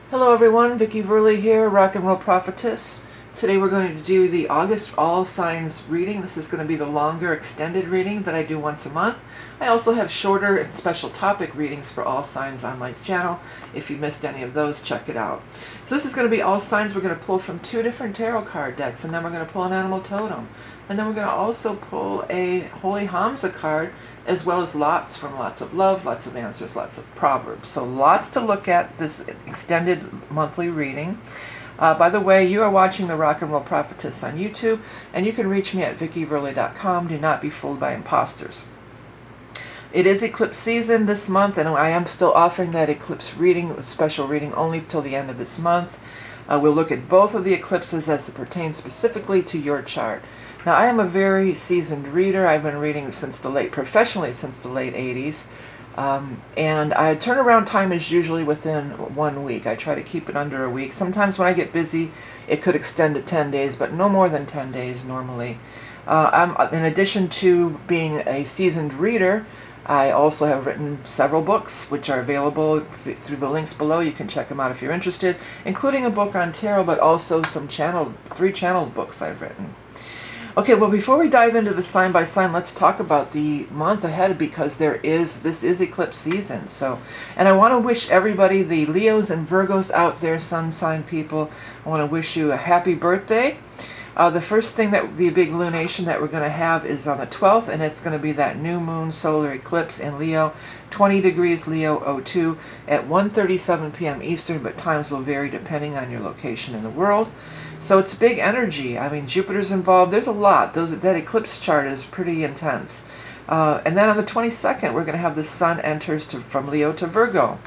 Hello everyone, Vicki Verley here, Rock and Roll Prophetess. Today we're going to do the August All Signs reading. This is going to be the longer extended reading that I do once a month. I also have shorter and special topic readings for all signs on my channel. If you missed any of those, check it out. So this is going to be all signs. We're going to pull from 2 different tarot card decks, and then we're going to pull an animal totem. And then we're going to also pull a Holy HAMSA card, as well as lots from Lots of Love, lots of answers, lots of proverbs. So lots to look at this extended monthly reading. By the way, you are watching the Rock and Roll Prophetess on YouTube, and you can reach me at vickiverley.com. Do not be fooled by imposters. It is eclipse season this month, and I am still offering that eclipse reading, special reading, only till the end of this month. We'll look at both of the eclipses as it pertains specifically to your chart. Now, I am a very seasoned reader. I've been reading professionally since the late 80s. And turnaround time is usually within 1 week. I try to keep it under a week. Sometimes when I get busy, it could extend to 10 days, but no more than 10 days normally. In addition to being a seasoned reader, I also have written several books, which are available through the links below. You can check them out if you're interested, including a book on tarot, but also some 3 channeled books I've written. Okay, well, before we dive into the sign by sign, let's talk about the month ahead, because this is eclipse season. And I want to wish everybody, the Leos and Virgos out there, sun sign people, I want to wish you a happy birthday. The first thing, the big lunation that we're going to have is on the 12th, and it's going to be that new moon solar eclipse in Leo, 20 degrees Leo 02 at 1:37 p.m. Eastern, but times will vary depending on your location in the world. So it's big energy. I mean, Jupiter's involved. There's a lot. That eclipse chart is pretty intense. And then on the 22nd, we're going to have the sun enters from Leo to Virgo.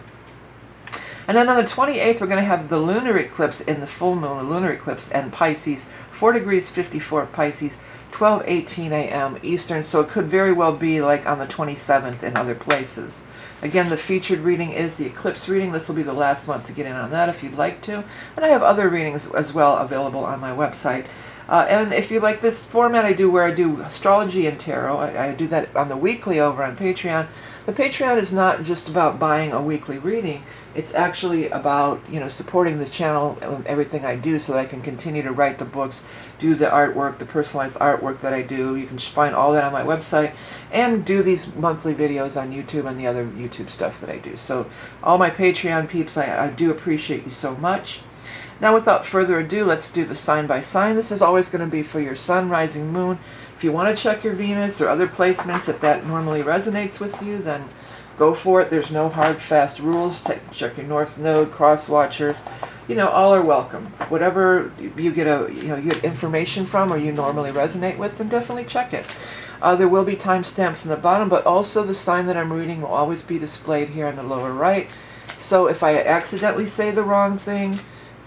And then on the 28th, we're going to have the lunar eclipse in the full moon, the lunar eclipse, and Pisces, 4 degrees 54 Pisces, 12:18 a.m. Eastern. So it could very well be like on the 27th in other places. Again, the featured reading is the eclipse reading. This will be the last month to get in on that if you'd like to. And I have other readings as well available on my website. And if you like this format I do, where I do astrology and tarot, I do that on the weekly over on Patreon. The Patreon is not just about buying a weekly reading. It's actually about, supporting the channel and everything I do, so that I can continue to write the books, do the artwork, the personalized artwork that I do. You can find all that on my website, and do these monthly videos on YouTube and the other YouTube stuff that I do. So all my Patreon peeps, I do appreciate you so much. Now, without further ado, let's do the sign by sign. This is always going to be for your sun, rising, moon. If you want to check your Venus or other placements, if that normally resonates with you, then go for it. There's no hard, fast rules. Check your North Node, cross watchers. All are welcome. Whatever you get you get information from or you normally resonate with, then definitely check it. There will be timestamps in the bottom, but also the sign that I'm reading will always be displayed here in the lower right. So if I accidentally say the wrong thing,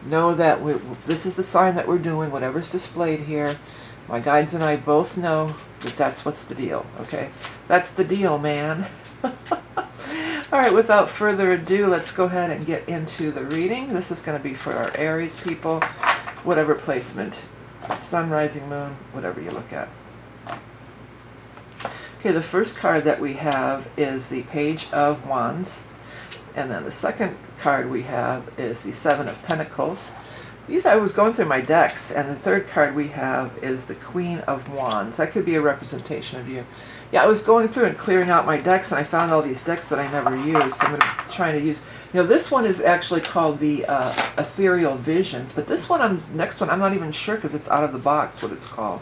know that this is the sign that we're doing, whatever's displayed here. My guides and I both know that that's what's the deal, okay? That's the deal, man. All right, without further ado, let's go ahead and get into the reading. This is going to be for our Aries people, whatever placement, sun, rising, moon, whatever you look at. Okay, the first card that we have is the Page of Wands. And then the second card we have is the Seven of Pentacles. I was going through my decks, and the third card we have is the Queen of Wands. That could be a representation of you. Yeah, I was going through and clearing out my decks, and I found all these decks that I never used. So I'm trying to use. This one is actually called the Ethereal Visions, but this one, next one, I'm not even sure because it's out of the box what it's called.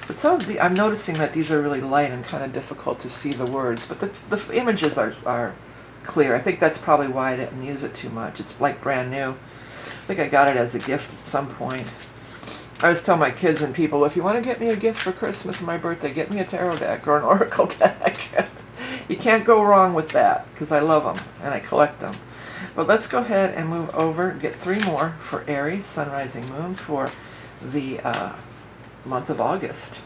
But I'm noticing that these are really light and kind of difficult to see the words, but the images are clear. I think that's probably why I didn't use it too much. It's like brand new. I think I got it as a gift at some point. I always tell my kids and people, if you want to get me a gift for Christmas and my birthday, get me a tarot deck or an oracle deck. You can't go wrong with that, because I love them and I collect them. But let's go ahead and move over, get 3 more for Aries, sun, rising, moon, for the month of August.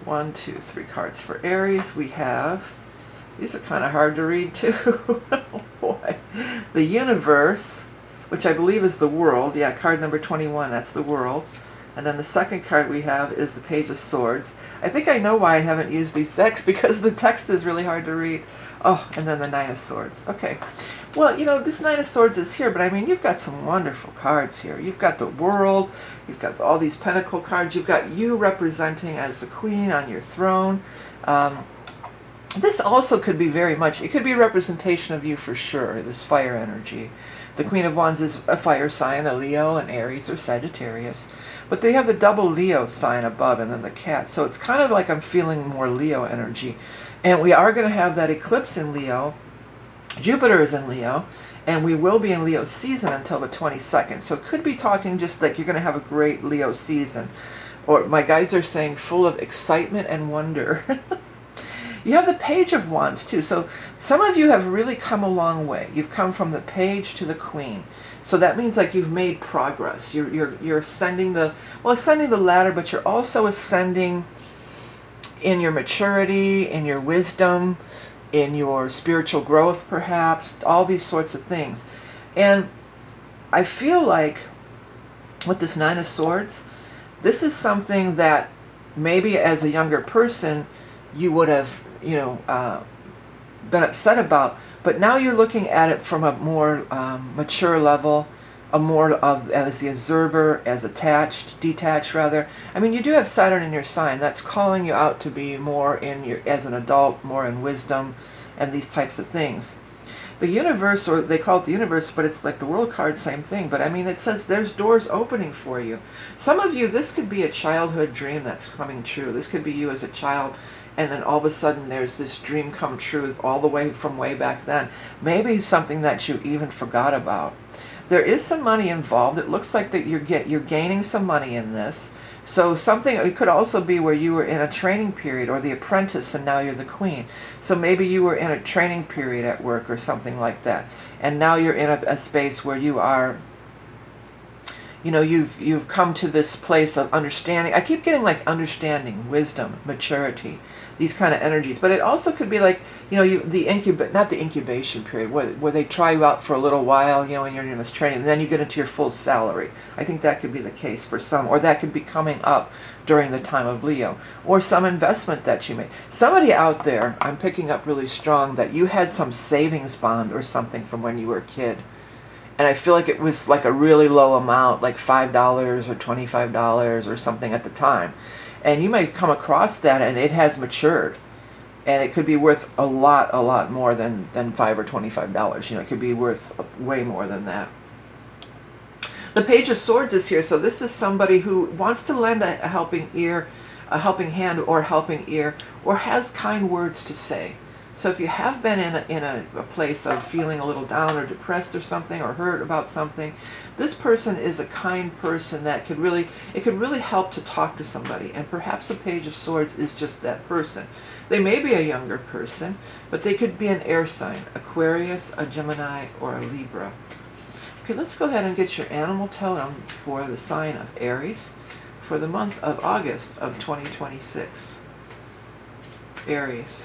1, 2, 3 cards for Aries. We have, these are kind of hard to read too. Oh boy. The Universe, which I believe is the World. Yeah, card number 21, that's the World. And then the second card we have is the Page of Swords. I think I know why I haven't used these decks, because the text is really hard to read. Oh, and then the Nine of Swords. Okay. Well, you know, this Nine of Swords is here, but I mean, you've got some wonderful cards here. You've got the World, you've got all these Pentacle cards, you've got you representing as the Queen on your throne. This also could be very much, it could be a representation of you for sure, this fire energy. The Queen of Wands is a fire sign, a Leo, an Aries, or Sagittarius. But they have the double Leo sign above and then the cat. So it's kind of like I'm feeling more Leo energy. And we are going to have that eclipse in Leo. Jupiter is in Leo. And we will be in Leo season until the 22nd. So it could be talking just like you're going to have a great Leo season. Or my guides are saying full of excitement and wonder. You have the Page of Wands too. So some of you have really come a long way. You've come from the Page to the Queen. So that means like you've made progress. You're ascending the, well, ascending the ladder, but you're also ascending in your maturity, in your wisdom, in your spiritual growth perhaps, all these sorts of things. And I feel like with this Nine of Swords, this is something that maybe as a younger person you would have, you know, been upset about, but now you're looking at it from a more mature level, a more of as the observer, as detached rather. I mean, you do have Saturn in your sign. That's calling you out to be more in your, as an adult, more in wisdom and these types of things. The universe, or they call it the universe, but it's like the World card, same thing. But I mean, it says there's doors opening for you. Some of you, this could be a childhood dream that's coming true. This could be you as a child, and then all of a sudden there's this dream come true all the way from way back then. Maybe something that you even forgot about. There is some money involved. It looks like that you're gaining some money in this. So something, it could also be where you were in a training period, or the apprentice and now you're the queen. So maybe you were in a training period at work or something like that. And now you're in a space where you are, you know, you've come to this place of understanding. I keep getting like understanding, wisdom, maturity, these kind of energies. But it also could be like, you know, not the incubation period, where they try you out for a little while, you know, when you're in this training, and then you get into your full salary. I think that could be the case for some, or that could be coming up during the time of Leo, or some investment that you made. Somebody out there, I'm picking up really strong that you had some savings bond or something from when you were a kid. And I feel like it was like a really low amount, like $5 or $25 or something at the time. And you may come across that and it has matured. And it could be worth a lot more than $5 or $25. You know, it could be worth way more than that. The Page of Swords is here. So this is somebody who wants to lend a helping ear, a helping hand or helping ear, or has kind words to say. So if you have been in a place of feeling a little down or depressed or something, or hurt about something, this person is a kind person that could really help to talk to somebody. And perhaps the Page of Swords is just that person. They may be a younger person, but they could be an air sign, Aquarius, a Gemini, or a Libra. Okay, let's go ahead and get your animal totem for the sign of Aries for the month of August of 2026. Aries.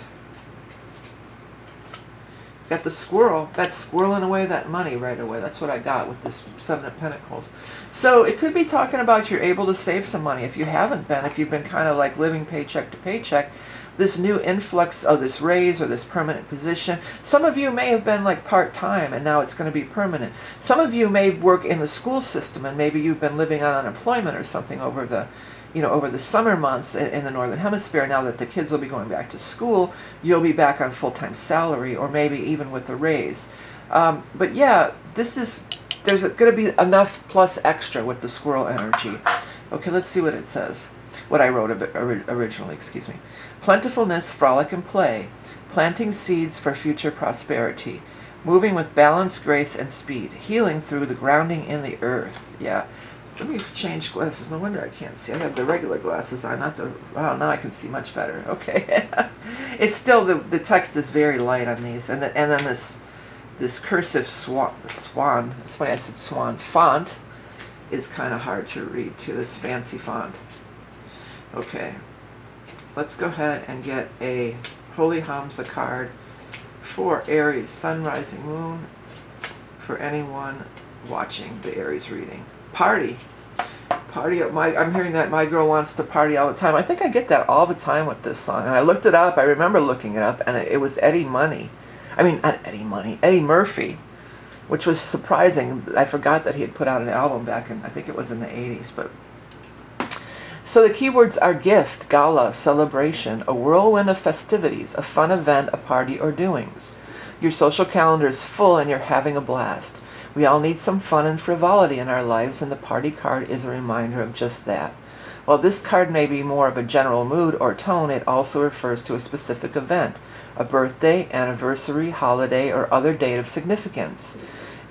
Got the squirrel. That's squirreling away that money right away. That's what I got with this Seven of Pentacles. So it could be talking about you're able to save some money. If you haven't been, if you've been kind of like living paycheck to paycheck, this new influx of this raise or this permanent position. Some of you may have been like part-time and now it's going to be permanent. Some of you may work in the school system and maybe you've been living on unemployment or something over the, you know, over the summer months in the Northern Hemisphere. Now that the kids will be going back to school, you'll be back on full-time salary or maybe even with a raise. But yeah, there's going to be enough plus extra with the squirrel energy. Okay, let's see what it says. What I wrote originally, excuse me. Plentifulness, frolic, and play. Planting seeds for future prosperity. Moving with balance, grace, and speed. Healing through the grounding in the earth. Yeah. Let me change glasses. No wonder I can't see. I have the regular glasses on, not the... Wow, now I can see much better. Okay. It's still... The text is very light on these. And then this cursive swan... That's why I said swan. Font is kind of hard to read, too. This fancy font. Okay. Let's go ahead and get a Holy HAMSA card for Aries, Sun, Rising, Moon, for anyone watching the Aries reading. Party. Party. I'm hearing that my girl wants to party all the time. I think I get that all the time with this song. And I looked it up. I remember looking it up, and it was Eddie Murphy. which was surprising. I forgot that he had put out an album back in, I think it was in the 80s. But so the keywords are gift, gala, celebration, a whirlwind of festivities, a fun event, a party, or doings. Your social calendar is full and you're having a blast. We all need some fun and frivolity in our lives, and the party card is a reminder of just that. While this card may be more of a general mood or tone, it also refers to a specific event, a birthday, anniversary, holiday, or other date of significance.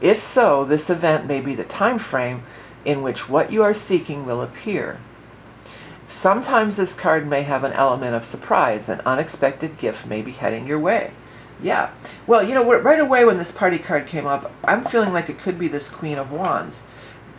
If so, this event may be the time frame in which what you are seeking will appear. Sometimes this card may have an element of surprise. An unexpected gift may be heading your way. Yeah. Well, you know, right away when this party card came up, I'm feeling like it could be this Queen of Wands.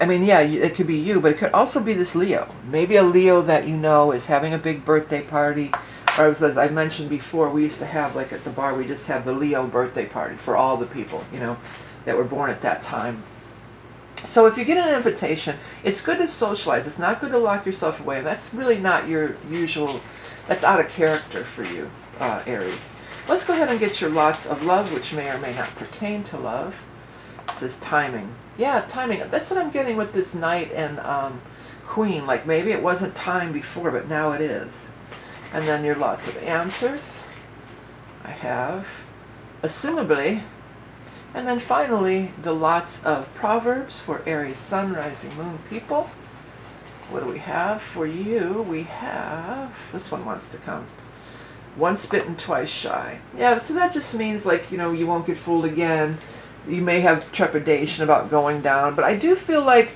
I mean, yeah, it could be you, but it could also be this Leo. Maybe a Leo that you know is having a big birthday party. Or as I mentioned before, we used to have, like at the bar, we just have the Leo birthday party for all the people, you know, that were born at that time. So if you get an invitation, it's good to socialize. It's not good to lock yourself away. That's really not your usual, that's out of character for you, Aries. Let's go ahead and get your lots of love, which may or may not pertain to love. It says timing. Yeah, timing. That's what I'm getting with this Knight and Queen. Like maybe it wasn't time before, but now it is. And then your lots of answers. I have, assumably. And then finally, the lots of Proverbs for Aries, Sun, Rising, Moon people. What do we have for you? We have, this one wants to come. Once bitten, twice shy. Yeah, so that just means like, you know, you won't get fooled again. You may have trepidation about going down, but I do feel like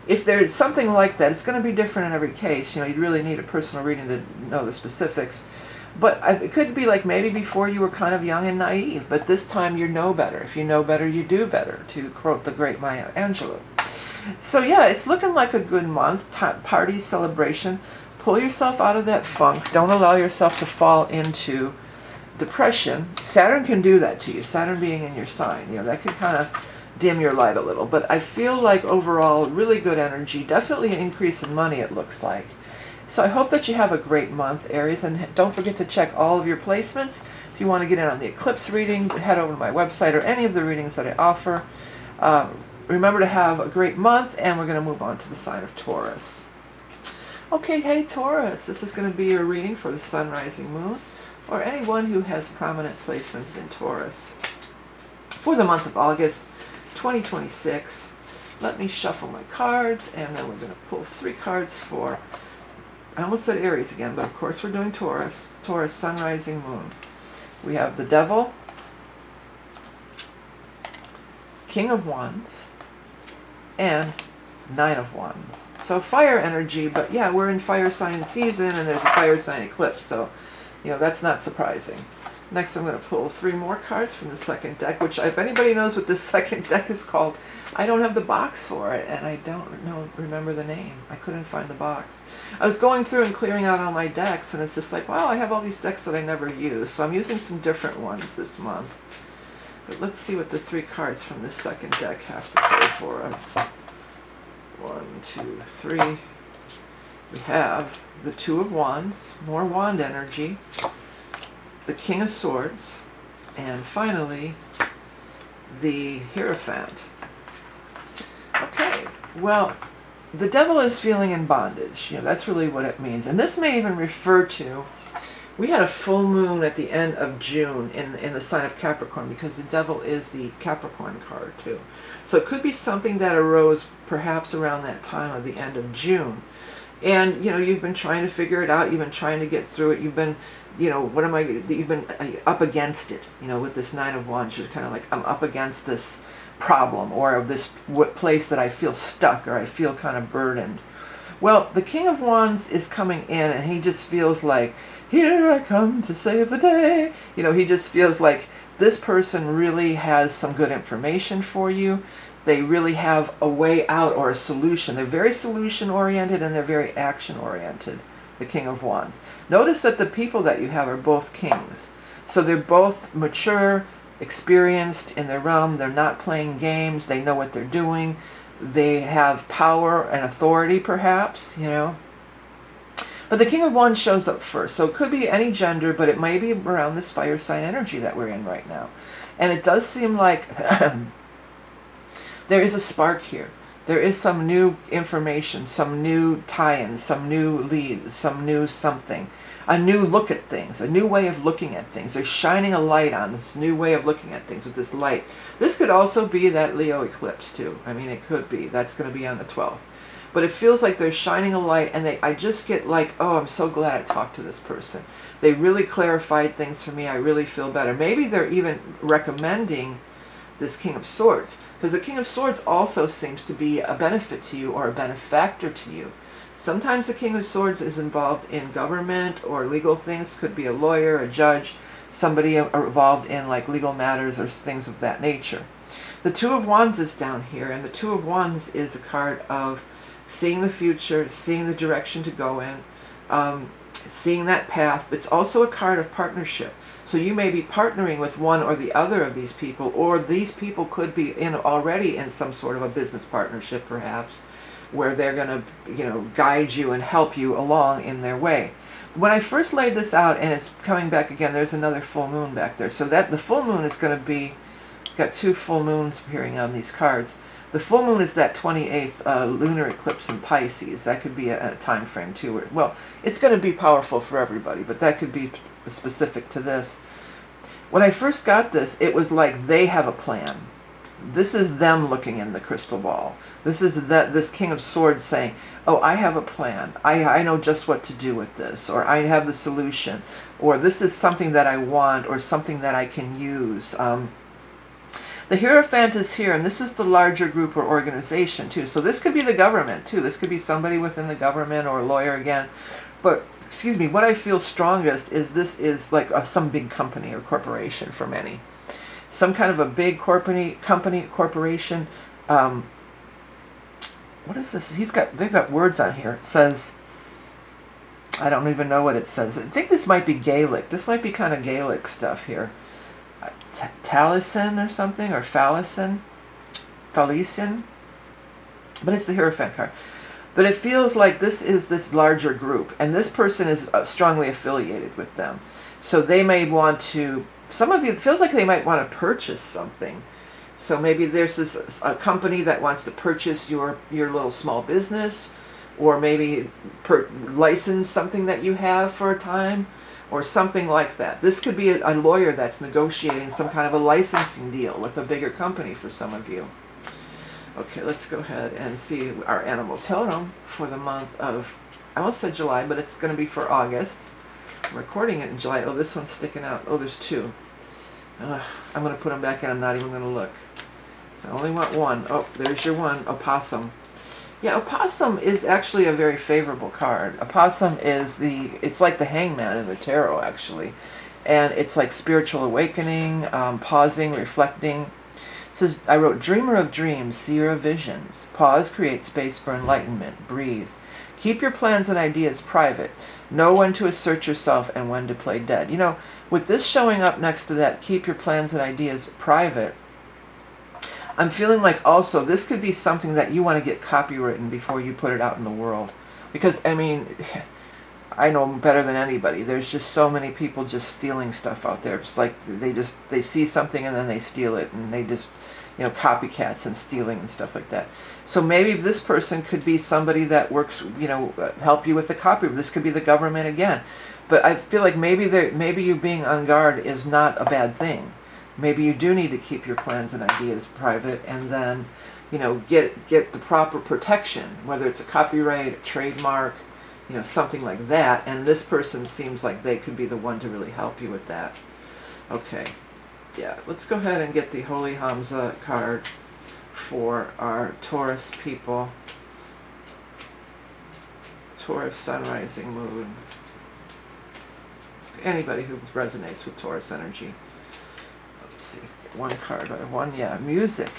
if there's something like that, it's going to be different in every case. You know, you really need a personal reading to know the specifics. But it could be like maybe before you were kind of young and naive, but this time you know better. If you know better, you do better, to quote the great Maya Angelou. So yeah, it's looking like a good month. Party, celebration. Pull yourself out of that funk. Don't allow yourself to fall into depression. Saturn can do that to you. Saturn being in your sign, you know, that can kind of dim your light a little. But I feel like overall, really good energy. Definitely an increase in money, it looks like. So I hope that you have a great month, Aries, and don't forget to check all of your placements. If you want to get in on the eclipse reading, head over to my website or any of the readings that I offer. Remember to have a great month, and we're going to move on to the sign of Taurus. Okay, hey Taurus, this is going to be your reading for the Sun, Rising, Moon, or anyone who has prominent placements in Taurus. For the month of August 2026, let me shuffle my cards, and then we're going to pull 3 cards for, I almost said Aries again, but of course we're doing Taurus. Taurus, Sun, Rising, Moon. We have the Devil, King of Wands, and 9 of Wands. So fire energy, but yeah, we're in fire sign season, and there's a fire sign eclipse, so, you know, that's not surprising. Next, I'm going to pull 3 more cards from the second deck, which if anybody knows what this second deck is called, I don't have the box for it, and I don't remember the name. I couldn't find the box. I was going through and clearing out all my decks, and it's just like, wow, I have all these decks that I never use, so I'm using some different ones this month. But let's see what the 3 cards from this second deck have to say for us. 1, 2, 3. We have the 2 of Wands, more wand energy, the King of Swords, and finally the Hierophant. Okay, well, the Devil is feeling in bondage. You know, that's really what it means. And this may even refer to, we had a full moon at the end of June in the sign of Capricorn, because the Devil is the Capricorn card too. So it could be something that arose perhaps around that time of the end of June. And, you know, you've been trying to figure it out. You've been trying to get through it. You've been, you know, you've been up against it, you know, with this 9 of Wands. You're kind of like, I'm up against this problem, or this place that I feel stuck, or I feel kind of burdened. Well, the King of Wands is coming in, and he just feels like, here I come to save the day. You know, he just feels like this person really has some good information for you. They really have a way out or a solution. They're very solution-oriented, and they're very action-oriented, the King of Wands. Notice that the people that you have are both kings. So they're both mature, experienced in their realm. They're not playing games. They know what they're doing. They have power and authority, perhaps, you know. But the King of Wands shows up first. So it could be any gender, but it may be around this fire sign energy that we're in right now. And it does seem like there is a spark here. There is some new information, some new tie-in, some new leads, some new something, a new look at things, a new way of looking at things. They're shining a light on this new way of looking at things with this light. This could also be that Leo eclipse too. I mean, it could be. That's going to be on the 12th. But it feels like they're shining a light, and I just get like, oh, I'm so glad I talked to this person. They really clarified things for me. I really feel better. Maybe they're even recommending this King of Swords, because the King of Swords also seems to be a benefit to you or a benefactor to you. Sometimes the King of Swords is involved in government or legal things. Could be a lawyer, a judge, somebody involved in like legal matters or things of that nature. The Two of Wands is down here, and the Two of Wands is a card of seeing the future, seeing the direction to go in, seeing that path. It's also a card of partnership. So you may be partnering with one or the other of these people, or these people could be already in some sort of a business partnership perhaps, where they're going to, guide you and help you along in their way. When I first laid this out, and it's coming back again, there's another full moon back there. So that the full moon is going to be, got two full moons appearing on these cards. The full moon is that 28th lunar eclipse in Pisces. That could be a time frame too. Well, it's going to be powerful for everybody, but that could be specific to this. When I first got this, it was like they have a plan. This is them looking in the crystal ball. This is this King of Swords saying, oh, I have a plan. I know just what to do with this, or I have the solution, or this is something that I want, or something that I can use. The Hierophant is here, and this is the larger group or organization too. So this could be the government too. This could be somebody within the government or a lawyer again. But, excuse me, what I feel strongest is this is like some big company or corporation for many. Some kind of a big corporation. What is this? They've got words on here. It says, I don't even know what it says. I think this might be Gaelic. This might be kind of Gaelic stuff here. Taliesin or something, or Phallicin, but it's the Hierophant card. But it feels like this is this larger group, and this person is strongly affiliated with them. So they may want to, some of you, it feels like they might want to purchase something. So maybe there's a company that wants to purchase your little small business, or maybe license something that you have for a time, or something like that. This could be a lawyer that's negotiating some kind of a licensing deal with a bigger company for some of you. Okay, let's go ahead and see our animal totem for the month of, I almost said July, but it's going to be for August. I'm recording it in July. Oh, this one's sticking out. Oh, there's two. I'm going to put them back in. I'm not even going to look. So I only want one. Oh, there's your one, opossum. Yeah, opossum is actually a very favorable card. Opossum is it's like the hangman in the tarot, actually. And it's like spiritual awakening, pausing, reflecting. It says, I wrote, dreamer of dreams, seer of visions. Pause, create space for enlightenment. Breathe. Keep your plans and ideas private. Know when to assert yourself and when to play dead. You know, with this showing up next to that, keep your plans and ideas private, I'm feeling like also this could be something that you want to get copywritten before you put it out in the world. Because, I mean, I know better than anybody. There's just so many people just stealing stuff out there. It's like they see something and then they steal it, and they just, copycats and stealing and stuff like that. So maybe this person could be somebody that works, help you with the copy. This could be the government again. But I feel like maybe you being on guard is not a bad thing. Maybe you do need to keep your plans and ideas private, and then, get the proper protection, whether it's a copyright, a trademark, something like that. And this person seems like they could be the one to really help you with that. Okay, yeah, let's go ahead and get the Holy HAMSA card for our Taurus people. Taurus sun, rising, moon. Anybody who resonates with Taurus energy. Let's see, one card or one, yeah, music.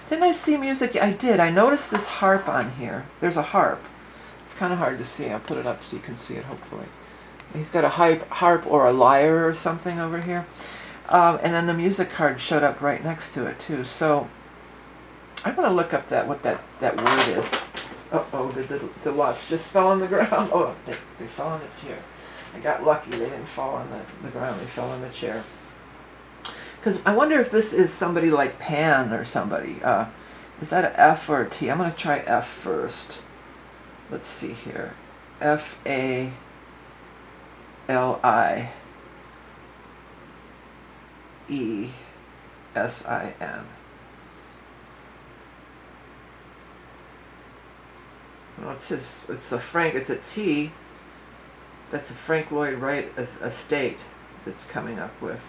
Didn't I see music? I did. I noticed this harp on here. There's a harp. It's kind of hard to see. I'll put it up so you can see it, hopefully. He's got a harp or a lyre or something over here. And then the music card showed up right next to it, too. So I want to look up what that word is. Uh-oh, the lots just fell on the ground. Oh, they fell on the chair. I got lucky. They didn't fall on the ground. They fell on the chair. Because I wonder if this is somebody like Pan or somebody. Is that an F or a T? I'm going to try F first. Let's see here. F-A-L-I-E-S-I-N. Well, it's a Frank, it's a T. That's a Frank Lloyd Wright estate that's coming up with.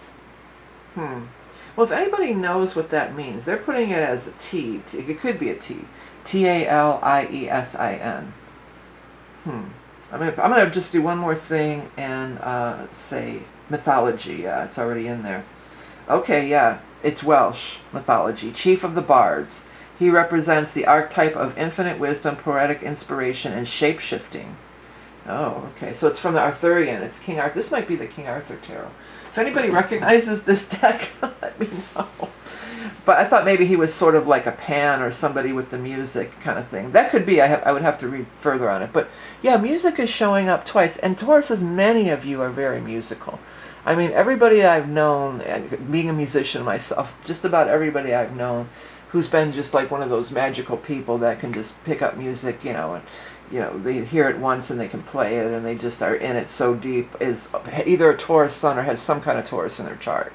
Well, if anybody knows what that means, they're putting it as a T. It could be a T. T-A-L-I-E-S-I-N. I'm gonna just do one more thing and say mythology. Yeah, it's already in there. Okay, yeah, it's Welsh mythology. Chief of the Bards. He represents the archetype of infinite wisdom, poetic inspiration, and shape-shifting. Oh, okay. So it's from the Arthurian. It's King Arthur. This might be the King Arthur tarot. If anybody recognizes this deck, let me know. But I thought maybe he was sort of like a Pan or somebody with the music kind of thing. That could be. I would have to read further on it. But yeah, music is showing up twice. And Taurus, as many of you are very musical. I mean, everybody I've known, being a musician myself, just about everybody I've known who's been just like one of those magical people that can just pick up music, you know, and they hear it once and they can play it and they just are in it so deep, is either a Taurus sun or has some kind of Taurus in their chart.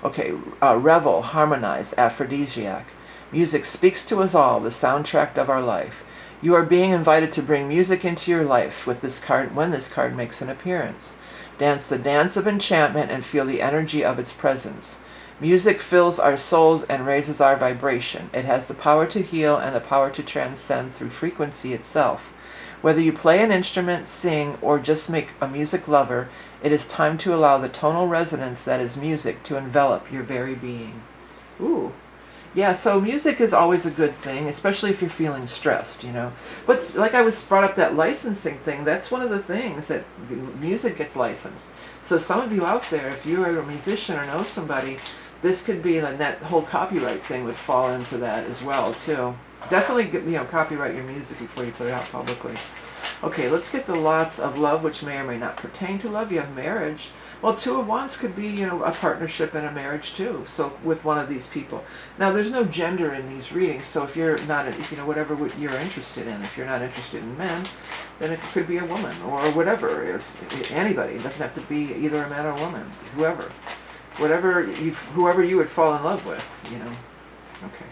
Okay, revel, harmonize, aphrodisiac. Music speaks to us all, the soundtrack of our life. You are being invited to bring music into your life with this card when this card makes an appearance. Dance the dance of enchantment and feel the energy of its presence. Music fills our souls and raises our vibration. It has the power to heal and the power to transcend through frequency itself. Whether you play an instrument, sing, or just make a music lover, it is time to allow the tonal resonance that is music to envelop your very being. Ooh. Yeah, so music is always a good thing, especially if you're feeling stressed, you know. But like I was brought up that licensing thing, that's one of the things that music gets licensed. So some of you out there, if you're a musician or know somebody, this could be, and that whole copyright thing would fall into that as well, too. Definitely, copyright your music before you put it out publicly. Okay, let's get the lots of love, which may or may not pertain to love. You have marriage. Well, Two of Wands could be, a partnership and a marriage too. So with one of these people. Now, there's no gender in these readings. So if you're not, whatever you're interested in, if you're not interested in men, then it could be a woman or whatever. It's anybody. It doesn't have to be either a man or a woman. Whoever you would fall in love with. Okay.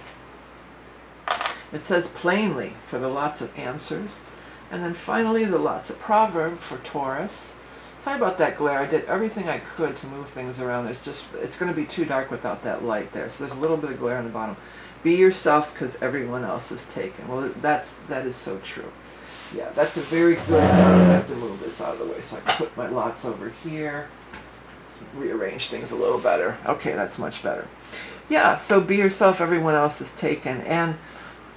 It says plainly for the lots of answers. And then finally, the lots of proverb for Taurus. Sorry about that glare. I did everything I could to move things around. It's going to be too dark without that light there. So there's a little bit of glare on the bottom. Be yourself because everyone else is taken. Well, that is so true. Yeah, that's a very good. I have to move this out of the way so I can put my lots over here. Let's rearrange things a little better. Okay, that's much better. Yeah, so be yourself. Everyone else is taken. And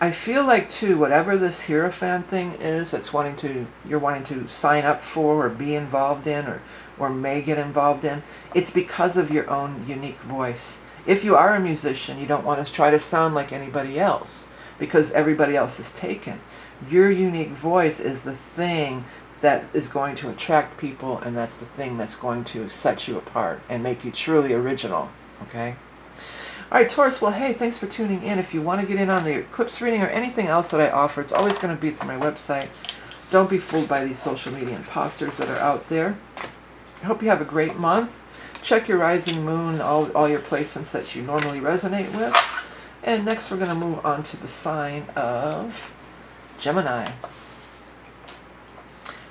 I feel like too, whatever this Hierophant thing is that's you're wanting to sign up for or be involved in or may get involved in, it's because of your own unique voice. If you are a musician, you don't want to try to sound like anybody else because everybody else is taken. Your unique voice is the thing that is going to attract people, and that's the thing that's going to set you apart and make you truly original, okay? All right, Taurus, well, hey, thanks for tuning in. If you want to get in on the eclipse reading or anything else that I offer, it's always going to be through my website. Don't be fooled by these social media imposters that are out there. I hope you have a great month. Check your rising moon, all your placements that you normally resonate with. And next we're going to move on to the sign of Gemini.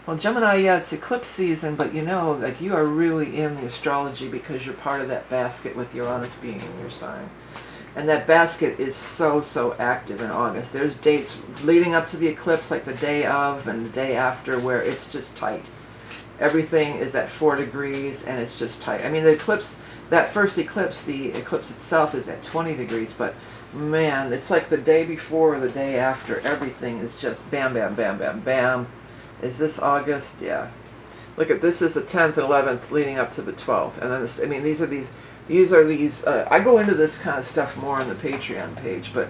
Well, Gemini, yeah, it's eclipse season, but you are really in the astrology because you're part of that basket with Uranus being in your sign. And that basket is so active in August. There's dates leading up to the eclipse, like the day of and the day after, where it's just tight. Everything is at 4 degrees, and it's just tight. I mean, the eclipse, that first eclipse, the eclipse itself is at 20 degrees, but man, it's like the day before or the day after. Everything is just bam, bam, bam, bam, bam. Is this August? Yeah. Look at this is the 10th and 11th leading up to the 12th. And then these are these I go into this kind of stuff more on the Patreon page, but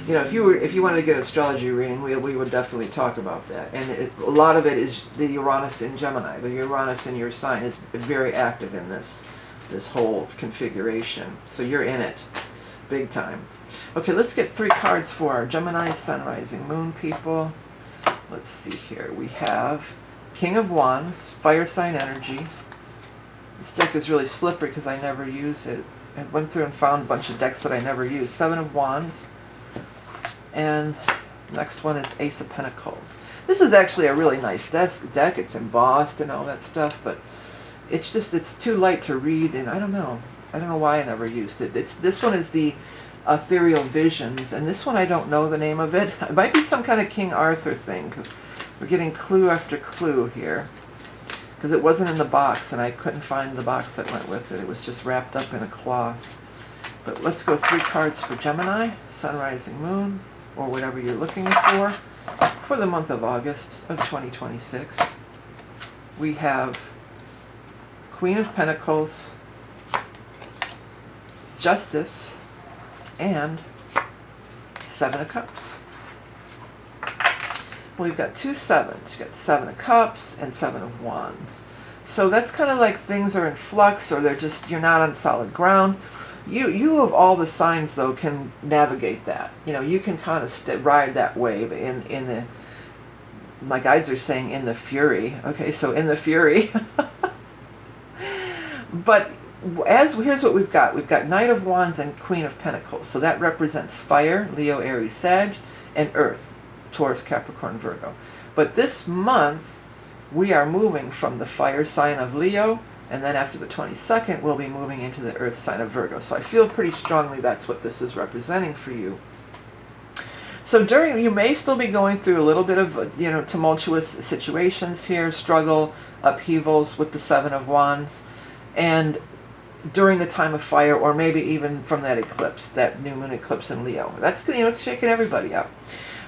if you wanted to get an astrology reading, we would definitely talk about that. And a lot of it is the Uranus in Gemini. The Uranus in your sign is very active in this whole configuration. So you're in it big time. Okay, let's get 3 cards for our Gemini, Sun, Rising, Moon people. Let's see here. We have King of Wands, fire sign energy. This deck is really slippery because I never use it. I went through and found a bunch of decks that I never use. 7 of Wands. And next one is Ace of Pentacles. This is actually a really nice deck. It's embossed and all that stuff, but it's just, it's too light to read, and I don't know why I never used it. This one is the Ethereal Visions, and this one I don't know the name of it. It might be some kind of King Arthur thing, because we're getting clue after clue here. Because it wasn't in the box, and I couldn't find the box that went with it. It was just wrapped up in a cloth. But let's go 3 cards for Gemini, Sun, Rising, Moon, or whatever you're looking for the month of August of 2026. We have Queen of Pentacles, Justice, and 7 of Cups. Well, we've got 2 sevens. You've got 7 of Cups and 7 of Wands. So that's kind of like things are in flux, or they're just, you're not on solid ground. You of all the signs, though, can navigate that. You know, you can kind of ride that wave in the, my guides are saying, in the fury. Okay, so in the fury. But here's what we've got. We've got Knight of Wands and Queen of Pentacles. So that represents fire, Leo, Aries, Sag, and earth, Taurus, Capricorn, Virgo. But this month, we are moving from the fire sign of Leo, and then after the 22nd, we'll be moving into the earth sign of Virgo. So I feel pretty strongly that's what this is representing for you. So you may still be going through a little bit of, tumultuous situations here, struggle, upheavals with the 7 of Wands, and during the time of fire, or maybe even from that eclipse, that new moon eclipse in Leo. That's, it's shaking everybody up.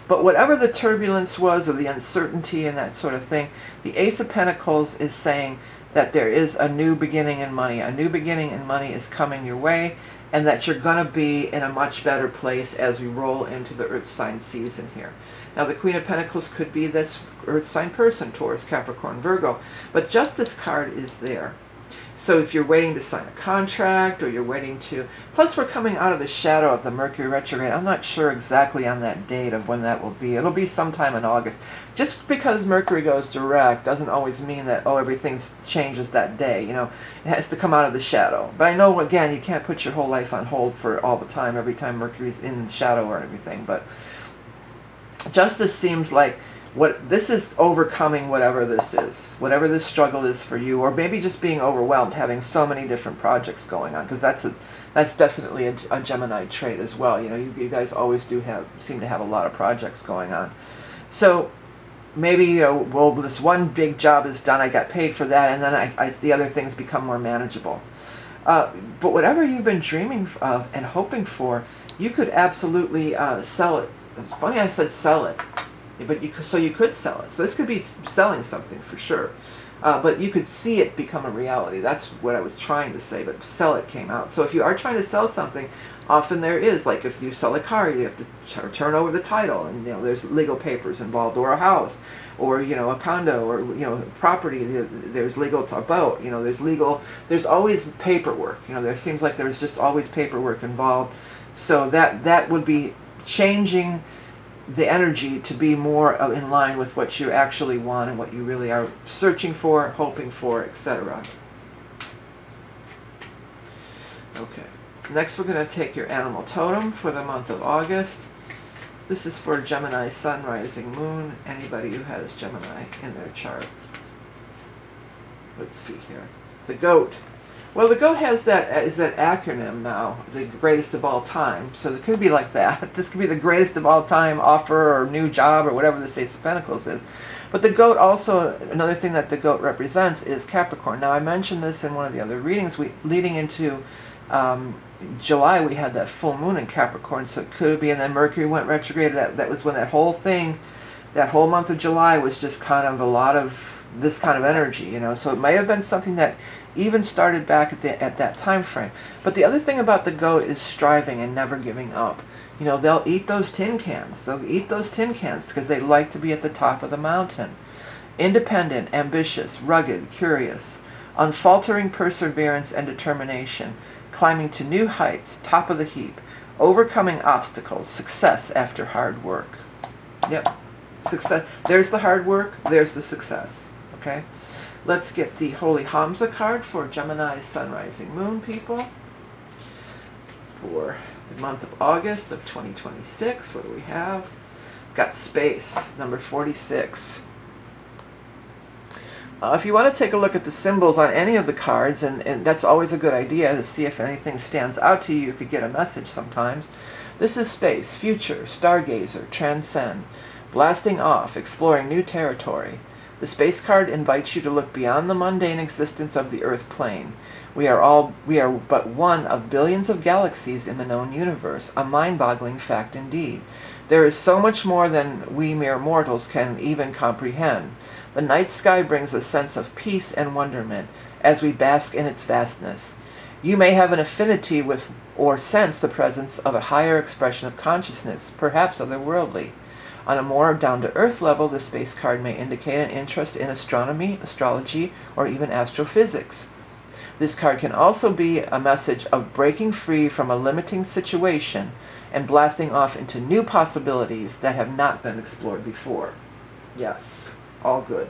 But whatever the turbulence was, or the uncertainty and that sort of thing, the Ace of Pentacles is saying that there is a new beginning in money. A new beginning in money is coming your way, and that you're going to be in a much better place as we roll into the earth sign season here. Now, the Queen of Pentacles could be this earth sign person, Taurus, Capricorn, Virgo, but Justice card is there. So if you're waiting to sign a contract, or you're waiting to, plus we're coming out of the shadow of the Mercury retrograde. I'm not sure exactly on that date of when that will be. It'll be sometime in August. Just because Mercury goes direct doesn't always mean that, oh, everything changes that day. It has to come out of the shadow. But I know, again, you can't put your whole life on hold for all the time, every time Mercury's in shadow or everything. But Justice seems like, this is overcoming whatever this struggle is for you, or maybe just being overwhelmed, having so many different projects going on, because that's definitely a Gemini trait as well. You guys always seem to have a lot of projects going on. So maybe, well, this one big job is done, I got paid for that, and then the other things become more manageable. But whatever you've been dreaming of and hoping for, you could absolutely sell it. It's funny I said sell it. But you could sell it. So this could be selling something for sure. But you could see it become a reality. That's what I was trying to say, but sell it came out. So if you are trying to sell something, often there is, like if you sell a car, you have to turn over the title, and there's legal papers involved, or a house, or a condo, or property. There's legal about. There's always paperwork. There seems like there's just always paperwork involved. So that would be changing the energy to be more in line with what you actually want and what you really are searching for, hoping for, etc. Okay, next we're going to take your animal totem for the month of August. This is for Gemini, Sun, Rising, Moon, anybody who has Gemini in their chart. Let's see here. The goat. Well, the goat is that acronym now, the greatest of all time. So it could be like that. This could be the greatest of all time offer or new job or whatever the Ace of Pentacles is. But the goat also, another thing that the goat represents is Capricorn. Now, I mentioned this in one of the other readings. Leading into July, we had that full moon in Capricorn. So it could be, and then Mercury went retrograde. That was when that whole month of July was just kind of a lot of this kind of energy, so it might have been something that even started back at that time frame. But the other thing about the goat is striving and never giving up. They'll eat those tin cans. They'll eat those tin cans because they like to be at the top of the mountain. Independent, ambitious, rugged, curious, unfaltering perseverance and determination, climbing to new heights, top of the heap, Overcoming obstacles, success after hard work. Yep, success. There's the hard work, there's the success. Okay, let's get the Holy HAMSA card for Gemini's Sun, Rising, Moon people for the month of August of 2026. What do we have? Got space, number 46. If you want to take a look at the symbols on any of the cards, and that's always a good idea to see if anything stands out to you, you could get a message sometimes. This is space, future, stargazer, transcend, blasting off, exploring new territory. The space card invites you to look beyond the mundane existence of the Earth plane. We are but one of billions of galaxies in the known universe, a mind-boggling fact indeed. There is so much more than we mere mortals can even comprehend. The night sky brings a sense of peace and wonderment as we bask in its vastness. You may have an affinity with or sense the presence of a higher expression of consciousness, perhaps otherworldly. On a more down-to-earth level, the space card may indicate an interest in astronomy, astrology, or even astrophysics. This card can also be a message of breaking free from a limiting situation and blasting off into new possibilities that have not been explored before. Yes. All good.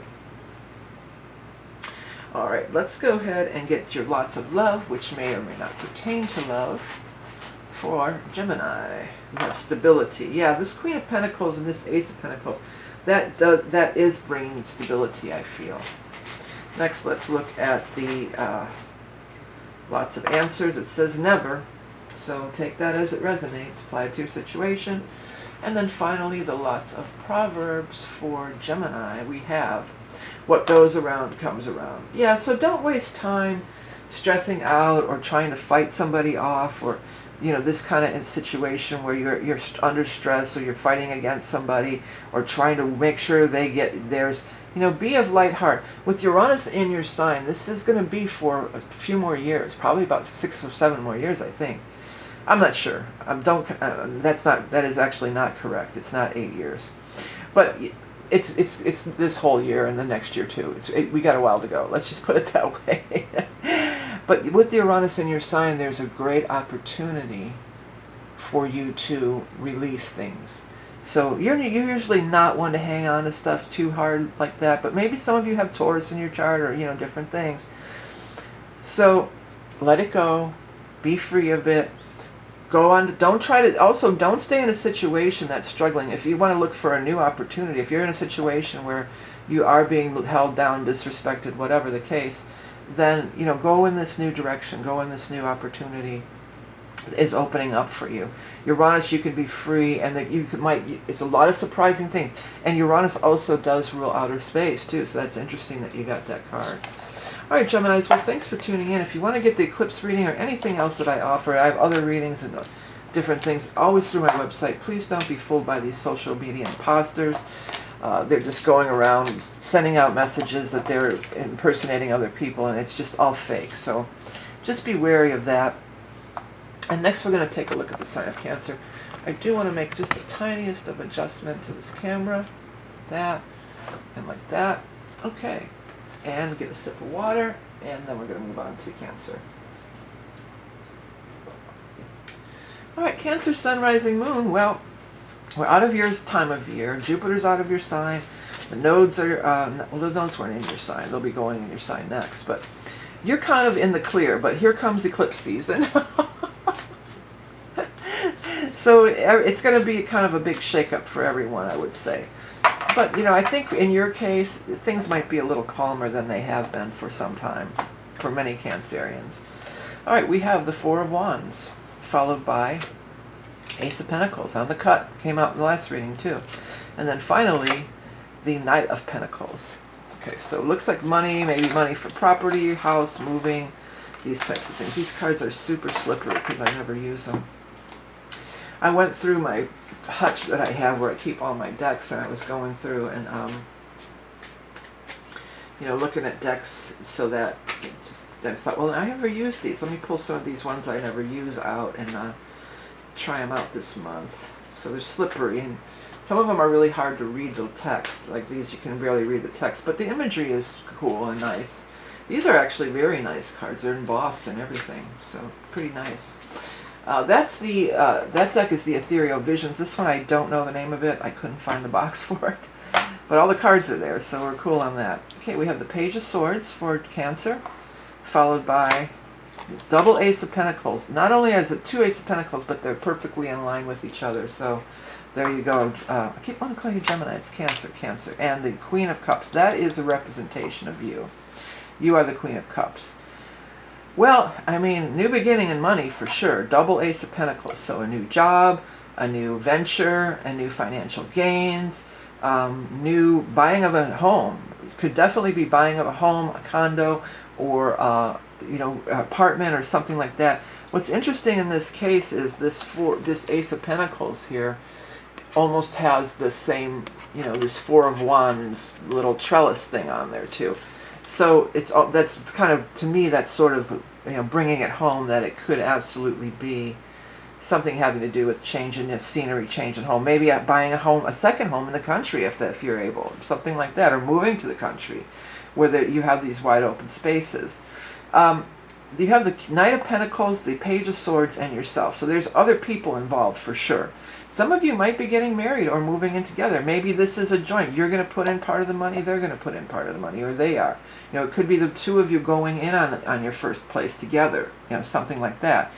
All right, let's go ahead and get your lots of love, which may or may not pertain to love, for Gemini. We have stability. Yeah, this Queen of Pentacles and this Ace of Pentacles, that is bringing stability, I feel. Next, let's look at the lots of answers. It says never, so take that as it resonates. Apply it to your situation. And then finally, the lots of Proverbs for Gemini. We have, what goes around comes around. Yeah, so don't waste time stressing out or trying to fight somebody off, or, you know, this kind of situation where you're under stress, or you're fighting against somebody, or trying to make sure they get theirs. You know, be of light heart. With Uranus in your sign, this is going to be for a few more years, probably about 6 or 7 more years, I think. I'm not sure. That is actually not correct. It's not 8 years, but it's this whole year and the next year too. We got a while to go. Let's just put it that way. But with the Uranus in your sign, there's a great opportunity for you to release things. So you're usually not one to hang on to stuff too hard like that. But maybe some of you have Taurus in your chart, or different things. So let it go. Be free of it. Go on. Don't stay in a situation that's struggling. If you want to look for a new opportunity, if you're in a situation where you are being held down, disrespected, whatever the case, then go in this new direction. Go in this new opportunity is opening up for you. Uranus, you can be free, and that it's a lot of surprising things. And Uranus also does rule outer space too, so that's interesting that you got that card. All right, Geminis, well, thanks for tuning in. If you want to get the eclipse reading or anything else that I offer, I have other readings and different things, always through my website. Please don't be fooled by these social media imposters. They're just going around sending out messages that they're impersonating other people, and it's just all fake. So just be wary of that. And next we're going to take a look at the sign of Cancer. I do want to make just the tiniest of adjustment to this camera. That, and like that. Okay. And get a sip of water, and then we're going to move on to Cancer. All right, Cancer, Sun, Rising, Moon. Well, we're out of your time of year. Jupiter's out of your sign. The nodes are, the nodes weren't in your sign. They'll be going in your sign next. But you're kind of in the clear, but here comes eclipse season. So it's going to be kind of a big shakeup for everyone, I would say. But, I think in your case, things might be a little calmer than they have been for some time, for many Cancerians. All right, we have the Four of Wands, followed by Ace of Pentacles on the cut. Came out in the last reading, too. And then finally, the Knight of Pentacles. Okay, so it looks like money, maybe money for property, house, moving, these types of things. These cards are super slippery because I never use them. I went through my hutch that I have where I keep all my decks, and I was going through and looking at decks, so that I thought, well, I never use these. Let me pull some of these ones I never use out and try them out this month. So they're slippery, and some of them are really hard to read the text. Like these, you can barely read the text, but the imagery is cool and nice. These are actually very nice cards. They're embossed and everything, so pretty nice. That's the that deck is the Ethereal Visions. This one I don't know the name of it. I couldn't find the box for it. But all the cards are there, so we're cool on that. Okay, we have the Page of Swords for Cancer, followed by double Ace of Pentacles. Not only is it two Ace of Pentacles, but they're perfectly in line with each other. So there you go. I keep wanting to call you Gemini. It's Cancer, Cancer. And the Queen of Cups. That is a representation of you. You are the Queen of Cups. Well, I mean, new beginning and money for sure. Double Ace of Pentacles. So a new job, a new venture, a new financial gains, new buying of a home. Could definitely be buying of a home, a condo, or you know, apartment or something like that. What's interesting in this case is this Ace of Pentacles here almost has the same, you know, this Four of Wands little trellis thing on there too. So that's kind of, to me, that's sort of, you know, bringing it home that it could absolutely be something having to do with changing the scenery, changing home, maybe buying a home, a second home in the country if you're able, something like that, or moving to the country where you have these wide open spaces. You have the Knight of Pentacles, the Page of Swords, and yourself. So there's other people involved for sure. Some of you might be getting married or moving in together. Maybe this is a joint. You're going to put in part of the money, they're going to put in part of the money, or they are. You know, it could be the two of you going in on your first place together, you know, something like that.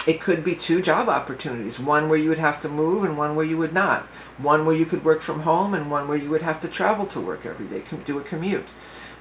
It could be two job opportunities, one where you would have to move and one where you would not. One where you could work from home and one where you would have to travel to work every day, do a commute.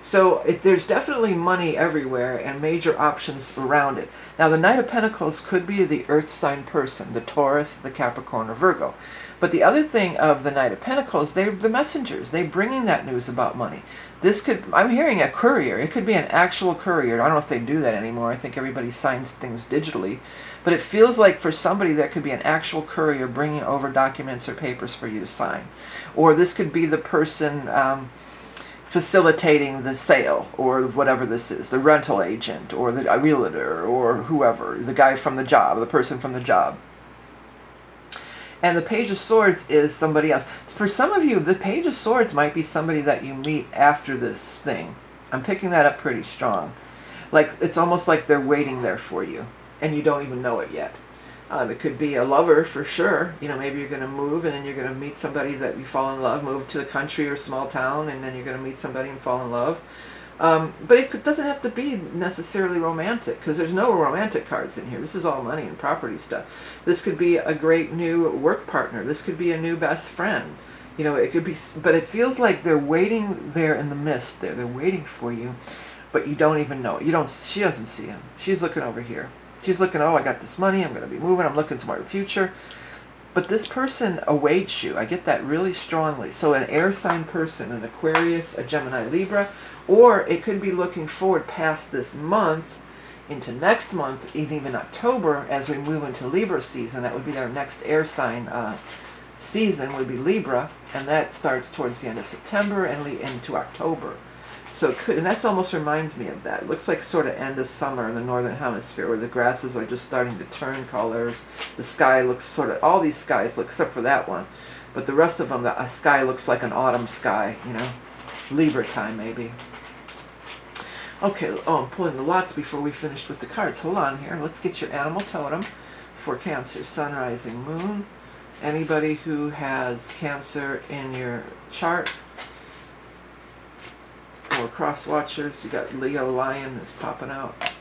So there's definitely money everywhere and major options around it. Now the Knight of Pentacles could be the earth sign person, the Taurus, the Capricorn, or Virgo. But the other thing of the Knight of Pentacles, they're the messengers. They're bringing that news about money. This could, I'm hearing a courier. It could be an actual courier. I don't know if they do that anymore. I think everybody signs things digitally. But it feels like for somebody there could be an actual courier bringing over documents or papers for you to sign. Or this could be the person facilitating the sale, or whatever this is, the rental agent, or the realtor, or whoever, the guy from the job, the person from the job. And the Page of Swords is somebody else. For some of you, the Page of Swords might be somebody that you meet after this thing. I'm picking that up pretty strong. Like, it's almost like they're waiting there for you, and you don't even know it yet. It could be a lover for sure. You know, maybe you're going to move and then you're going to meet somebody that you fall in love, move to the country or small town, and then you're going to meet somebody and fall in love. But it doesn't have to be necessarily romantic, because there's no romantic cards in here. This is all money and property stuff. This could be a great new work partner. This could be a new best friend. You know, it could be, but it feels like they're waiting there in the mist there. They're waiting for you, but you don't even know. She doesn't see him. She's looking over here. She's looking, oh, I got this money, I'm going to be moving, I'm looking to my future. But this person awaits you. I get that really strongly. So an air sign person, an Aquarius, a Gemini, Libra, or it could be looking forward past this month into next month, even October, as we move into Libra season. That would be our next air sign season, would be Libra, and that starts towards the end of September and into October. So it could, and that almost reminds me of that. It looks like sort of end of summer in the northern hemisphere, where the grasses are just starting to turn colors. The sky looks sort of, all these skies look, except for that one, but the rest of them, the sky looks like an autumn sky, you know, Libra time maybe. Okay, oh, I'm pulling the lots before we finish with the cards. Hold on here. Let's get your animal totem for Cancer, Sun, Rising, Moon. Anybody who has Cancer in your chart, or cross watchers, you got Leo Lion is popping out.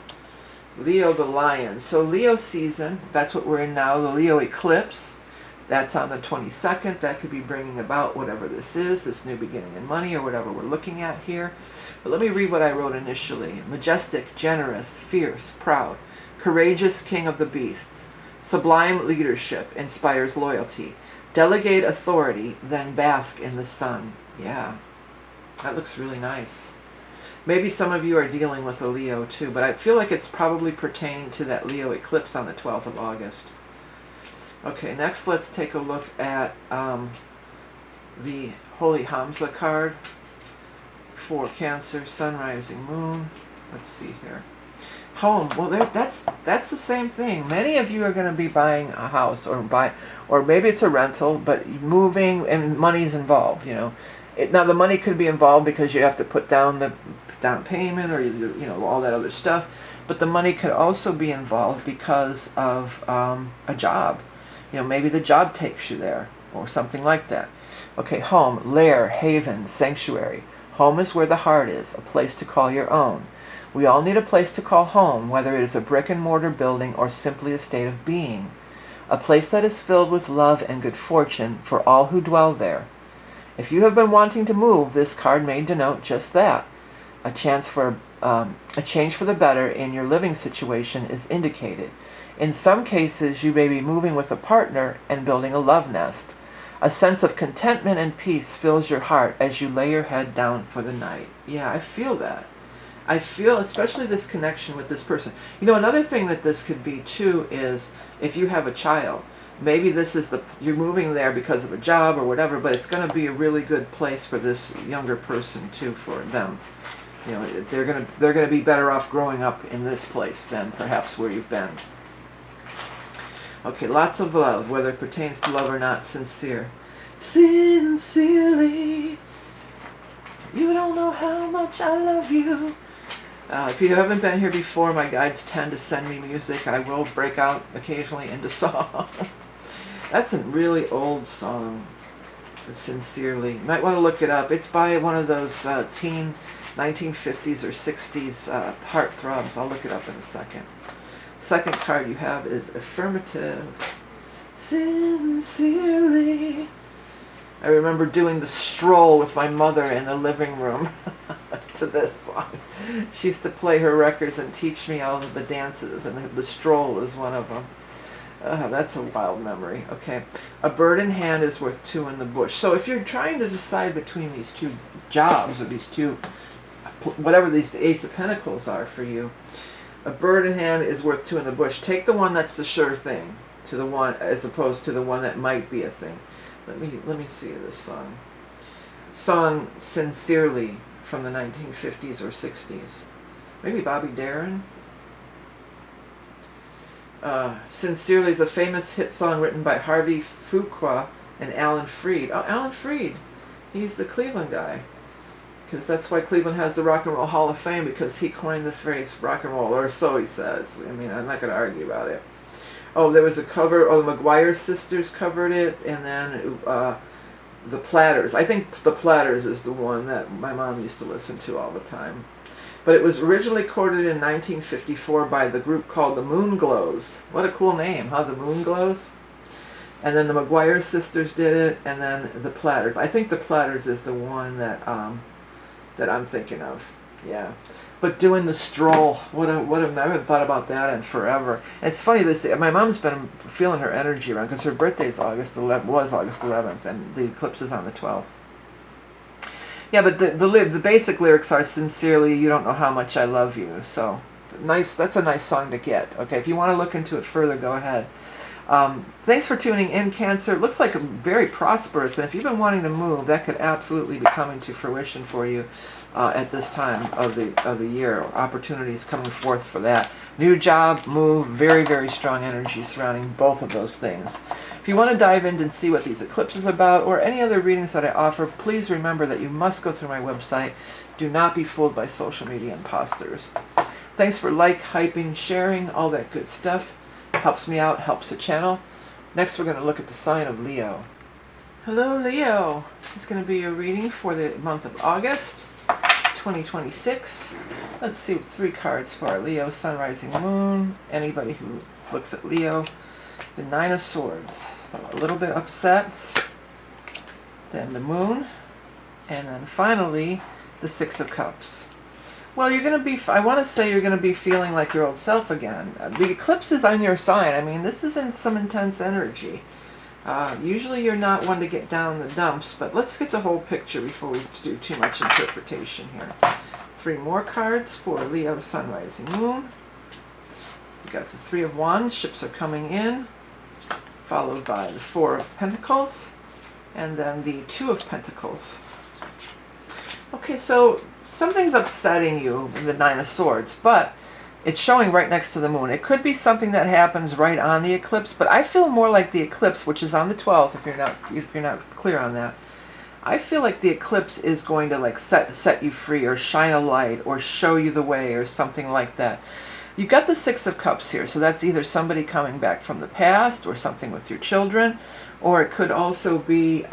Leo the Lion. So Leo season, that's what we're in now. The Leo eclipse, that's on the 22nd. That could be bringing about whatever this is, this new beginning in money, or whatever we're looking at here. But let me read what I wrote initially. Majestic, generous, fierce, proud, courageous, king of the beasts. Sublime leadership inspires loyalty. Delegate authority, then bask in the sun. Yeah. That looks really nice. Maybe some of you are dealing with a Leo too, but I feel like it's probably pertaining to that Leo eclipse on the 12th of August. Okay, next let's take a look at the Holy HAMSA card for Cancer, Sun, Rising, Moon. Let's see here. Home. Well, that's the same thing. Many of you are going to be buying a house, or maybe it's a rental, but moving and money's involved, you know. Now the money could be involved because you have to put down the down payment, or you know, all that other stuff. but the money could also be involved because of a job. You know, maybe the job takes you there or something like that. Okay, home, lair, haven, sanctuary. Home is where the heart is, a place to call your own. We all need a place to call home, whether it is a brick and mortar building or simply a state of being. A place that is filled with love and good fortune for all who dwell there. If you have been wanting to move, this card may denote just that. A change for the better in your living situation is indicated. In some cases, you may be moving with a partner and building a love nest. A sense of contentment and peace fills your heart as you lay your head down for the night. Yeah, I feel that. I feel especially this connection with this person. You know, another thing that this could be too is if you have a child. Maybe this is you're moving there because of a job or whatever, but it's going to be a really good place for this younger person too, for them. You know, they're going to be better off growing up in this place than perhaps where you've been. Okay, lots of love, whether it pertains to love or not, sincere. Sincerely, you don't know how much I love you. If you haven't been here before, my guides tend to send me music. I will break out occasionally into song. That's a really old song, Sincerely. You might want to look it up. It's by one of those teen 1950s or 60s heartthrobs. I'll look it up in a second. Second card you have is affirmative. Sincerely. I remember doing the stroll with my mother in the living room to this song. She used to play her records and teach me all of the dances, and the stroll was one of them. That's a wild memory. Okay. A bird in hand is worth two in the bush. So if you're trying to decide between these two jobs or these two, whatever these Ace of Pentacles are for you, a bird in hand is worth two in the bush. Take the one that's the sure thing, to the one as opposed to the one that might be a thing. Let me see this song. Song Sincerely from the 1950s or 60s. Maybe Bobby Darin. Sincerely is a famous hit song written by Harvey Fuqua and Alan Freed. Oh, Alan Freed. He's the Cleveland guy. Because that's why Cleveland has the Rock and Roll Hall of Fame, because he coined the phrase rock and roll, or so he says. I mean, I'm not going to argue about it. Oh, there was a cover, the McGuire sisters covered it, and then the Platters. I think the Platters is the one that my mom used to listen to all the time. But it was originally recorded in 1954 by the group called the Moonglows. What a cool name, huh? The Moonglows? And then the McGuire sisters did it, and then the Platters. I think the Platters is the one that I'm thinking of. Yeah. But doing the stroll, I haven't thought about that in forever. And it's funny, my mom's been feeling her energy around, because her birthday is August 11th, and the eclipse is on the 12th. Yeah, but the basic lyrics are sincerely, you don't know how much I love you. So nice. That's a nice song to get. Okay, if you want to look into it further, go ahead. Thanks for tuning in, Cancer. It looks like very prosperous, and if you've been wanting to move, that could absolutely be coming to fruition for you at this time of the year. Opportunities coming forth for that. New job, move, very, very strong energy surrounding both of those things. If you want to dive in and see what these eclipses are about, or any other readings that I offer, please remember that you must go through my website. Do not be fooled by social media imposters. Thanks for hyping, sharing, all that good stuff. Helps me out, helps the channel. Next we're going to look at the sign of Leo. Hello Leo. This is going to be a reading for the month of August 2026. Let's see 3 cards for our Leo, Sun, Rising, Moon. Anybody who looks at Leo. The 9 of Swords. So a little bit upset. Then the Moon. And then finally the 6 of Cups. Well, you're going to be, I want to say you're going to be feeling like your old self again. The eclipse is on your sign. I mean, this is in some intense energy. Usually you're not one to get down the dumps, but let's get the whole picture before we do too much interpretation here. 3 more cards for Leo, Sun, Rising, Moon. We've got the 3 of Wands, ships are coming in, followed by the 4 of Pentacles, and then the 2 of Pentacles. Okay, so something's upsetting you in the 9 of Swords, but it's showing right next to the Moon. It could be something that happens right on the eclipse, but I feel more like the eclipse, which is on the 12th, if you're not clear on that. I feel like the eclipse is going to set you free, or shine a light, or show you the way, or something like that. You got the Six of Cups here, so that's either somebody coming back from the past or something with your children, or it could also be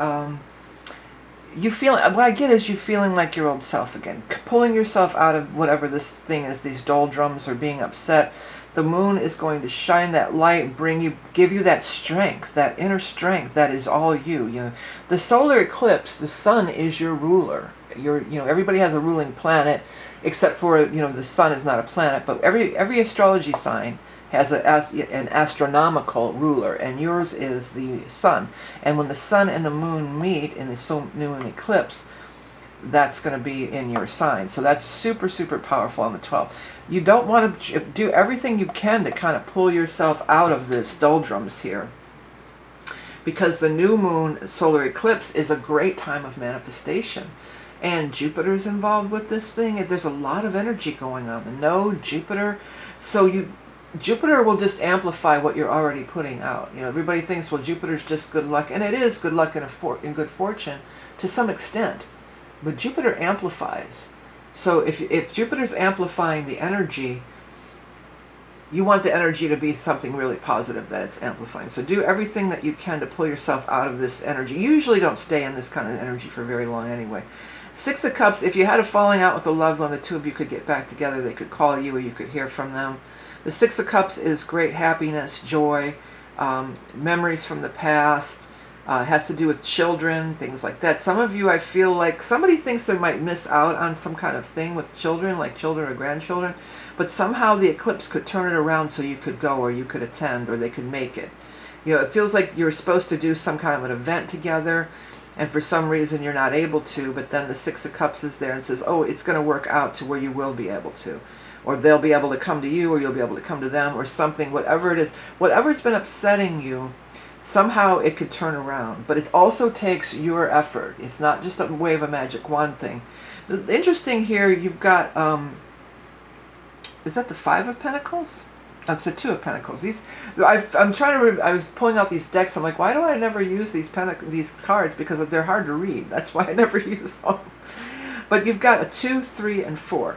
you feel, what I get is you feeling like your old self again, pulling yourself out of whatever this thing is, these doldrums or being upset. The moon is going to shine that light and bring you, give you that strength, that inner strength that is all you. You know, the solar eclipse, the sun is your ruler. Everybody has a ruling planet, except for, the sun is not a planet, but every astrology sign has an astronomical ruler, and yours is the sun. And when the sun and the moon meet in the new moon eclipse, that's going to be in your sign. So that's super, super powerful on the 12th. You don't want to do everything you can to kind of pull yourself out of this doldrums here, because the new moon solar eclipse is a great time of manifestation. And Jupiter's involved with this thing. There's a lot of energy going on. The node, Jupiter. So Jupiter will just amplify what you're already putting out. Everybody thinks, well, Jupiter's just good luck. And it is good luck and good fortune to some extent. But Jupiter amplifies. So if Jupiter's amplifying the energy, you want the energy to be something really positive that it's amplifying. So do everything that you can to pull yourself out of this energy. You usually don't stay in this kind of energy for very long anyway. Six of Cups, if you had a falling out with a loved one, the two of you could get back together. They could call you or you could hear from them. The Six of Cups is great happiness, joy, memories from the past. It has to do with children, things like that. Some of you, I feel like somebody thinks they might miss out on some kind of thing with children, like children or grandchildren, but somehow the eclipse could turn it around so you could go or you could attend or they could make it. It feels like you're supposed to do some kind of an event together, and for some reason you're not able to, but then the Six of Cups is there and says, oh, it's going to work out to where you will be able to. Or they'll be able to come to you, or you'll be able to come to them, or something, whatever it is. Whatever's been upsetting you, somehow it could turn around. But it also takes your effort. It's not just a wave of magic wand thing. Interesting here, you've got, is that the Five of Pentacles? It's the Two of Pentacles. I'm trying to, I was pulling out these decks. I'm like, why do I never use these cards? Because they're hard to read. That's why I never use them. But you've got a 2, 3, and 4.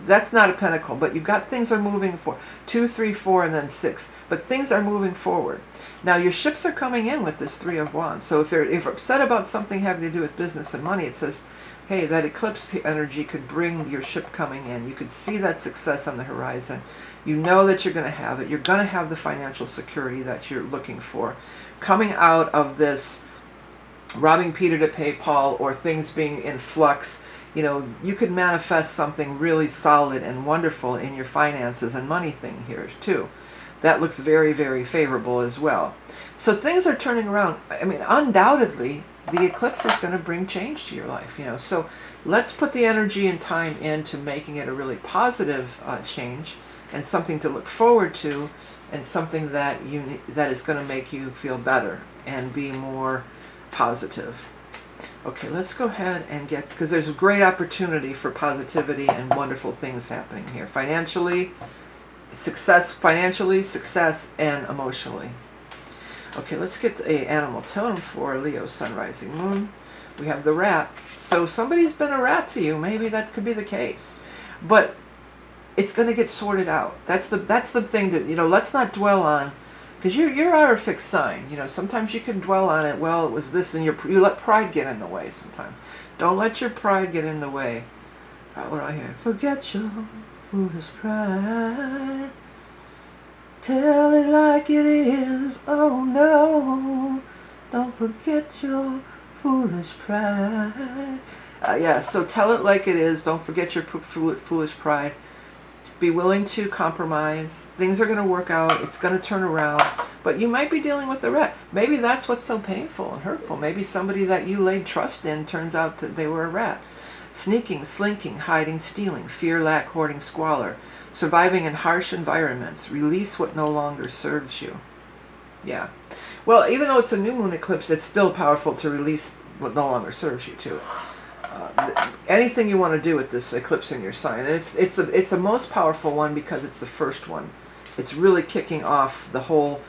That's not a pentacle, but you've got things are moving forward. 2, 3, 4, and then 6. But things are moving forward. Now your ships are coming in with this Three of Wands. So if you're upset about something having to do with business and money, it says, hey, that eclipse energy could bring your ship coming in. You could see that success on the horizon. You know that you're going to have it. You're going to have the financial security that you're looking for. Coming out of this robbing Peter to pay Paul, or things being in flux, you could manifest something really solid and wonderful in your finances and money thing here too. That looks very, very favorable as well. So things are turning around. I mean, undoubtedly, the eclipse is going to bring change to your life. So let's put the energy and time into making it a really positive change, and something to look forward to, and something that is going to make you feel better and be more positive. Okay, let's go ahead and because there's a great opportunity for positivity and wonderful things happening here. Financially, success, and emotionally. Okay, let's get a animal tone for Leo, Sun, Rising, Moon. We have the rat. So somebody's been a rat to you. Maybe that could be the case. But it's going to get sorted out. That's the thing that, let's not dwell on. Because you're our fixed sign. Sometimes you can dwell on it. Well, it was this, and you let pride get in the way sometimes. Don't let your pride get in the way. What do I hear? Forget your foolish pride. Tell it like it is. Oh no. Don't forget your foolish pride. Yeah, so tell it like it is. Don't forget your foolish pride. Be willing to compromise. Things are going to work out. It's going to turn around. But you might be dealing with a rat. Maybe that's what's so painful and hurtful. Maybe somebody that you laid trust in turns out that they were a rat. Sneaking, slinking, hiding, stealing, fear, lack, hoarding, squalor. Surviving in harsh environments. Release what no longer serves you. Yeah. Well, even though it's a new moon eclipse, it's still powerful to release what no longer serves you too. Anything you want to do with this eclipse in your sign, and it's the most powerful one because it's the first one. It's really kicking off the whole,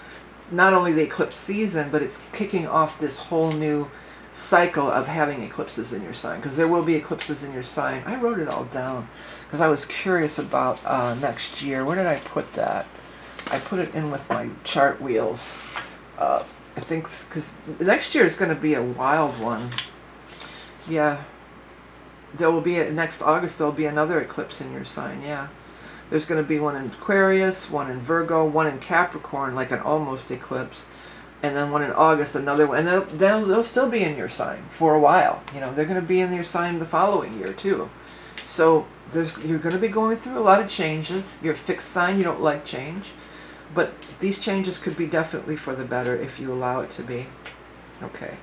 not only the eclipse season, but it's kicking off this whole new cycle of having eclipses in your sign, because there will be eclipses in your sign. I wrote it all down because I was curious about next year. Where did I put that? I put it in with my chart wheels. I think because next year is going to be a wild one. Yeah. There will be, next August, there will be another eclipse in your sign, yeah. There's going to be one in Aquarius, one in Virgo, one in Capricorn, like an almost eclipse, and then one in August, another one. And they'll still be in your sign for a while. You know, they're going to be in your sign the following year, too. So you're going to be going through a lot of changes. You're a fixed sign, you don't like change. But these changes could be definitely for the better if you allow it to be. Okay.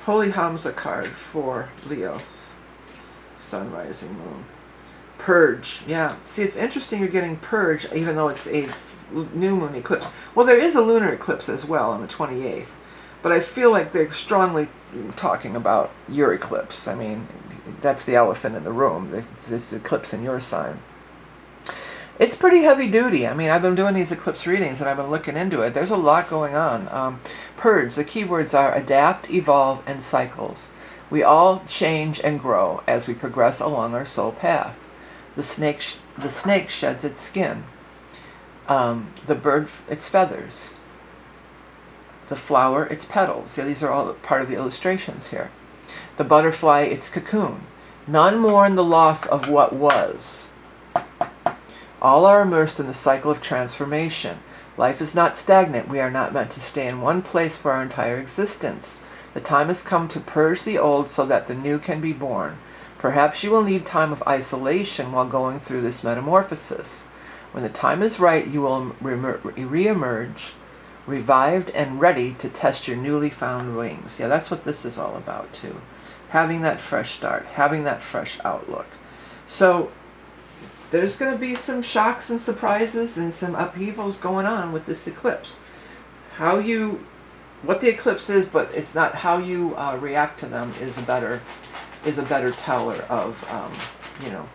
Holy HAMSA card for Leos. Sun, rising, moon. Purge. Yeah. See, it's interesting you're getting purge even though it's a new moon eclipse. Well, there is a lunar eclipse as well on the 28th. But I feel like they're strongly talking about your eclipse. I mean, that's the elephant in the room. There's this eclipse in your sign. It's pretty heavy duty. I mean, I've been doing these eclipse readings and I've been looking into it. There's a lot going on. Purge. The keywords are adapt, evolve, and cycles. We all change and grow as we progress along our soul path. The snake sheds its skin. The bird, its feathers. The flower, its petals. Yeah, these are all part of the illustrations here. The butterfly, its cocoon. None mourn the loss of what was. All are immersed in the cycle of transformation. Life is not stagnant. We are not meant to stay in one place for our entire existence. The time has come to purge the old so that the new can be born. Perhaps you will need time of isolation while going through this metamorphosis. When the time is right, you will re-emerge, revived and ready to test your newly found wings. Yeah, that's what this is all about too. Having that fresh start, having that fresh outlook. So there's going to be some shocks and surprises and some upheavals going on with this eclipse. What the eclipse is, but it's not how you react to them is a better teller of, you know,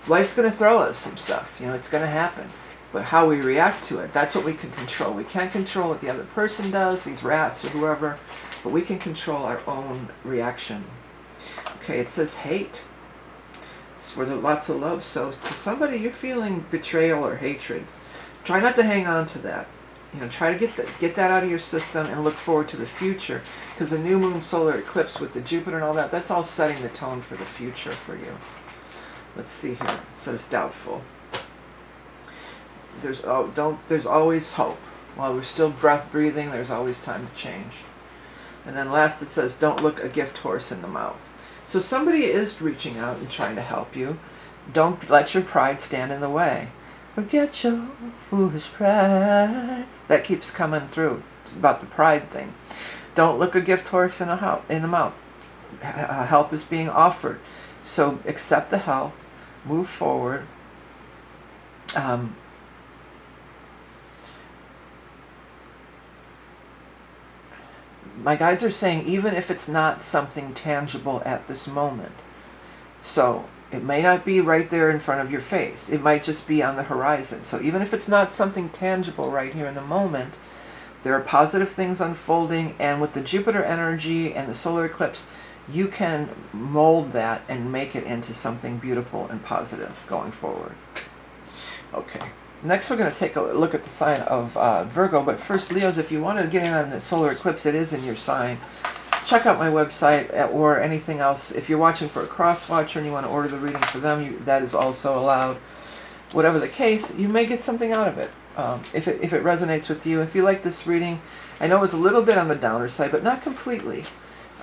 life's going to throw us some stuff. You know, it's going to happen. But how we react to it, that's what we can control. We can't control what the other person does, these rats or whoever, but we can control our own reaction. Okay, it says hate. It's for lots of love. So somebody, you're feeling betrayal or hatred. Try not to hang on to that. You know, try to get that out of your system and look forward to the future. Because the new moon solar eclipse with the Jupiter and all that, that's all setting the tone for the future for you. Let's see here. It says doubtful. There's always hope. While we're still breathing, there's always time to change. And then last it says, don't look a gift horse in the mouth. So somebody is reaching out and trying to help you. Don't let your pride stand in the way. Forget your foolish pride. That keeps coming through about the pride thing. Don't look a gift horse in the mouth. Help is being offered. So accept the help. Move forward. My guides are saying even if it's not something tangible at this moment. So it may not be right there in front of your face. It might just be on the horizon. So even if it's not something tangible right here in the moment, there are positive things unfolding. And with the Jupiter energy and the solar eclipse, you can mold that and make it into something beautiful and positive going forward. Okay. Next we're going to take a look at the sign of Virgo. But first, Leos, if you want to get in on the solar eclipse, it is in your sign. Check out my website or anything else. If you're watching for a cross-watcher and you want to order the reading for them, that is also allowed. Whatever the case, you may get something out of it. If it resonates with you. If you like this reading, I know it was a little bit on the downer side, but not completely.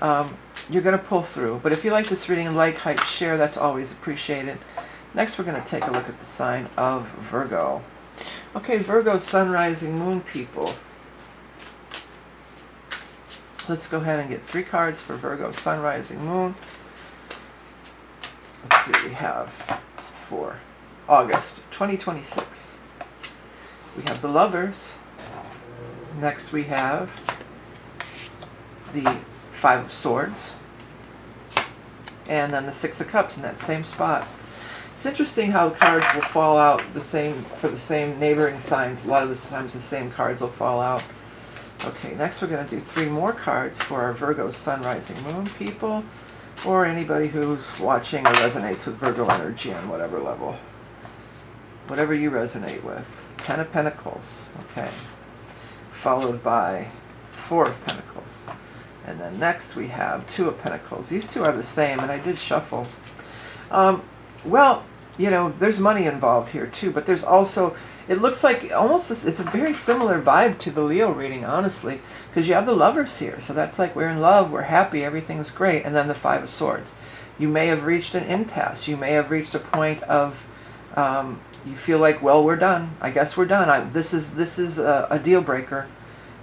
You're going to pull through. But if you like this reading, like, hype, share, that's always appreciated. Next, we're going to take a look at the sign of Virgo. Okay, Virgo, sun, rising, moon people. Let's go ahead and get 3 cards for Virgo, sun, rising, moon. Let's see what we have for August 2026. We have the Lovers. Next we have the 5 of Swords. And then the 6 of Cups in that same spot. It's interesting how cards will fall out the same for the same neighboring signs. A lot of the times the same cards will fall out. Okay, next we're going to do 3 more cards for our Virgo Sun, Rising, Moon people, or anybody who's watching or resonates with Virgo energy on whatever level. Whatever you resonate with. 10 of Pentacles, okay. Followed by 4 of Pentacles. And then next we have 2 of Pentacles. These two are the same, and I did shuffle. Well, you know, there's money involved here too, but there's also, it looks like almost it's a very similar vibe to the Leo reading, honestly, because you have the Lovers here. So that's like we're in love, we're happy, everything's great, and then the 5 of Swords. You may have reached an impasse. You may have reached a point of you feel like, well, we're done. I guess we're done. This is a deal breaker.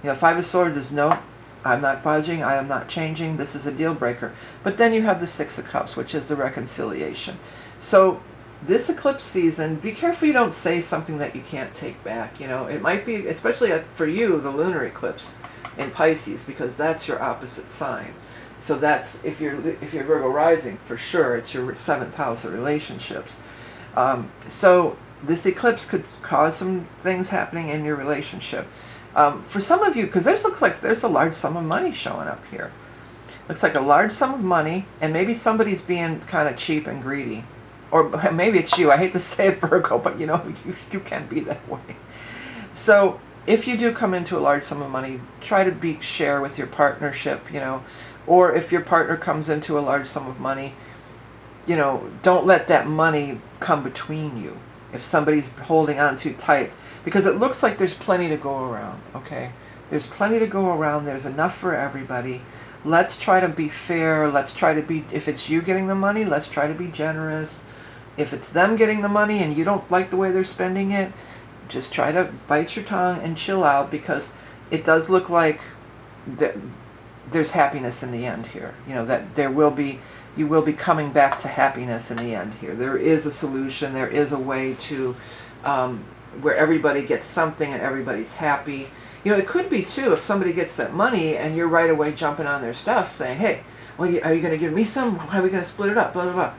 You know, 5 of Swords is no, I'm not budging, I am not changing, this is a deal breaker. But then you have the 6 of Cups, which is the reconciliation. So this eclipse season, be careful you don't say something that you can't take back. You know, it might be, especially for you, the lunar eclipse in Pisces, because that's your opposite sign. So that's, if you're Virgo rising, for sure, it's your 7th house of relationships. So this eclipse could cause some things happening in your relationship. For some of you, because looks like there's a large sum of money showing up here. Looks like a large sum of money, and maybe somebody's being kind of cheap and greedy. Or maybe it's you. I hate to say it, Virgo, but you know, you can be that way. So if you do come into a large sum of money, try to share with your partnership, you know. Or if your partner comes into a large sum of money, you know, don't let that money come between you. If somebody's holding on too tight, because it looks like there's plenty to go around, okay? There's plenty to go around. There's enough for everybody. Let's try to be fair. Let's try to be, if it's you getting the money, let's try to be generous. If it's them getting the money and you don't like the way they're spending it, just try to bite your tongue and chill out, because it does look like there's happiness in the end here. You know, that you will be coming back to happiness in the end here. There is a solution. There is a way to where everybody gets something and everybody's happy. You know, it could be too, if somebody gets that money and you're right away jumping on their stuff saying, hey, well, are you going to give me some? How are we going to split it up? Blah, blah, blah.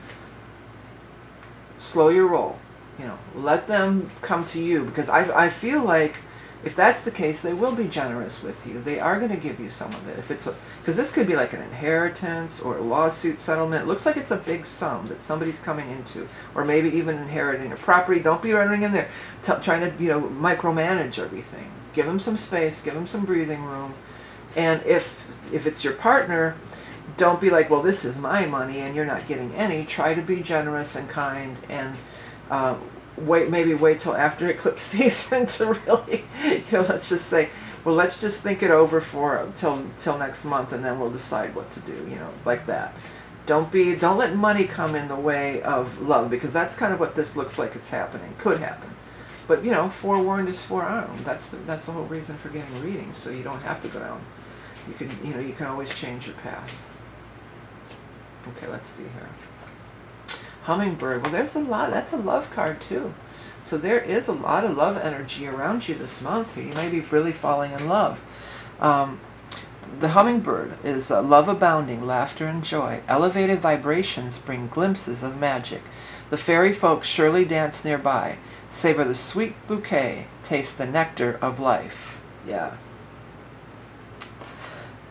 Slow your roll. You know, let them come to you, because I feel like if that's the case, they will be generous with you. They are going to give you some of it. If it's because this could be like an inheritance or a lawsuit settlement. It looks like it's a big sum that somebody's coming into, or maybe even inheriting a property. Don't be running in there trying to, you know, micromanage everything. Give them some space. Give them some breathing room. And if it's your partner, don't be like, well, this is my money and you're not getting any. Try to be generous and kind, and maybe wait till after eclipse season to really, you know, let's just say, well, let's just think it over till next month, and then we'll decide what to do, you know, like that. Don't let money come in the way of love, because that's kind of what this looks like it's happening. Could happen. But, you know, forewarned is forearmed. That's the whole reason for getting readings, so you don't have to go down. You can always change your path. Okay, let's see here. Hummingbird. Well, there's a lot. That's a love card too. So there is a lot of love energy around you this month. You may be really falling in love. The hummingbird is love abounding, laughter and joy. Elevated vibrations bring glimpses of magic. The fairy folk surely dance nearby. Savor the sweet bouquet. Taste the nectar of life. Yeah.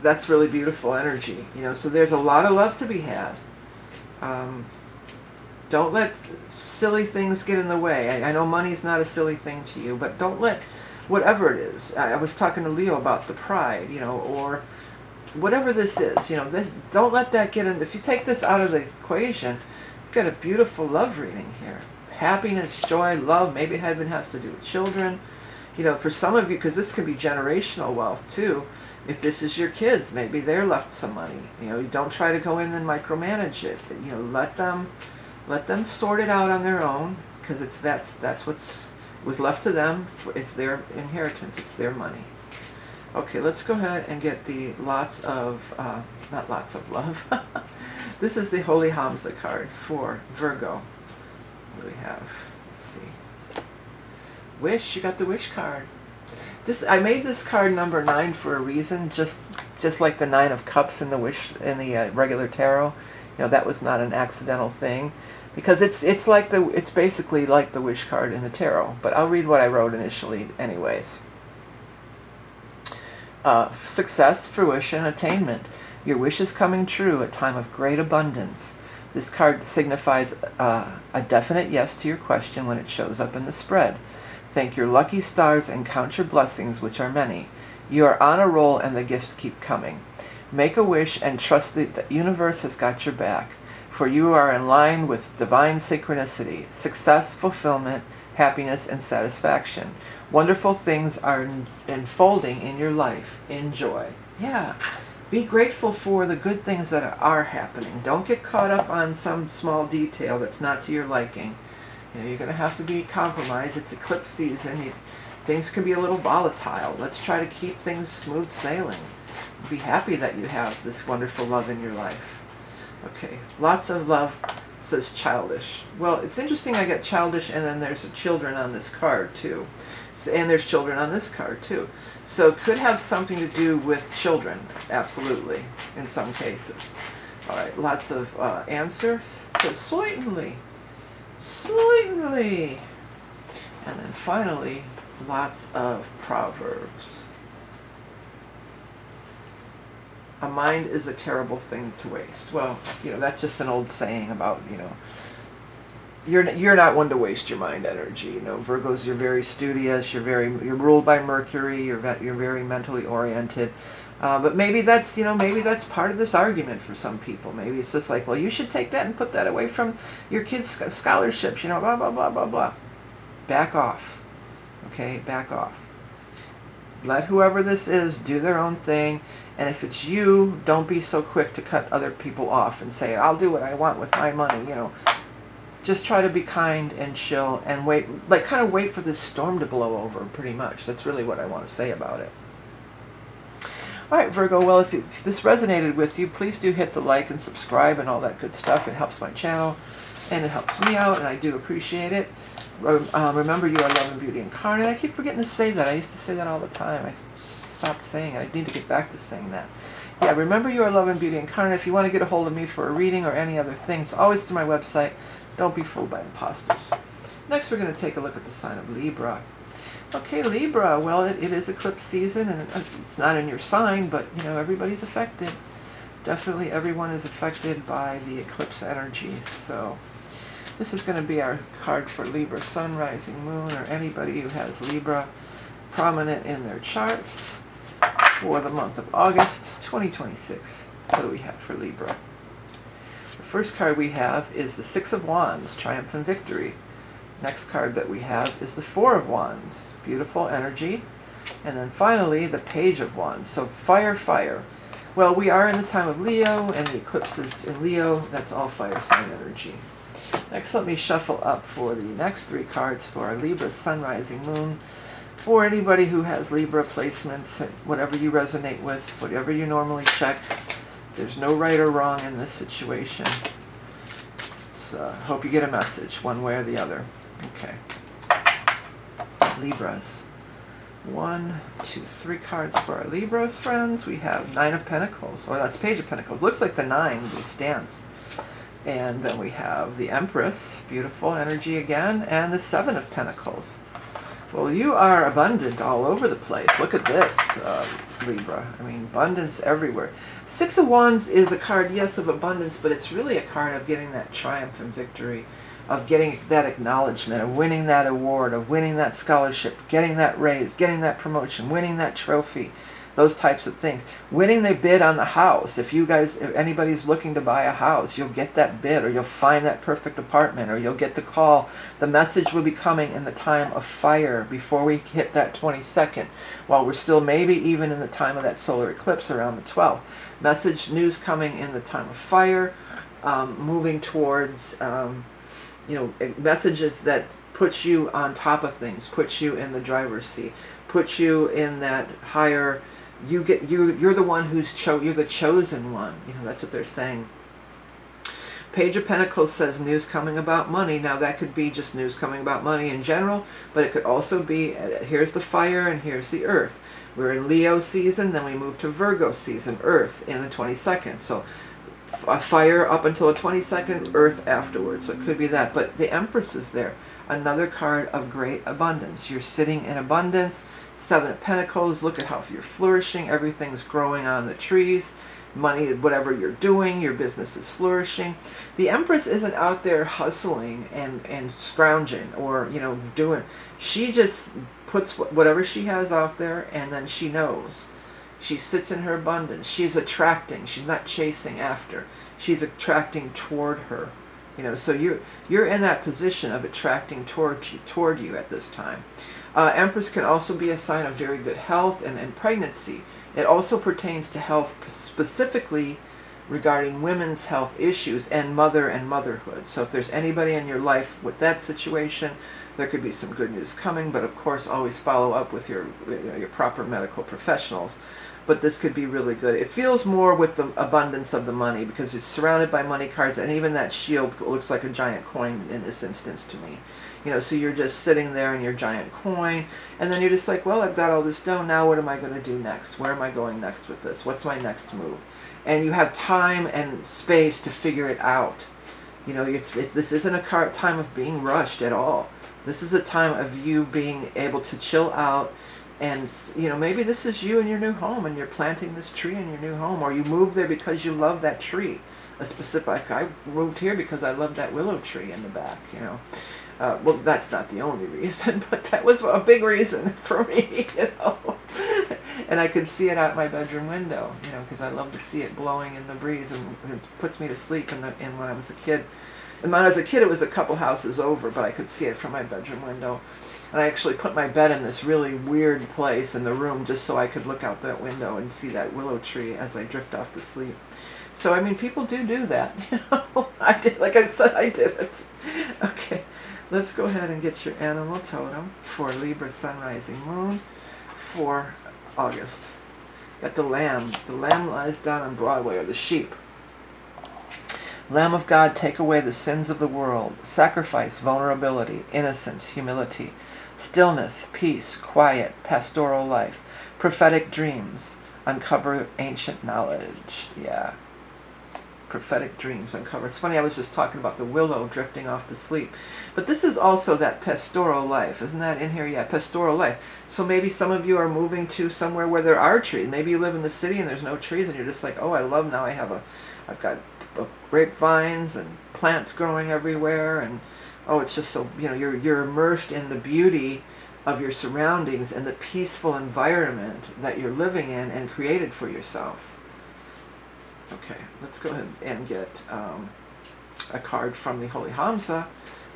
That's really beautiful energy. You know, so there's a lot of love to be had. Don't let silly things get in the way. I know money's not a silly thing to you, but don't let whatever it is. I was talking to Leo about the pride, you know, or whatever this is, you know, don't let that get in. If you take this out of the equation, you've got a beautiful love reading here. Happiness, joy, love. Maybe it even has to do with children. You know, for some of you, because this could be generational wealth too. If this is your kids, maybe they're left some money. You know, don't try to go in and micromanage it. But, you know, let them sort it out on their own, because that's was left to them. It's their inheritance. It's their money. Okay, let's go ahead and get the not lots of love. This is the Holy HAMSA card for Virgo. What do we have? Let's see. Wish. You got the wish card. I made this card number 9 for a reason, just like the 9 of Cups in the regular tarot. You know, that was not an accidental thing, because it's basically like the wish card in the tarot. But I'll read what I wrote initially anyways. Success, fruition, attainment. Your wish is coming true, a time of great abundance. This card signifies a definite yes to your question when it shows up in the spread. Thank your lucky stars and count your blessings, which are many. You are on a roll and the gifts keep coming. Make a wish and trust that the universe has got your back, for you are in line with divine synchronicity, success, fulfillment, happiness, and satisfaction. Wonderful things are unfolding in your life. Enjoy. Yeah. Be grateful for the good things that are happening. Don't get caught up on some small detail that's not to your liking. You know, you're going to have to be compromised. It's eclipse season. Things can be a little volatile. Let's try to keep things smooth sailing. Be happy that you have this wonderful love in your life. Okay, lots of love, says childish. Well, it's interesting I got childish and then there's children on this card too. So, and there's children on this card too. So it could have something to do with children, absolutely, in some cases. All right, lots of answers. So certainly, certainly. And then finally, lots of proverbs. A mind is a terrible thing to waste. Well, you know, that's just an old saying about, you know, you're not one to waste your mind energy. You know, Virgos, you're very studious, you're ruled by Mercury, you're very mentally oriented. But maybe that's, you know, maybe that's part of this argument for some people. Maybe it's just like, well, you should take that and put that away from your kids' scholarships, you know, blah, blah, blah, blah, blah. Back off. Okay, back off. Let whoever this is do their own thing. And if it's you, don't be so quick to cut other people off and say, I'll do what I want with my money, you know. Just try to be kind and chill and wait, like kind of wait for this storm to blow over, pretty much. That's really what I want to say about it. All right, Virgo, well, if this resonated with you, please do hit the like and subscribe and all that good stuff. It helps my channel and it helps me out, and I do appreciate it. Remember, you are love and beauty incarnate. I keep forgetting to say that. I used to say that all the time. I stopped saying it. I need to get back to saying that. Yeah, remember, you are love and beauty incarnate. If you want to get a hold of me for a reading or any other thing, it's always to my website. Don't be fooled by imposters. Next, we're going to take a look at the sign of Libra. Okay, Libra, well, it is eclipse season, and it's not in your sign, but, you know, everybody's affected. Definitely everyone is affected by the eclipse energy. So this is going to be our card for Libra, Sun, Rising, Moon, or anybody who has Libra prominent in their charts for the month of August 2026. What do we have for Libra? The first card we have is the Six of Wands, Triumph and Victory. Next card that we have is the Four of Wands, beautiful energy. And then finally, the Page of Wands, so fire, fire. Well, we are in the time of Leo, and the eclipses in Leo, that's all fire sign energy. Next, let me shuffle up for the next three cards for our Libra, Sun, Rising, Moon. For anybody who has Libra placements, whatever you resonate with, whatever you normally check, there's no right or wrong in this situation. So, hope you get a message one way or the other. Okay. Libras. 1, 2, 3 cards for our Libra friends. We have Nine of Pentacles, or that's Page of Pentacles. Looks like the 9 would dance. And then we have the Empress, beautiful energy again, and the Seven of Pentacles. Well, you are abundant all over the place. Look at this, Libra. I mean, abundance everywhere. Six of Wands is a card, yes, of abundance, but it's really a card of getting that triumph and victory, of getting that acknowledgement, of winning that award, of winning that scholarship, getting that raise, getting that promotion, winning that trophy, those types of things. Winning the bid on the house. If anybody's looking to buy a house, you'll get that bid, or you'll find that perfect apartment, or you'll get the call. The message will be coming in the time of fire before we hit that 22nd, while we're still maybe even in the time of that solar eclipse around the 12th. Message, news coming in the time of fire, moving towards, messages that puts you on top of things, puts you in the driver's seat, puts you in that higher. You're the one you're the chosen one. You know, that's what they're saying. Page of Pentacles says news coming about money. Now that could be just news coming about money in general, but it could also be, here's the fire and here's the earth. We're in Leo season, then we move to Virgo season, earth in the 22nd. So a fire up until the 22nd, earth afterwards. So it could be that. But the Empress is there. Another card of great abundance. You're sitting in abundance, Seven of Pentacles, look at how you're flourishing. Everything's growing on the trees. Money, whatever you're doing, your business is flourishing. The Empress isn't out there hustling and scrounging or, you know, doing. She just puts whatever she has out there, and then she knows. She sits in her abundance. She's attracting. She's not chasing after. She's attracting toward her. You know, so you're in that position of attracting toward you at this time. Empress can also be a sign of very good health and pregnancy. It also pertains to health specifically regarding women's health issues and motherhood. So if there's anybody in your life with that situation, there could be some good news coming, but of course always follow up with your proper medical professionals. But this could be really good. It feels more with the abundance of the money because it's surrounded by money cards, and even that shield looks like a giant coin in this instance to me. You know, so you're just sitting there in your giant coin, and then you're just like, well, I've got all this dough, now what am I going to do next? Where am I going next with this? What's my next move? And you have time and space to figure it out. You know, this isn't a time of being rushed at all. This is a time of you being able to chill out. And, you know, maybe this is you in your new home and you're planting this tree in your new home, or you moved there because you love that tree. A specific, I moved here because I love that willow tree in the back, you know. Well, that's not the only reason, but that was a big reason for me, you know. And I could see it out my bedroom window, you know, because I love to see it blowing in the breeze, and it puts me to sleep. And when I was a kid, and when I was a kid, it was a couple houses over, but I could see it from my bedroom window. And I actually put my bed in this really weird place in the room just so I could look out that window and see that willow tree as I drift off to sleep. So, I mean, people do that, you know. I did, like I said, I did it. Okay, let's go ahead and get your animal totem for Libra, Sun, Rising, Moon for August. Got the lamb. The lamb lies down on Broadway, or the sheep. Lamb of God, take away the sins of the world. Sacrifice, vulnerability, innocence, humility, stillness, peace, quiet, pastoral life, prophetic dreams, uncover ancient knowledge. Yeah. Prophetic dreams, uncover. It's funny, I was just talking about the willow drifting off to sleep. But this is also that pastoral life. Isn't that in here? Yeah, pastoral life. So maybe some of you are moving to somewhere where there are trees. Maybe you live in the city and there's no trees, and you're just like, oh, I love, now I've got grapevines and plants growing everywhere, and oh, it's just so, you know, you're immersed in the beauty of your surroundings and the peaceful environment that you're living in and created for yourself. Okay, let's go ahead and get a card from the Holy HAMSA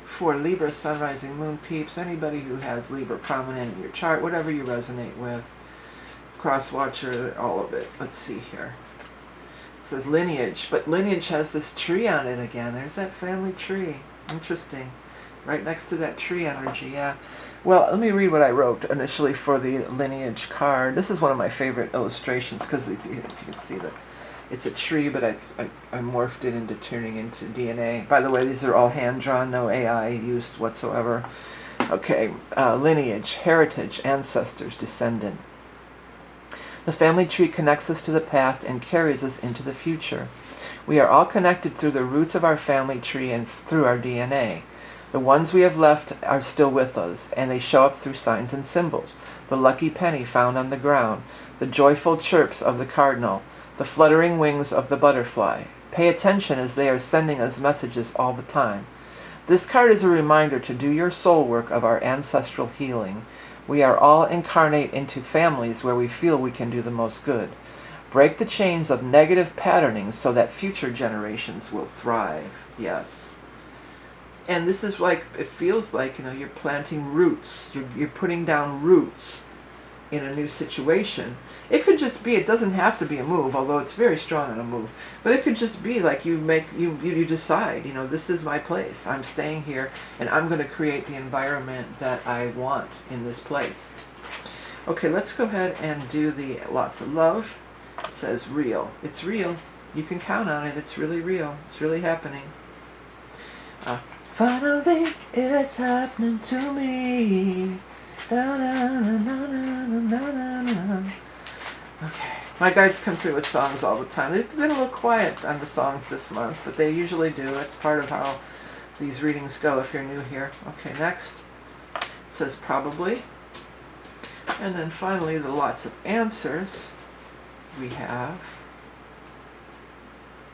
for Libra, Sun, Rising, Moon peeps. Anybody who has Libra prominent in your chart, whatever you resonate with, cross watcher, all of it. Let's see here. It says lineage, but lineage has this tree on it again. There's that family tree. Interesting. Right next to that tree energy, yeah. Well, let me read what I wrote initially for the lineage card. This is one of my favorite illustrations because if you can see that it's a tree, but I morphed it into turning into DNA. By the way, these are all hand-drawn, no AI used whatsoever. Okay, lineage, heritage, ancestors, descendant. The family tree connects us to the past and carries us into the future. We are all connected through the roots of our family tree and through our DNA. The ones we have left are still with us, and they show up through signs and symbols. The lucky penny found on the ground, the joyful chirps of the cardinal, the fluttering wings of the butterfly. Pay attention as they are sending us messages all the time. This card is a reminder to do your soul work of our ancestral healing. We are all incarnate into families where we feel we can do the most good. Break the chains of negative patterning so that future generations will thrive. Yes. And this is like, it feels like, you know, you're planting roots. You're putting down roots in a new situation. It could just be, it doesn't have to be a move, although it's very strong on a move. But it could just be like you decide, you know, this is my place. I'm staying here, and I'm going to create the environment that I want in this place. Okay, let's go ahead and do the lots of love. It says real. It's real. You can count on it. It's really real. It's really happening. Finally, it's happening to me. Da, da, da, da, da, da, da. Okay, my guides come through with songs all the time. They've been a little quiet on the songs this month, but they usually do. It's part of how these readings go if you're new here. Okay, next. It says probably. And then finally, the lots of answers we have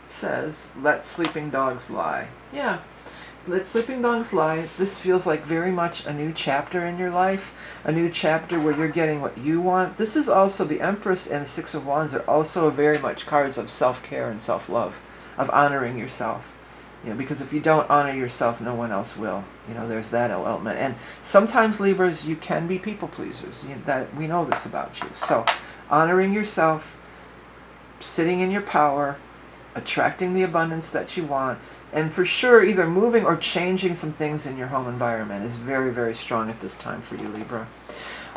says, let sleeping dogs lie. Yeah, let sleeping dogs lie. This feels like very much a new chapter in your life, a new chapter where you're getting what you want. This is also, the Empress and the Six of Wands are also very much cards of self-care and self-love, of honoring yourself. You know, because if you don't honor yourself, no one else will. You know, there's that element. And sometimes, Libras, you can be people pleasers. That we know this about you. So, honoring yourself, sitting in your power, attracting the abundance that you want, and for sure, either moving or changing some things in your home environment is very, very strong at this time for you, Libra.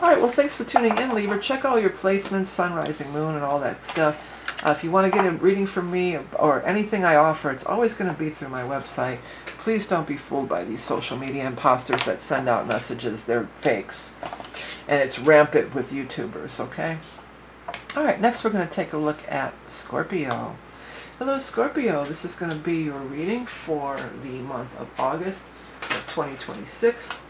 All right, well, thanks for tuning in, Libra. Check all your placements, sun, rising, moon, and all that stuff. If you want to get a reading from me or anything I offer, it's always going to be through my website. Please don't be fooled by these social media imposters that send out messages. They're fakes. And it's rampant with YouTubers, okay? All right, next we're going to take a look at Scorpio. Hello, Scorpio. This is going to be your reading for the month of August of 2026.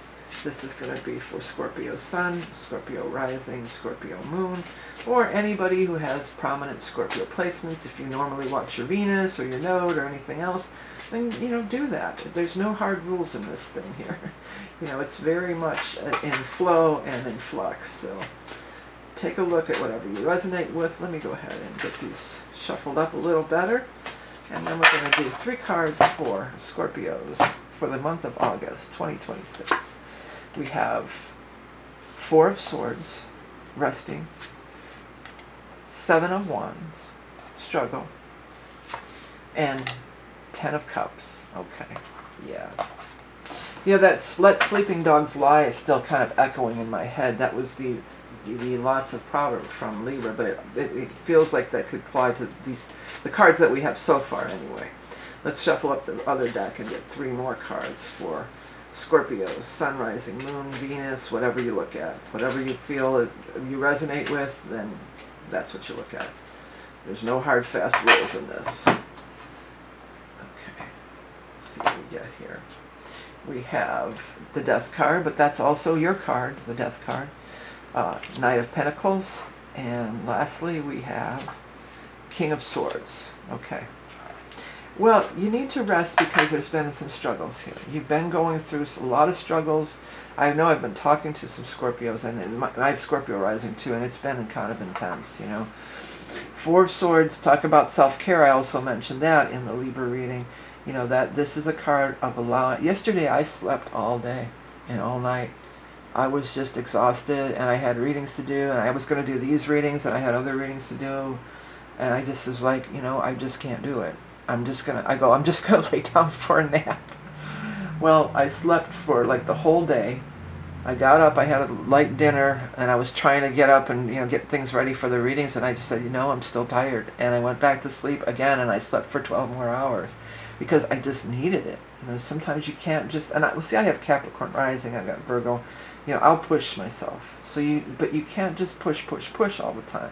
This is going to be for Scorpio Sun, Scorpio Rising, Scorpio Moon, or anybody who has prominent Scorpio placements. If you normally watch your Venus or your Node or anything else, then, you know, do that. There's no hard rules in this thing here. You know, it's very much in flow and in flux. So take a look at whatever you resonate with. Let me go ahead and get these shuffled up a little better. And then we're going to do 3 cards for Scorpios for the month of August 2026. We have 4 of Swords, resting, 7 of Wands, struggle, and 10 of Cups. Okay, yeah. Yeah, that's let sleeping dogs lie is still kind of echoing in my head. That was the lots of Proverbs from Libra, but it feels like that could apply to the cards that we have so far anyway. Let's shuffle up the other deck and get 3 more cards for Scorpios, Sun, Rising, Moon, Venus, whatever you look at. Whatever you feel you resonate with, then that's what you look at. There's no hard, fast rules in this. Okay, let's see what we get here. We have the Death card, but that's also your card, the Death card. Knight of Pentacles, and lastly we have King of Swords. Okay. Well, you need to rest because there's been some struggles here. You've been going through a lot of struggles. I know I've been talking to some Scorpios, and I have Scorpio rising too, and it's been kind of intense, you know. 4 of Swords, talk about self-care. I also mentioned that in the Libra reading. You know, that this is a card of allowing. Yesterday I slept all day and all night. I was just exhausted, and I had readings to do, and I was going to do these readings, and I had other readings to do, and I just was like, you know, I just can't do it. I'm just gonna lay down for a nap. Well, I slept for like the whole day. I got up, I had a light dinner, and I was trying to get up and, you know, get things ready for the readings, and I just said, you know, I'm still tired. And I went back to sleep again, and I slept for 12 more hours because I just needed it. You know, sometimes you can't just, and see, I have Capricorn rising, I got Virgo. You know, I'll push myself. But you can't just push all the time.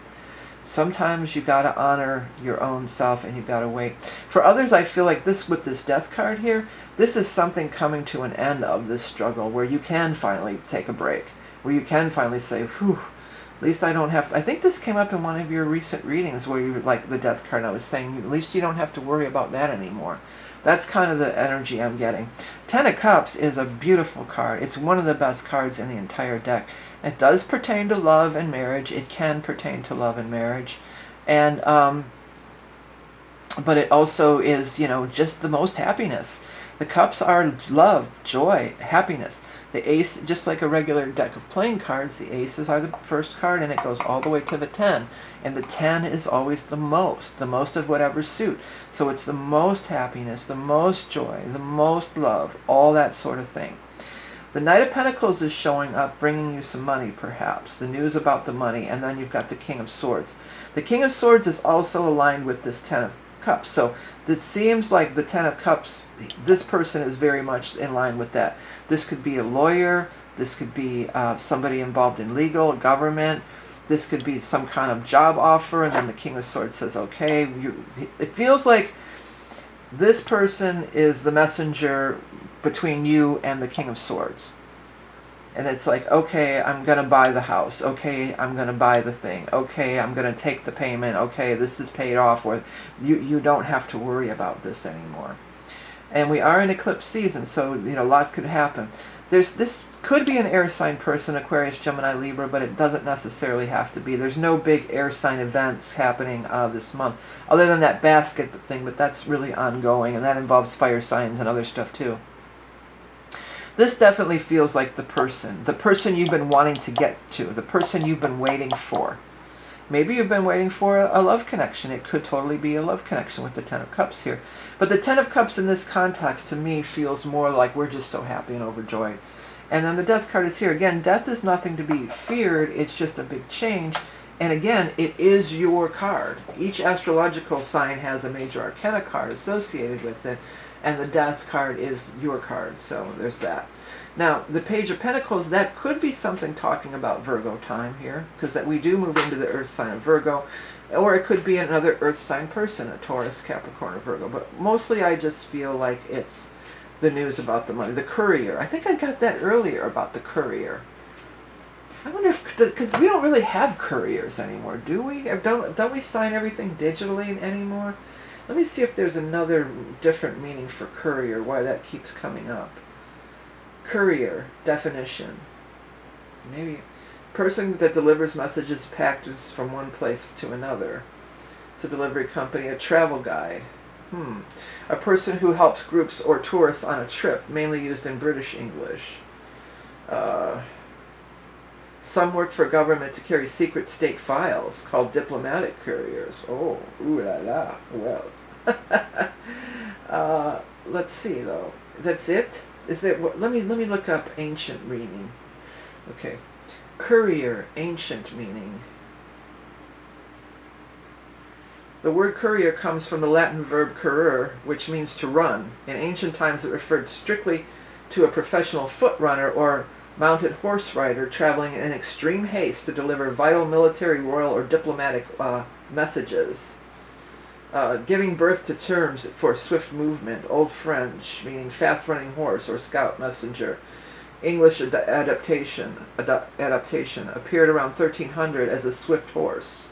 Sometimes you got to honor your own self, and you got to wait. For others, I feel like this, with this Death card here, this is something coming to an end of this struggle where you can finally take a break, where you can finally say, whew, at least I don't have to. I think this came up in one of your recent readings where you were like the Death card, and I was saying, at least you don't have to worry about that anymore. That's kind of the energy I'm getting. 10 of Cups is a beautiful card. It's one of the best cards in the entire deck. It does pertain to love and marriage. It can pertain to love and marriage. And, but it also is, you know, just the most happiness. The Cups are love, joy, happiness. The Ace, just like a regular deck of playing cards, the Aces are the first card, and it goes all the way to the 10. And the 10 is always the most of whatever suit. So it's the most happiness, the most joy, the most love, all that sort of thing. The Knight of Pentacles is showing up, bringing you some money, perhaps. The news about the money, and then you've got the King of Swords. The King of Swords is also aligned with this 10 of Cups. So it seems like the 10 of Cups, this person is very much in line with that. This could be a lawyer. This could be somebody involved in legal, government. This could be some kind of job offer, and then the King of Swords says, okay. It feels like this person is the messenger between you and the King of Swords. And it's like, okay, I'm going to buy the house. Okay, I'm going to buy the thing. Okay, I'm going to take the payment. Okay, this is paid off. Or you don't have to worry about this anymore. And we are in eclipse season, so lots could happen. This could be an air sign person, Aquarius, Gemini, Libra, but it doesn't necessarily have to be. There's no big air sign events happening this month, other than that basket thing, but that's really ongoing, and that involves fire signs and other stuff too. This definitely feels like the person you've been wanting to get to, the person you've been waiting for. Maybe you've been waiting for a love connection. It could totally be a love connection with the Ten of Cups here. But the Ten of Cups in this context, to me, feels more like we're just so happy and overjoyed. And then the Death card is here. Again, death is nothing to be feared. It's just a big change. And again, it is your card. Each astrological sign has a major arcana card associated with it. And the Death card is your card. So there's that. Now, the Page of Pentacles, that could be something talking about Virgo time here, because that we do move into the earth sign of Virgo, or it could be another earth sign person, a Taurus, Capricorn, or Virgo. But mostly I just feel like it's the news about the money. The courier. I think I got that earlier about the courier. I wonder if, because we don't really have couriers anymore, do we? Don't we sign everything digitally anymore? Let me see if there's another different meaning for courier, why that keeps coming up. Courier, definition. Maybe person that delivers messages, packages from one place to another. It's a delivery company, a travel guide. A person who helps groups or tourists on a trip, mainly used in British English. Some work for government to carry secret state files, called diplomatic couriers. Oh, ooh la la. Well, let's see though. That's it. Is there? Let me look up ancient meaning. Okay, courier, ancient meaning. The word courier comes from the Latin verb currere, which means to run. In ancient times, it referred strictly to a professional foot runner or mounted horse rider traveling in extreme haste to deliver vital military, royal, or diplomatic messages. Giving birth to terms for swift movement. Old French, meaning fast-running horse or scout messenger. English adaptation appeared around 1300 as a swift horse.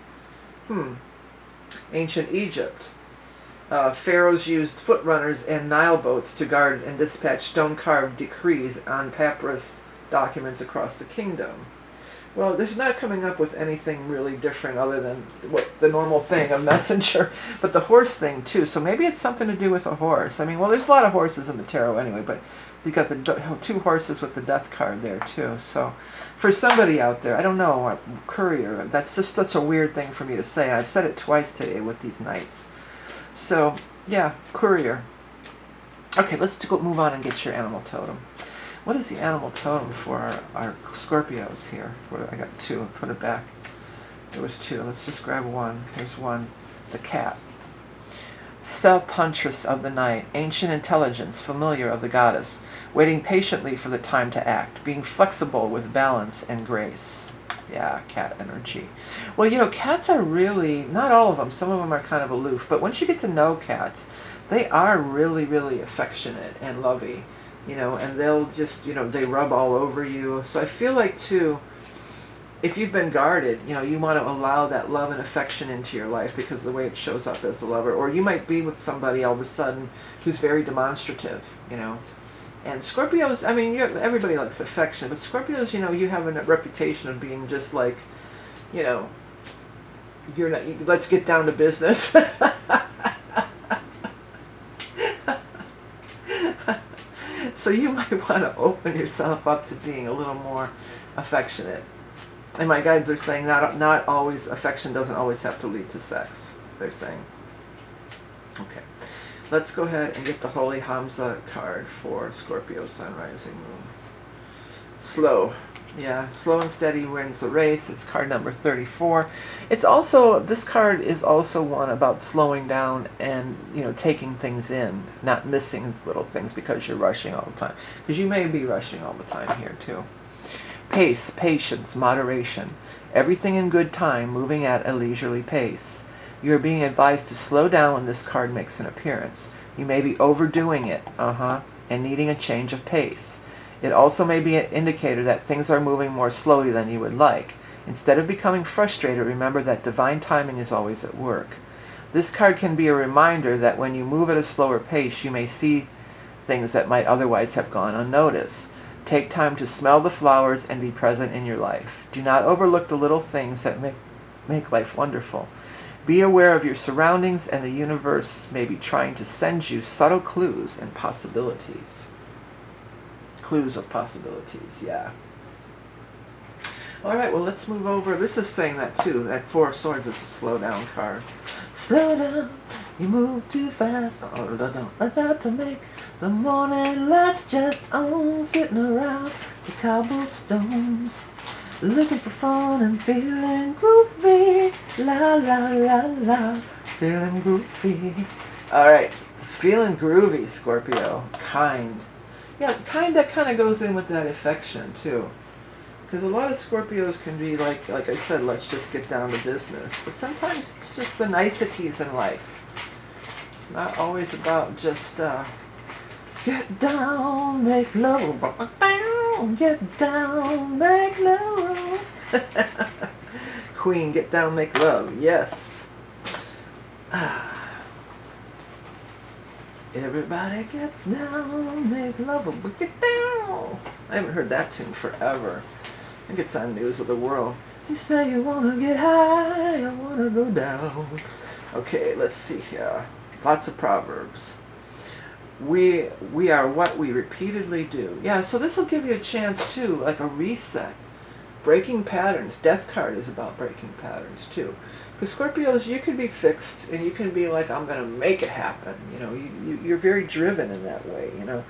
Ancient Egypt. Pharaohs used foot runners and Nile boats to guard and dispatch stone-carved decrees on papyrus documents across the kingdom. Well, there's not coming up with anything really different other than what the normal thing, a messenger, but the horse thing too. So maybe it's something to do with a horse. I mean, well, there's a lot of horses in the tarot anyway, but you got the two horses with the Death card there too. So for somebody out there, I don't know, courier, that's just such a weird thing for me to say. I've said it twice today with these nights. So yeah, courier. Okay, let's move on and get your animal totem. What is the animal totem for our Scorpios here? I got two. Put it back. There was two. Let's just grab one. Here's one. The cat. Self-huntress of the night. Ancient intelligence. Familiar of the goddess. Waiting patiently for the time to act. Being flexible with balance and grace. Yeah, cat energy. Well, cats are really, not all of them. Some of them are kind of aloof. But once you get to know cats, they are really, really affectionate and lovey. And they'll just, they rub all over you. So I feel like, too, if you've been guarded, you want to allow that love and affection into your life because of the way it shows up as a lover. Or you might be with somebody all of a sudden who's very demonstrative, And Scorpios, I mean, everybody likes affection, but Scorpios, you have a reputation of being just like, you're not, let's get down to business. So you might want to open yourself up to being a little more affectionate. And my guides are saying not always, affection doesn't always have to lead to sex, they're saying. Okay, let's go ahead and get the Holy HAMSA card for Scorpio, Sun, Rising, Moon. Slow. Yeah, slow and steady wins the race. It's card number 34. It's also, this card is also one about slowing down and, taking things in, not missing little things because you're rushing all the time. Because you may be rushing all the time here too. Pace, patience, moderation. Everything in good time, moving at a leisurely pace. You're being advised to slow down when this card makes an appearance. You may be overdoing it, and needing a change of pace. It also may be an indicator that things are moving more slowly than you would like. Instead of becoming frustrated, remember that divine timing is always at work. This card can be a reminder that when you move at a slower pace, you may see things that might otherwise have gone unnoticed. Take time to smell the flowers and be present in your life. Do not overlook the little things that make life wonderful. Be aware of your surroundings, and the universe may be trying to send you subtle clues and possibilities. Clues of possibilities, yeah. All right, well, let's move over. This is saying that too. That Four of Swords is a slow down card. Slow down, you move too fast. Oh, no. That's out to make the morning last, just on sitting around the cobblestones, looking for fun and feeling groovy. La, la, la, la, feeling groovy. All right, feeling groovy, Scorpio. Kind. Yeah, kind, that kind of goes in with that affection too. Because a lot of Scorpios can be like I said, let's just get down to business. But sometimes it's just the niceties in life. It's not always about just get down, make love. Get down, make love. Queen, get down, make love. Yes. Everybody get down, make love, but get down. I haven't heard that tune forever. I think it's on News of the World. You say you want to get high, I want to go down. Okay, let's see here. Lots of proverbs. We are what we repeatedly do. Yeah, so this will give you a chance too, like a reset. Breaking patterns. Death card is about breaking patterns too. Because Scorpios, you can be fixed and you can be like, I'm going to make it happen. You know, you're very driven in that way, you know.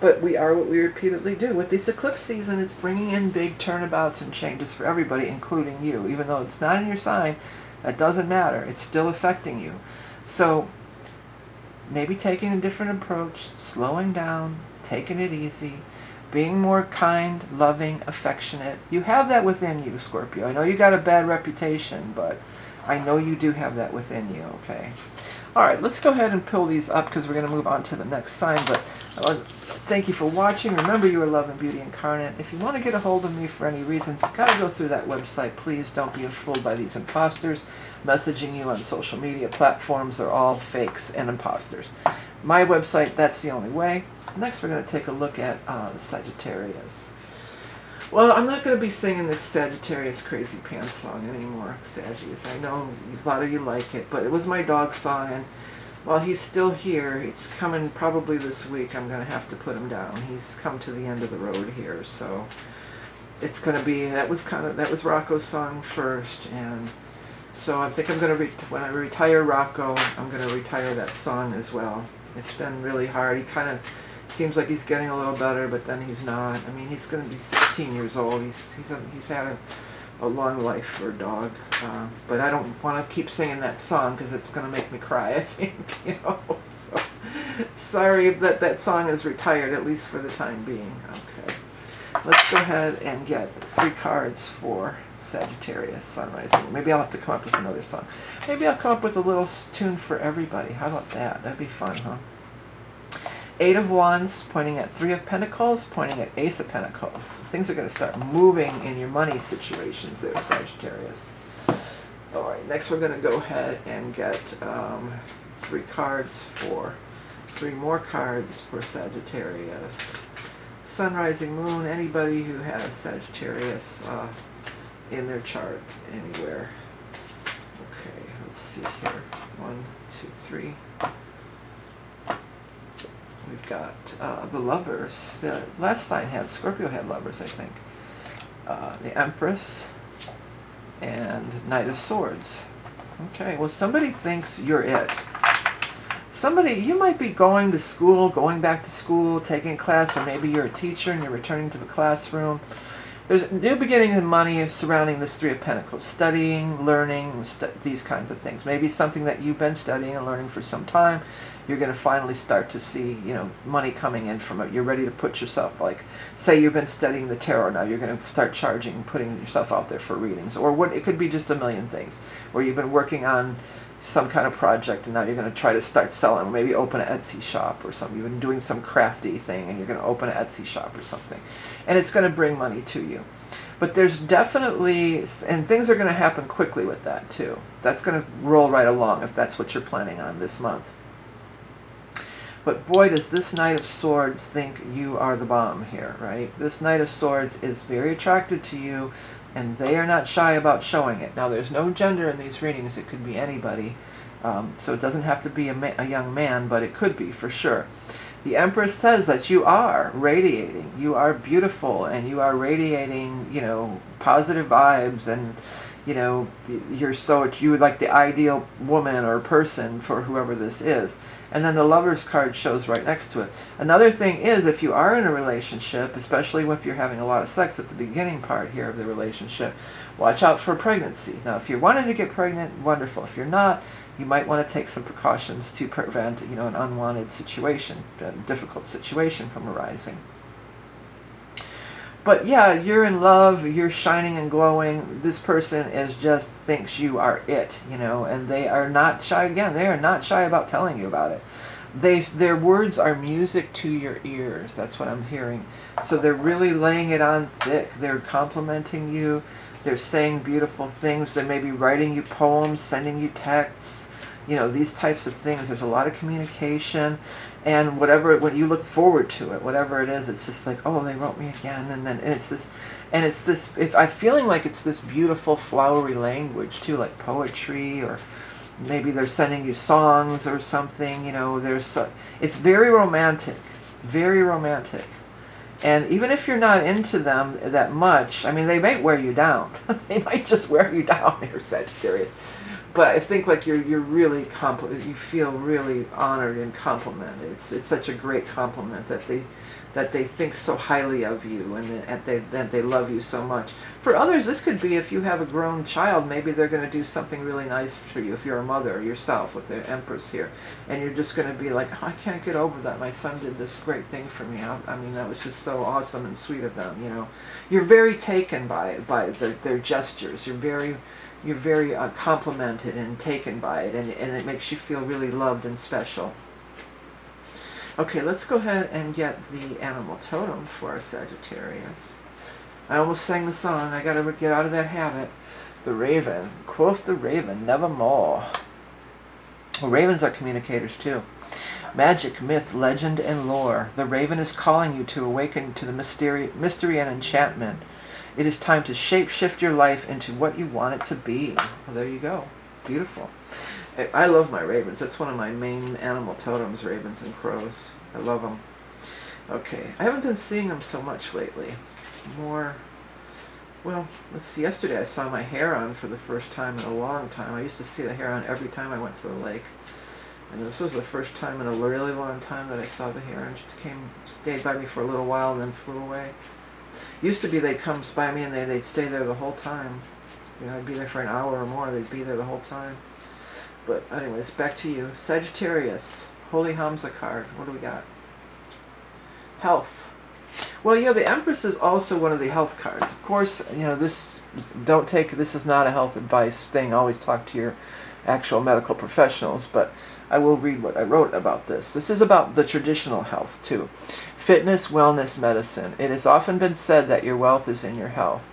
But we are what we repeatedly do. With this eclipse season, it's bringing in big turnabouts and changes for everybody, including you. Even though it's not in your sign, that doesn't matter. It's still affecting you. So maybe taking a different approach, slowing down, taking it easy, being more kind, loving, affectionate. You have that within you, Scorpio. I know you got a bad reputation, but I know you do have that within you, okay? All right, let's go ahead and pull these up because we're going to move on to the next sign. But I want to thank you for watching. Remember, you are love and beauty incarnate. If you want to get a hold of me for any reasons, you've got to go through that website. Please don't be fooled by these imposters messaging you on social media platforms. They're all fakes and imposters. My website, that's the only way. Next, we're going to take a look at Sagittarius. Well, I'm not going to be singing this Sagittarius Crazy Pants song anymore, Saggies. I know a lot of you like it, but it was my dog's song, and while he's still here, it's coming probably this week. I'm going to have to put him down. He's come to the end of the road here, so it's going to be, that was Rocco's song first, and so I think I'm going to, when I retire Rocco, I'm going to retire that song as well. It's been really hard. He kind of seems like he's getting a little better, but then he's not. I mean, he's going to be 16 years old. He's had a long life for a dog. But I don't want to keep singing that song because it's going to make me cry, I think. You know. So sorry that that song is retired, at least for the time being. Okay. Let's go ahead and get 3 cards for Sagittarius, Sun Rising. Maybe I'll have to come up with another song. Maybe I'll come up with a little tune for everybody. How about that? That'd be fun, huh? 8 of Wands, pointing at 3 of Pentacles, pointing at Ace of Pentacles. Things are going to start moving in your money situations there, Sagittarius. All right, next we're going to go ahead and get 3 more cards for Sagittarius. Sun, Rising, Moon, anybody who has Sagittarius in their chart anywhere. Okay, let's see here. 1, 2, 3. We've got the Lovers. The last sign had, Scorpio had Lovers, I think. The Empress and Knight of Swords. Okay, well, somebody thinks you're it. Somebody, you might be going to school, going back to school, taking a class, or maybe you're a teacher and you're returning to the classroom. There's a new beginning in money surrounding this 3 of Pentacles. Studying, learning, these kinds of things. Maybe something that you've been studying and learning for some time. You're going to finally start to see, you know, money coming in from it. You're ready to put yourself, like, say you've been studying the tarot, now you're going to start charging, putting yourself out there for readings. Or what, it could be just a million things. Or you've been working on some kind of project, and now you're going to try to start selling, or maybe open an Etsy shop or something. You've been doing some crafty thing and you're going to open an Etsy shop or something, and it's going to bring money to you. But there's definitely, and things are going to happen quickly with that too. That's going to roll right along if that's what you're planning on this month. But boy, does this Knight of Swords think you are the bomb here, right? This Knight of Swords is very attracted to you, and they are not shy about showing it. Now, there's no gender in these readings. It could be anybody. So it doesn't have to be a young man, but it could be for sure. The Empress says that you are radiating. You are beautiful, and you are radiating, you know, positive vibes, and, you know, you're like the ideal woman or person for whoever this is. And then the Lover's card shows right next to it. Another thing is, if you are in a relationship, especially if you're having a lot of sex at the beginning part here of the relationship, watch out for pregnancy. Now, if you're wanting to get pregnant, wonderful. If you're not, you might want to take some precautions to prevent, you know, an unwanted situation, a difficult situation from arising. But yeah, you're in love, you're shining and glowing. This person thinks you are it, you know, and they are not shy. Again, they are not shy about telling you about it. Their words are music to your ears. That's what I'm hearing. So they're really laying it on thick. They're complimenting you. They're saying beautiful things. They may be writing you poems, sending you texts. You know, these types of things. There's a lot of communication, and when you look forward to it, whatever it is, it's just like, oh, they wrote me again, and it's this. I'm feeling like it's this beautiful flowery language too, like poetry, or maybe they're sending you songs or something. You know, it's very romantic, very romantic. And even if you're not into them that much, I mean, they might wear you down. They might just wear you down here, Sagittarius. But I think like you're really you feel really honored and complimented. It's such a great compliment that they think so highly of you, and that they love you so much. For others, this could be if you have a grown child, maybe they're going to do something really nice for you. If you're a mother yourself with the Empress here, and you're just going to be like, oh, I can't get over that. My son did this great thing for me. I mean, that was just so awesome and sweet of them. You know, you're very taken by their gestures. You're very complimented and taken by it, and it makes you feel really loved and special. Okay, let's go ahead and get the animal totem for our Sagittarius. I almost sang the song. I gotta get out of that habit. The raven. Quoth the raven, nevermore. Well, ravens are communicators too. Magic, myth, legend, and lore. The raven is calling you to awaken to the mystery and enchantment. It is time to shape-shift your life into what you want it to be. Well, there you go. Beautiful. I love my ravens. That's one of my main animal totems, ravens and crows. I love them. Okay, I haven't been seeing them so much lately. More, well, let's see. Yesterday I saw my heron for the first time in a long time. I used to see the heron every time I went to the lake. And this was the first time in a really long time that I saw the heron. She stayed by me for a little while and then flew away. Used to be they'd come by me and they'd stay there the whole time. You know, I'd be there for an hour or more. They'd be there the whole time. But anyways, back to you. Sagittarius. Holy HAMSA card. What do we got? Health. Well, you know, the Empress is also one of the health cards. Of course, you know, this is not a health advice thing. Always talk to your actual medical professionals, but I will read what I wrote about this. This is about the traditional health, too. Fitness, wellness, medicine. It has often been said that your wealth is in your health.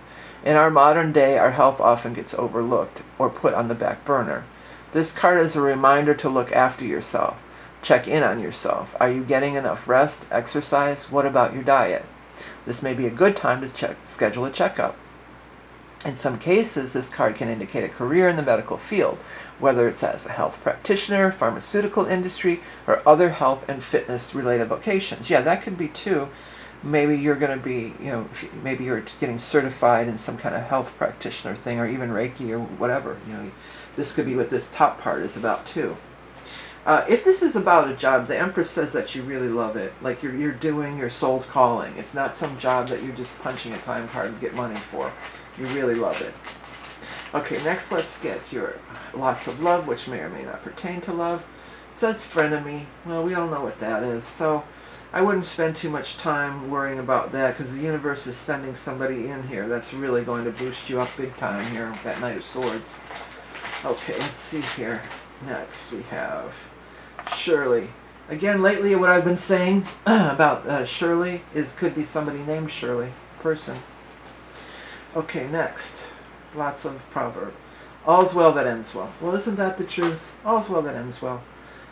In our modern day, our health often gets overlooked or put on the back burner. This card is a reminder to look after yourself. Check in on yourself. Are you getting enough rest, exercise? What about your diet? This may be a good time to schedule a checkup. In some cases, this card can indicate a career in the medical field, whether it's as a health practitioner, pharmaceutical industry, or other health and fitness related vocations. Yeah, that could be too. Maybe you're going to be, you know, maybe you're getting certified in some kind of health practitioner thing, or even Reiki or whatever. You know, this could be what this top part is about too. If this is about a job, the Empress says that you really love it. Like you're doing your soul's calling. It's not some job that you're just punching a time card to get money for. You really love it. Okay, next let's get your lots of love, which may or may not pertain to love. It says frenemy. Well, we all know what that is. So I wouldn't spend too much time worrying about that, because the universe is sending somebody in here that's really going to boost you up big time here with that Knight of Swords. Okay, let's see here. Next we have Shirley. Again, lately what I've been saying about Shirley could be somebody named Shirley, person. Okay, next. Lots of proverb. All's well that ends well. Well, isn't that the truth? All's well that ends well.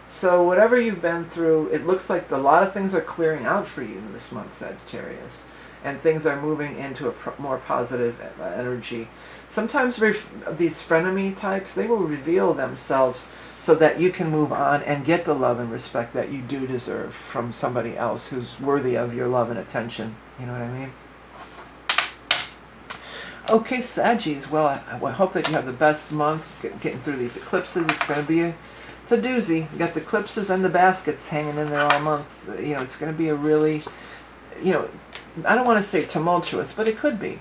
So whatever you've been through, it looks like a lot of things are clearing out for you this month, Sagittarius. And things are moving into a more positive energy. Sometimes these frenemy types, they will reveal themselves so that you can move on and get the love and respect that you do deserve from somebody else who's worthy of your love and attention. You know what I mean? Okay, Saggies. Well, I hope that you have the best month getting through these eclipses. It's going to be it's a doozy. You got the eclipses and the baskets hanging in there all month. You know, it's going to be a really, you know, I don't want to say tumultuous, but it could be.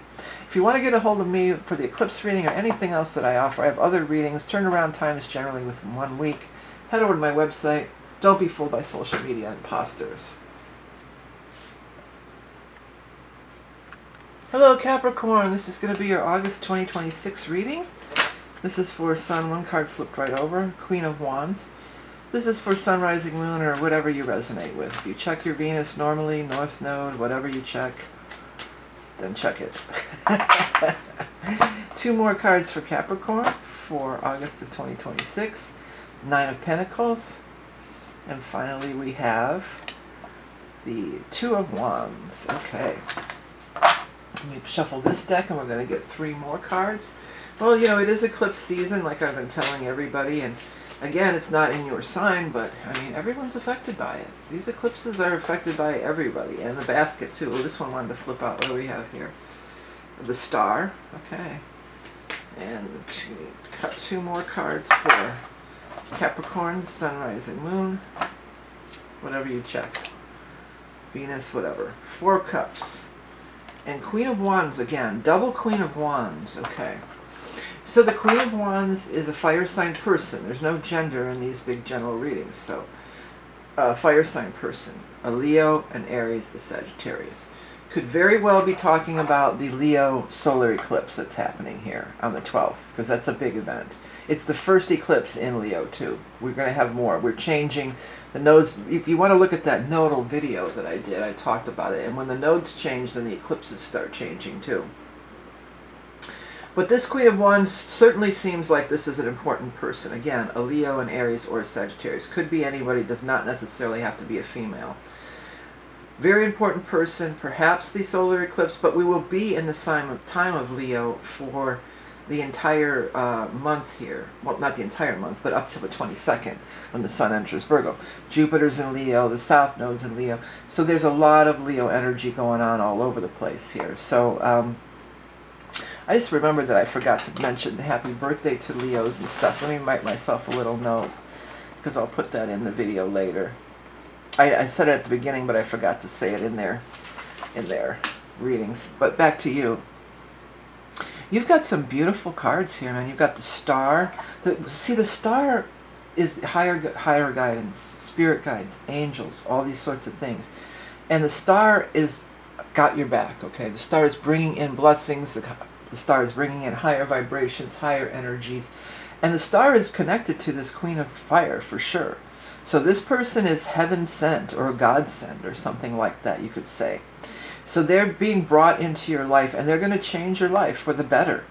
If you want to get a hold of me for the eclipse reading or anything else that I offer, I have other readings. Turnaround time is generally within 1 week. Head over to my website. Don't be fooled by social media imposters. Hello Capricorn, this is going to be your August 2026 reading. This is for Sun, one card flipped right over, Queen of Wands. This is for Sun, Rising, Moon, or whatever you resonate with. You check your Venus normally, North Node, whatever you check, then check it. 2 more cards for Capricorn for August of 2026. 9 of Pentacles. And finally we have the 2 of Wands. Okay. Let me shuffle this deck and we're going to get 3 more cards. Well, you know, it is eclipse season like I've been telling everybody, and again, it's not in your sign, but I mean, everyone's affected by it. These eclipses are affected by everybody, and the basket too. Oh, this one wanted to flip out. What do we have here? The Star. Okay. And cut 2 more cards for Capricorn, Sun, Rising, Moon, whatever you check. Venus, whatever. 4 cups. And Queen of Wands again, double Queen of Wands. Okay. So the Queen of Wands is a fire sign person. There's no gender in these big general readings. So a fire sign person, a Leo, an Aries, a Sagittarius. Could very well be talking about the Leo solar eclipse that's happening here on the 12th, because that's a big event. It's the first eclipse in Leo too. We're going to have more. We're changing the nodes. If you want to look at that nodal video that I did, I talked about it. And when the nodes change, then the eclipses start changing too. But this Queen of Wands certainly seems like this is an important person. Again, a Leo, an Aries, or a Sagittarius. Could be anybody, does not necessarily have to be a female. Very important person, perhaps the solar eclipse, but we will be in the time of Leo for the entire month here. Well, not the entire month, but up to the 22nd when the Sun enters Virgo. Jupiter's in Leo, the South Node's in Leo. So there's a lot of Leo energy going on all over the place here. So I just remembered that I forgot to mention happy birthday to Leos and stuff. Let me write myself a little note, because I'll put that in the video later. I said it at the beginning, but I forgot to say it in their readings. But back to you. You've got some beautiful cards here, man. You've got the Star. See, the Star is higher guidance, spirit guides, angels, all these sorts of things. And the Star is got your back, okay? The Star is bringing in blessings. The Star is bringing in higher vibrations, higher energies. And the Star is connected to this Queen of Fire for sure. So this person is heaven sent or God sent or something like that, you could say. So they're being brought into your life, and they're going to change your life for the better.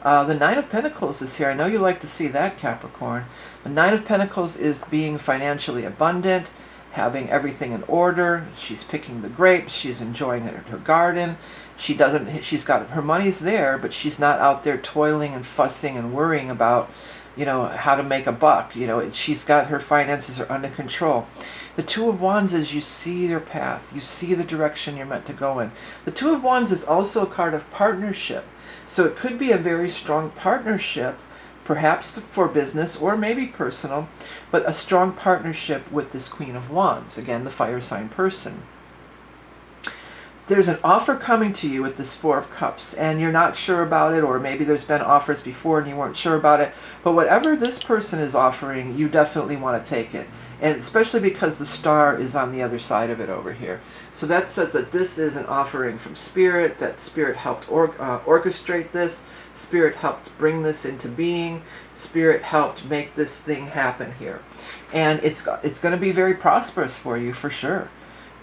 The 9 of Pentacles is here. I know you like to see that, Capricorn. The 9 of Pentacles is being financially abundant, having everything in order. She's picking the grapes. She's enjoying it at her garden. She's got her money's there, but she's not out there toiling and fussing and worrying about, you know, how to make a buck. You know, she's got her finances are under control. The 2 of Wands is you see your path. You see the direction you're meant to go in. The 2 of Wands is also a card of partnership. So it could be a very strong partnership, perhaps for business or maybe personal, but a strong partnership with this Queen of Wands. Again, the fire sign person. there's an offer coming to you with this Four of Cups, and you're not sure about it, or maybe there's been offers before and you weren't sure about it. But whatever this person is offering, you definitely want to take it. And especially because the star is on the other side of it over here. So that says that this is an offering from Spirit, that Spirit helped orchestrate this. Spirit helped bring this into being. Spirit helped make this thing happen here. And it's going to be very prosperous for you, for sure.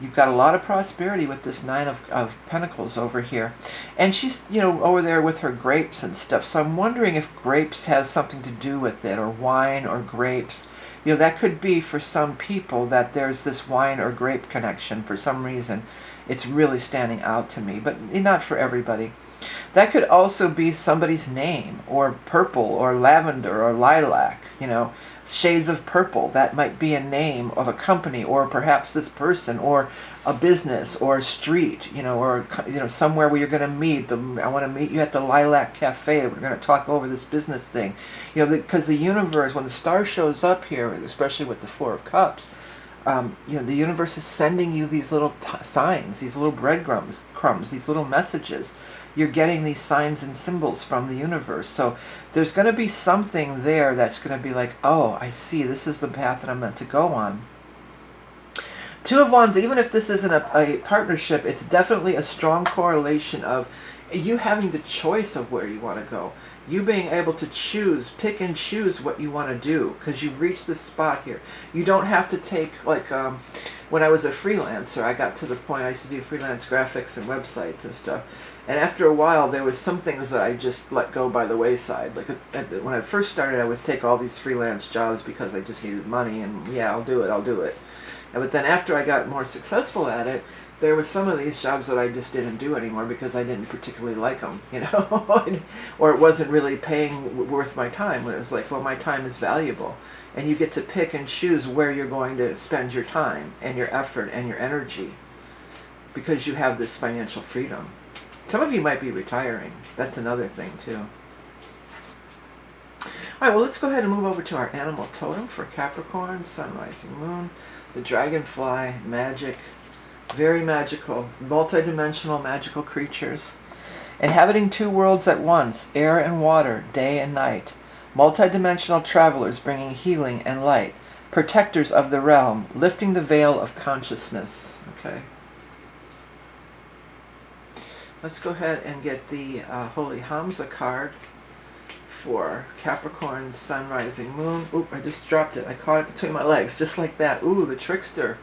You've got a lot of prosperity with this Nine of Pentacles over here. And she's, you know, over there with her grapes and stuff. So I'm wondering if grapes has something to do with it, or wine or grapes. You know, that could be for some people that there's this wine or grape connection for some reason. It's really standing out to me, but not for everybody. That could also be somebody's name, or purple, or lavender, or lilac, you know, shades of purple. That might be a name of a company, or perhaps this person, or a business, or a street, you know, or, you know, somewhere where you're going to meet. I want to meet you at the Lilac Cafe. We're going to talk over this business thing. You know, because the universe, when the star shows up here, especially with the Four of Cups, you know, the universe is sending you these little signs, these little breadcrumbs, these little messages. You're getting these signs and symbols from the universe. So there's going to be something there that's going to be like, oh, I see, this is the path that I'm meant to go on. Two of Wands, even if this isn't a partnership, it's definitely a strong correlation of you having the choice of where you want to go. You being able to choose, pick and choose what you want to do, because you've reached this spot here. You don't have to take, like, when I was a freelancer, I got to the point I used to do freelance graphics and websites and stuff. And after a while, there was some things that I just let go by the wayside. Like, when I first started, I would take all these freelance jobs because I just needed money, and yeah, I'll do it. But then after I got more successful at it, there was some of these jobs that I just didn't do anymore because I didn't particularly like them, you know, or it wasn't really paying worth my time. It was like, well, my time is valuable, and you get to pick and choose where you're going to spend your time and your effort and your energy, because you have this financial freedom. Some of you might be retiring. That's another thing too. All right, well, let's go ahead and move over to our animal totem for Capricorn, Sun, Rising, Moon. The dragonfly, magic, very magical, multi-dimensional magical creatures. Inhabiting two worlds at once, air and water, day and night. Multi-dimensional travelers bringing healing and light. Protectors of the realm, lifting the veil of consciousness. Okay. Let's go ahead and get the Holy HAMSA card for Capricorn, Sun, Rising, Moon. Oop, I just dropped it. I caught it between my legs, just like that. Ooh, the trickster.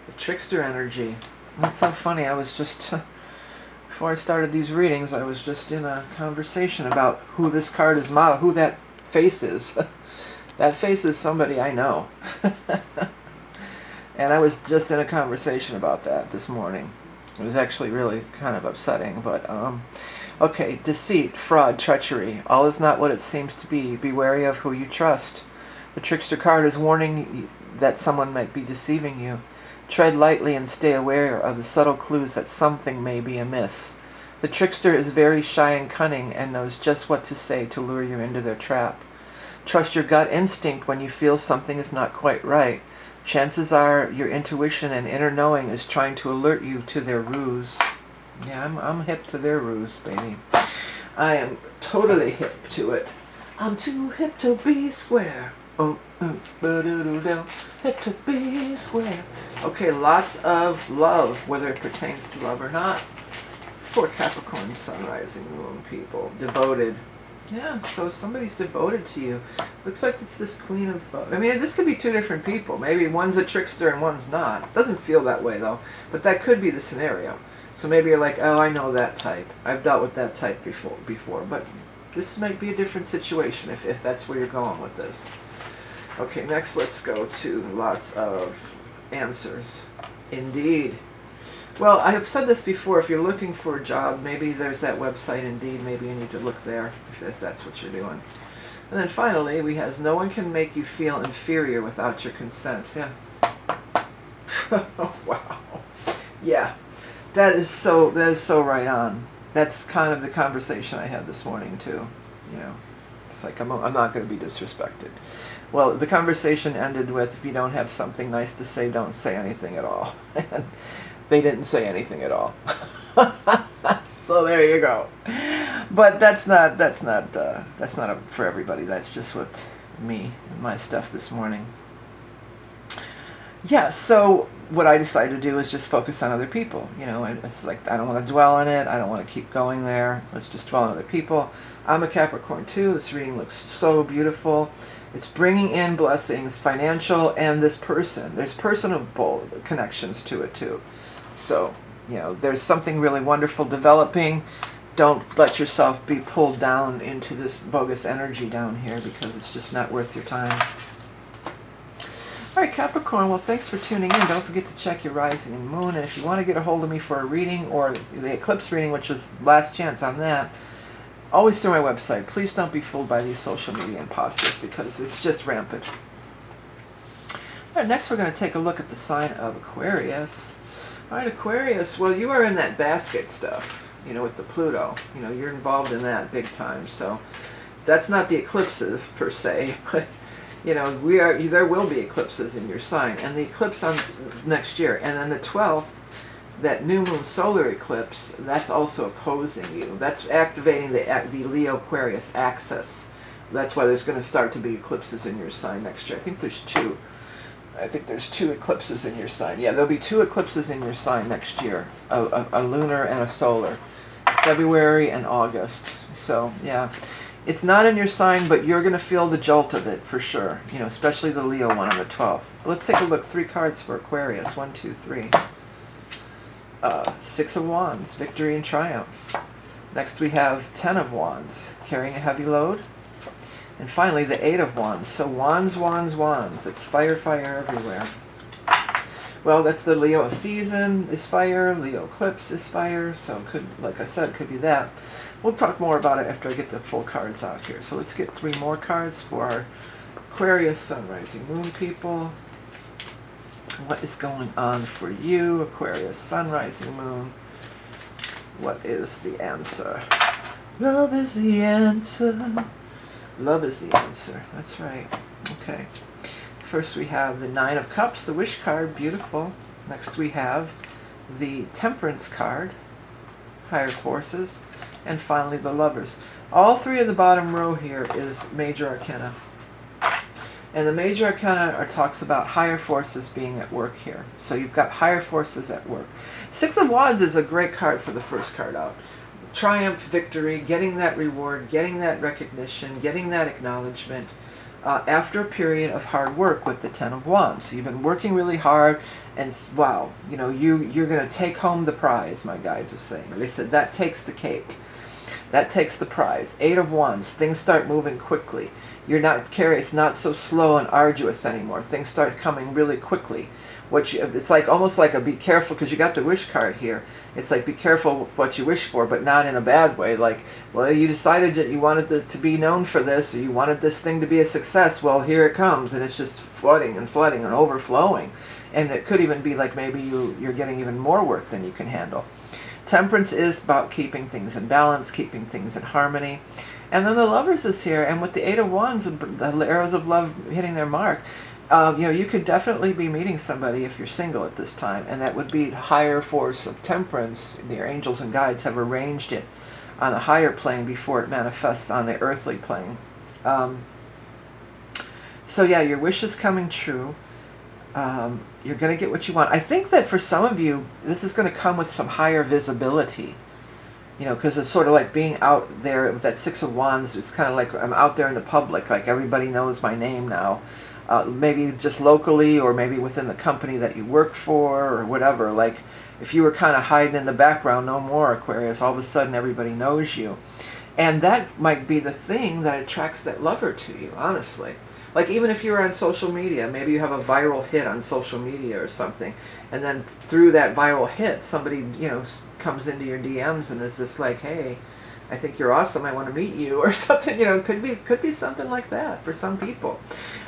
The trickster energy. That's so funny. I was just, before I started these readings, I was just in a conversation about who this card is modeled, who that face is. That face is somebody I know. And I was just in a conversation about that this morning. It was actually really kind of upsetting, but okay, deceit, fraud, treachery. All is not what it seems to be. Be wary of who you trust. The trickster card is warning that someone might be deceiving you. Tread lightly and stay aware of the subtle clues that something may be amiss. The trickster is very shy and cunning and knows just what to say to lure you into their trap. Trust your gut instinct when you feel something is not quite right. Chances are your intuition and inner knowing is trying to alert you to their ruse. Yeah, I'm hip to their ruse, baby. I am totally hip to it. I'm too hip to be square. Hip to be square. Okay, lots of love, whether it pertains to love or not, for Capricorn, Sun, Rising, Moon people. Devoted. Yeah, so somebody's devoted to you. Looks like it's this Queen of... I mean, this could be two different people. Maybe one's a trickster and one's not. Doesn't feel that way, though. But that could be the scenario. So maybe you're like, oh, I know that type. I've dealt with that type before. But this might be a different situation if that's where you're going with this. Okay, next let's go to lots of answers. Indeed. Well, I have said this before. If you're looking for a job, maybe there's that website Indeed. Maybe you need to look there if that's what you're doing. And then finally, we has no one can make you feel inferior without your consent. Yeah. Wow. Yeah. That is so right on. That's kind of the conversation I had this morning too. You know, it's like I'm not going to be disrespected. Well, the conversation ended with, if you don't have something nice to say, don't say anything at all. And they didn't say anything at all. So there you go. But that's not for everybody. That's just what me and my stuff this morning. Yeah, so what I decided to do is just focus on other people. You know, and it's like, I don't want to dwell on it. I don't want to keep going there. Let's just dwell on other people. I'm a Capricorn too. This reading looks so beautiful. It's bringing in blessings, financial, and this person. There's personal connections to it too. So, you know, there's something really wonderful developing. Don't let yourself be pulled down into this bogus energy down here, because it's just not worth your time. All right, Capricorn, well, thanks for tuning in. Don't forget to check your rising and moon. And if you want to get a hold of me for a reading, or the eclipse reading, which is last chance on that, always through my website. Please don't be fooled by these social media imposters, because it's just rampant. All right, next we're going to take a look at the sign of Aquarius. All right, Aquarius, well, you are in that basket stuff, you know, with the Pluto. You know, you're involved in that big time. So that's not the eclipses per se, but you know, there will be eclipses in your sign, and the eclipse on next year, and then the 12th, that new moon solar eclipse, that's also opposing you. That's activating the Leo Aquarius axis. That's why there's going to start to be eclipses in your sign next year. I think there's two. I think there's 2 eclipses in your sign. Yeah, there'll be 2 eclipses in your sign next year, a lunar and a solar, February and August. So yeah. It's not in your sign, but you're going to feel the jolt of it for sure. You know, especially the Leo one on the 12th. Let's take a look. 3 cards for Aquarius. 1, 2, 3. 6 of Wands, victory and triumph. Next we have 10 of Wands, carrying a heavy load. And finally the 8 of Wands. So wands, wands, wands. It's fire, fire everywhere. Well, that's the Leo season is fire. Leo eclipse is fire. So it could, like I said, could be that. We'll talk more about it after I get the full cards out here. So let's get 3 more cards for our Aquarius, Sun, Rising, Moon people. What is going on for you, Aquarius, Sun, Rising, Moon? What is the answer? Love is the answer. Love is the answer. That's right. Okay. First we have the 9 of Cups, the Wish card. Beautiful. Next we have the Temperance card, Higher Forces. And finally the Lovers. All 3 of the bottom row here is Major Arcana. And the Major Arcana talks about higher forces being at work here. So you've got higher forces at work. 6 of Wands is a great card for the first card out. Triumph, victory, getting that reward, getting that recognition, getting that acknowledgement after a period of hard work with the 10 of Wands. So you've been working really hard, and wow, you know, you're going to take home the prize, my guides are saying. They said that takes the cake. That takes the prize. 8 of Wands, things start moving quickly. You're not it's not so slow and arduous anymore. Things start coming really quickly. It's like almost like a be careful, because you got the wish card here. It's like be careful with what you wish for, but not in a bad way. Like, well, you decided that you wanted to be known for this, or you wanted this thing to be a success. Well, here it comes, and it's just flooding and flooding and overflowing. And it could even be like maybe you're getting even more work than you can handle. Temperance is about keeping things in balance, keeping things in harmony. And then the Lovers is here, and with the 8 of Wands, the arrows of love hitting their mark, you know, you could definitely be meeting somebody if you're single at this time, and that would be higher force of temperance. Their angels and guides have arranged it on a higher plane before it manifests on the earthly plane. So yeah, your wish is coming true. You're going to get what you want. I think that for some of you, this is going to come with some higher visibility. You know, because it's sort of like being out there with that 6 of Wands. It's kind of like I'm out there in the public, like everybody knows my name now. Maybe just locally, or maybe within the company that you work for, or whatever. Like if you were kind of hiding in the background, no more, Aquarius, all of a sudden everybody knows you. And that might be the thing that attracts that lover to you, honestly. Like even if you're on social media, maybe you have a viral hit on social media or something, and then through that viral hit, somebody, you know, comes into your DMs and is just like, hey, I think you're awesome, I want to meet you, or something. You know, could be something like that for some people.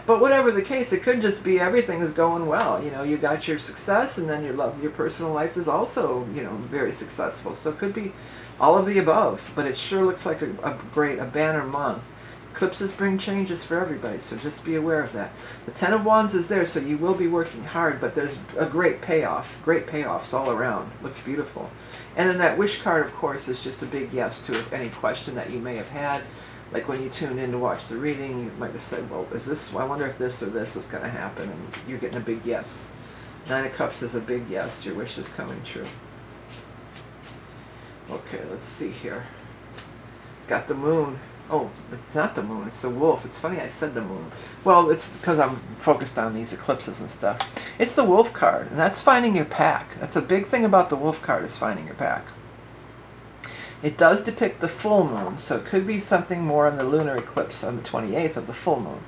But whatever the case, it could just be everything is going well. You know, you got your success, and then your personal life is also, you know, very successful. So it could be all of the above, but it sure looks like a banner month. Eclipses bring changes for everybody, so just be aware of that. The Ten of Wands is there, so you will be working hard, but there's a great payoff. Great payoffs all around. Looks beautiful. And then that wish card, of course, is just a big yes to any question that you may have had. Like when you tune in to watch the reading, you might have said, well, I wonder if this or this is going to happen, and you're getting a big yes. Nine of Cups is a big yes. Your wish is coming true. Okay, let's see here. Got the moon. Oh, it's not the moon, it's the wolf. It's funny I said the moon. Well, it's because I'm focused on these eclipses and stuff. It's the wolf card, and that's finding your pack. That's a big thing about the wolf card, is finding your pack. It does depict the full moon, so it could be something more on the lunar eclipse on the 28th of the full moon.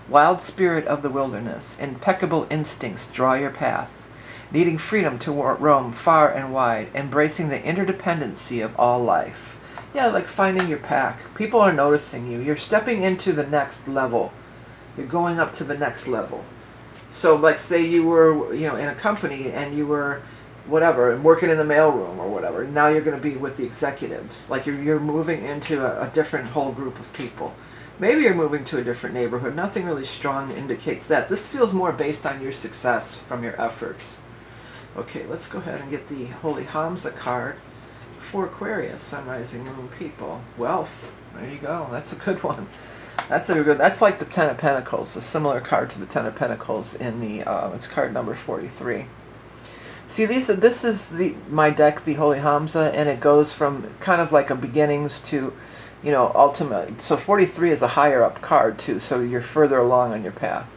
Wild spirit of the wilderness, impeccable instincts draw your path. Needing freedom to roam far and wide, embracing the interdependency of all life. Yeah, like finding your pack. People are noticing you. You're stepping into the next level. You're going up to the next level. So like say you were, in a company and you were whatever, working in the mailroom or whatever. Now you're going to be with the executives. Like you're moving into a different whole group of people. Maybe you're moving to a different neighborhood. Nothing really strong indicates that. This feels more based on your success from your efforts. Okay, let's go ahead and get the Holy HAMSA card for Aquarius, Sun, Rising, Moon people. Wealth. There you go. That's a good one. That's like the Ten of Pentacles, a similar card to the Ten of Pentacles in the it's card number 43. See, this is my deck, the Holy HAMSA, and it goes from kind of like a beginnings to, ultimate. So 43 is a higher up card too, so you're further along on your path.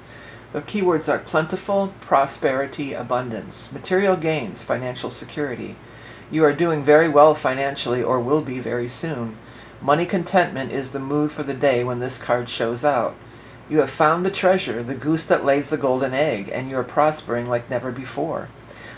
The keywords are plentiful, prosperity, abundance, material gains, financial security. You are doing very well financially, or will be very soon. Money contentment is the mood for the day when this card shows out. You have found the treasure, the goose that lays the golden egg, and you are prospering like never before.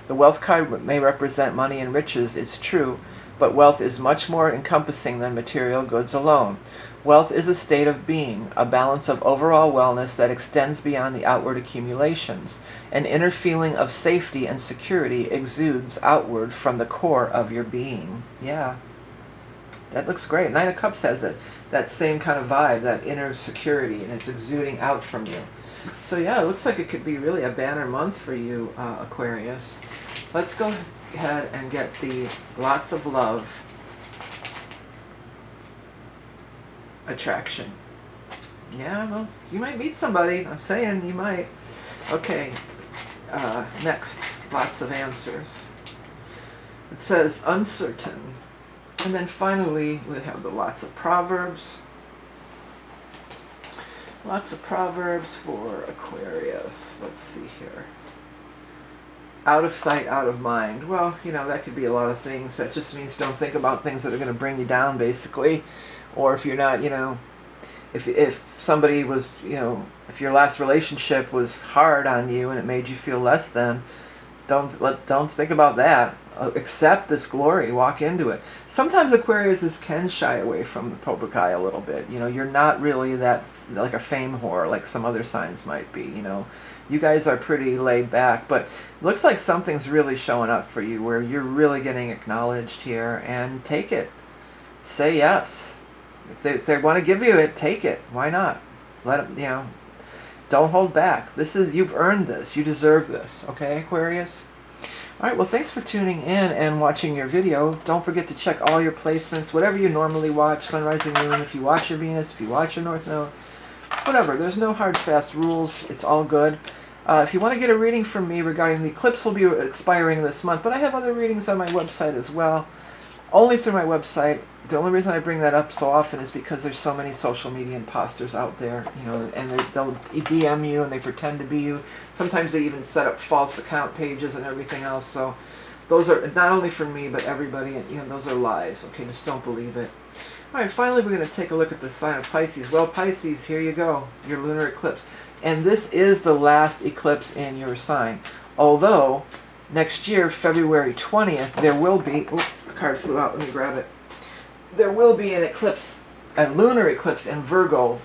The wealth card may represent money and riches, it's true, but wealth is much more encompassing than material goods alone. Wealth is a state of being, a balance of overall wellness that extends beyond the outward accumulations. An inner feeling of safety and security exudes outward from the core of your being. Yeah, that looks great. Nine of Cups has that same kind of vibe, that inner security, and it's exuding out from you. So yeah, it looks like it could be really a banner month for you, Aquarius. Let's go ahead and get the lots of love attraction. Yeah, well, you might meet somebody. I'm saying you might. Okay, next, lots of answers. It says uncertain. And then finally, we have the lots of proverbs. Lots of proverbs for Aquarius. Let's see here. Out of sight, out of mind. Well, that could be a lot of things. That just means don't think about things that are going to bring you down, basically. Or if you're not, if somebody was, if your last relationship was hard on you and it made you feel less than, don't think about that. Accept this glory. Walk into it. Sometimes Aquariuses can shy away from the public eye a little bit. You're not really that like a fame whore like some other signs might be. You guys are pretty laid back, but it looks like something's really showing up for you where you're really getting acknowledged here, and take it. Say yes. If they want to give you it, take it. Why not? Let them, don't hold back. You've earned this. You deserve this. Okay, Aquarius? Alright, well, thanks for tuning in and watching your video. Don't forget to check all your placements, whatever you normally watch, Sun, Rising, Moon, if you watch your Venus, if you watch your North Node, whatever. There's no hard, fast rules. It's all good. If you want to get a reading from me regarding the eclipse, will be expiring this month, but I have other readings on my website as well. Only through my website. The only reason I bring that up so often is because there's so many social media imposters out there, and they'll DM you and they pretend to be you. Sometimes they even set up false account pages and everything else. So those are not only for me, but everybody, those are lies. Okay, just don't believe it. All right, finally we're going to take a look at the sign of Pisces. Well, Pisces, here you go, your lunar eclipse. And this is the last eclipse in your sign. Although, next year, February 20th, there will be... Oh, a card flew out. Let me grab it. There will be an eclipse, a lunar eclipse in Virgo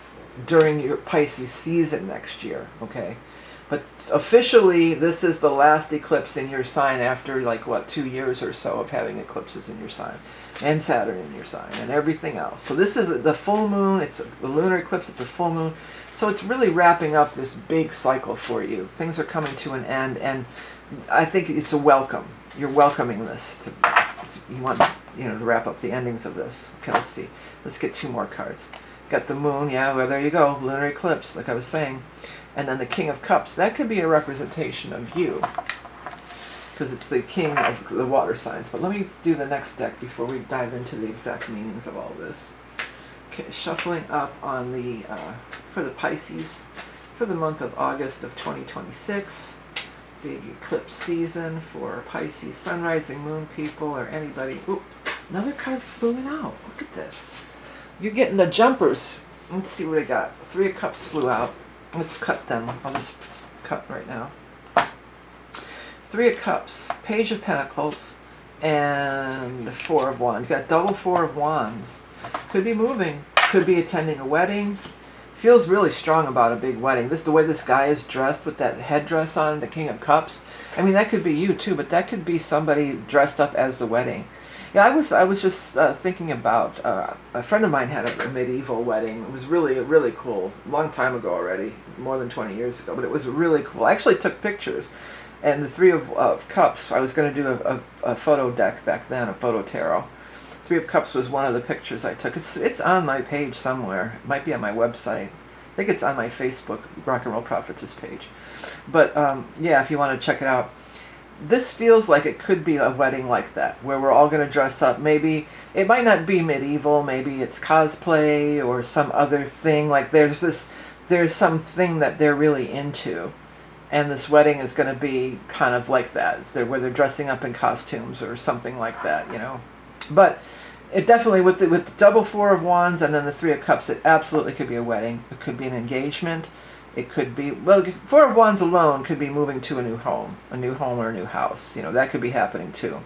during your Pisces season next year, okay? But officially, this is the last eclipse in your sign after, like, what, 2 years or so of having eclipses in your sign. And Saturn in your sign and everything else. So this is the full moon. It's a lunar eclipse. It's a full moon. So it's really wrapping up this big cycle for you. Things are coming to an end, and I think it's a welcome. You're welcoming this. You want, you know, to wrap up the endings of this. Okay, let's see. Let's get 2 more cards. Got the moon. Yeah, well, there you go. Lunar eclipse, like I was saying. And then the King of Cups. That could be a representation of you, because it's the king of the water signs. But let me do the next deck before we dive into the exact meanings of all this. Okay, shuffling up on the for the Pisces for the month of August of 2026. Big eclipse season for Pisces, sun, rising, moon people, or anybody. Ooh, another card flew out. Look at this. You're getting the jumpers. Let's see what I got. 3 of Cups flew out. Let's cut them. I'll just cut right now. 3 of Cups, Page of Pentacles, and 4 of Wands. Got double 4 of Wands. Could be moving. Could be attending a wedding. Feels really strong about a big wedding. The way this guy is dressed with that headdress on, the King of Cups. I mean, that could be you too, but that could be somebody dressed up as the wedding. Yeah, I was just thinking about, a friend of mine had a medieval wedding. It was really cool. A long time ago already, more than 20 years ago, but it was really cool. I actually took pictures. And the 3 of Cups, I was going to do a photo deck back then, a photo tarot. 3 of Cups was one of the pictures I took. It's on my page somewhere. It might be on my website. I think it's on my Facebook, Rock and Roll Prophetess page. But yeah, if you want to check it out. This feels like it could be a wedding like that, where we're all going to dress up. Maybe it might not be medieval. Maybe it's cosplay or some other thing. Like there's something that they're really into. And this wedding is going to be kind of like that, where they're dressing up in costumes or something like that, you know. But it definitely, with the double 4 of Wands and then the 3 of Cups, it absolutely could be a wedding. It could be an engagement. It could be, well, 4 of Wands alone could be moving to a new home or a new house. You know, that could be happening too.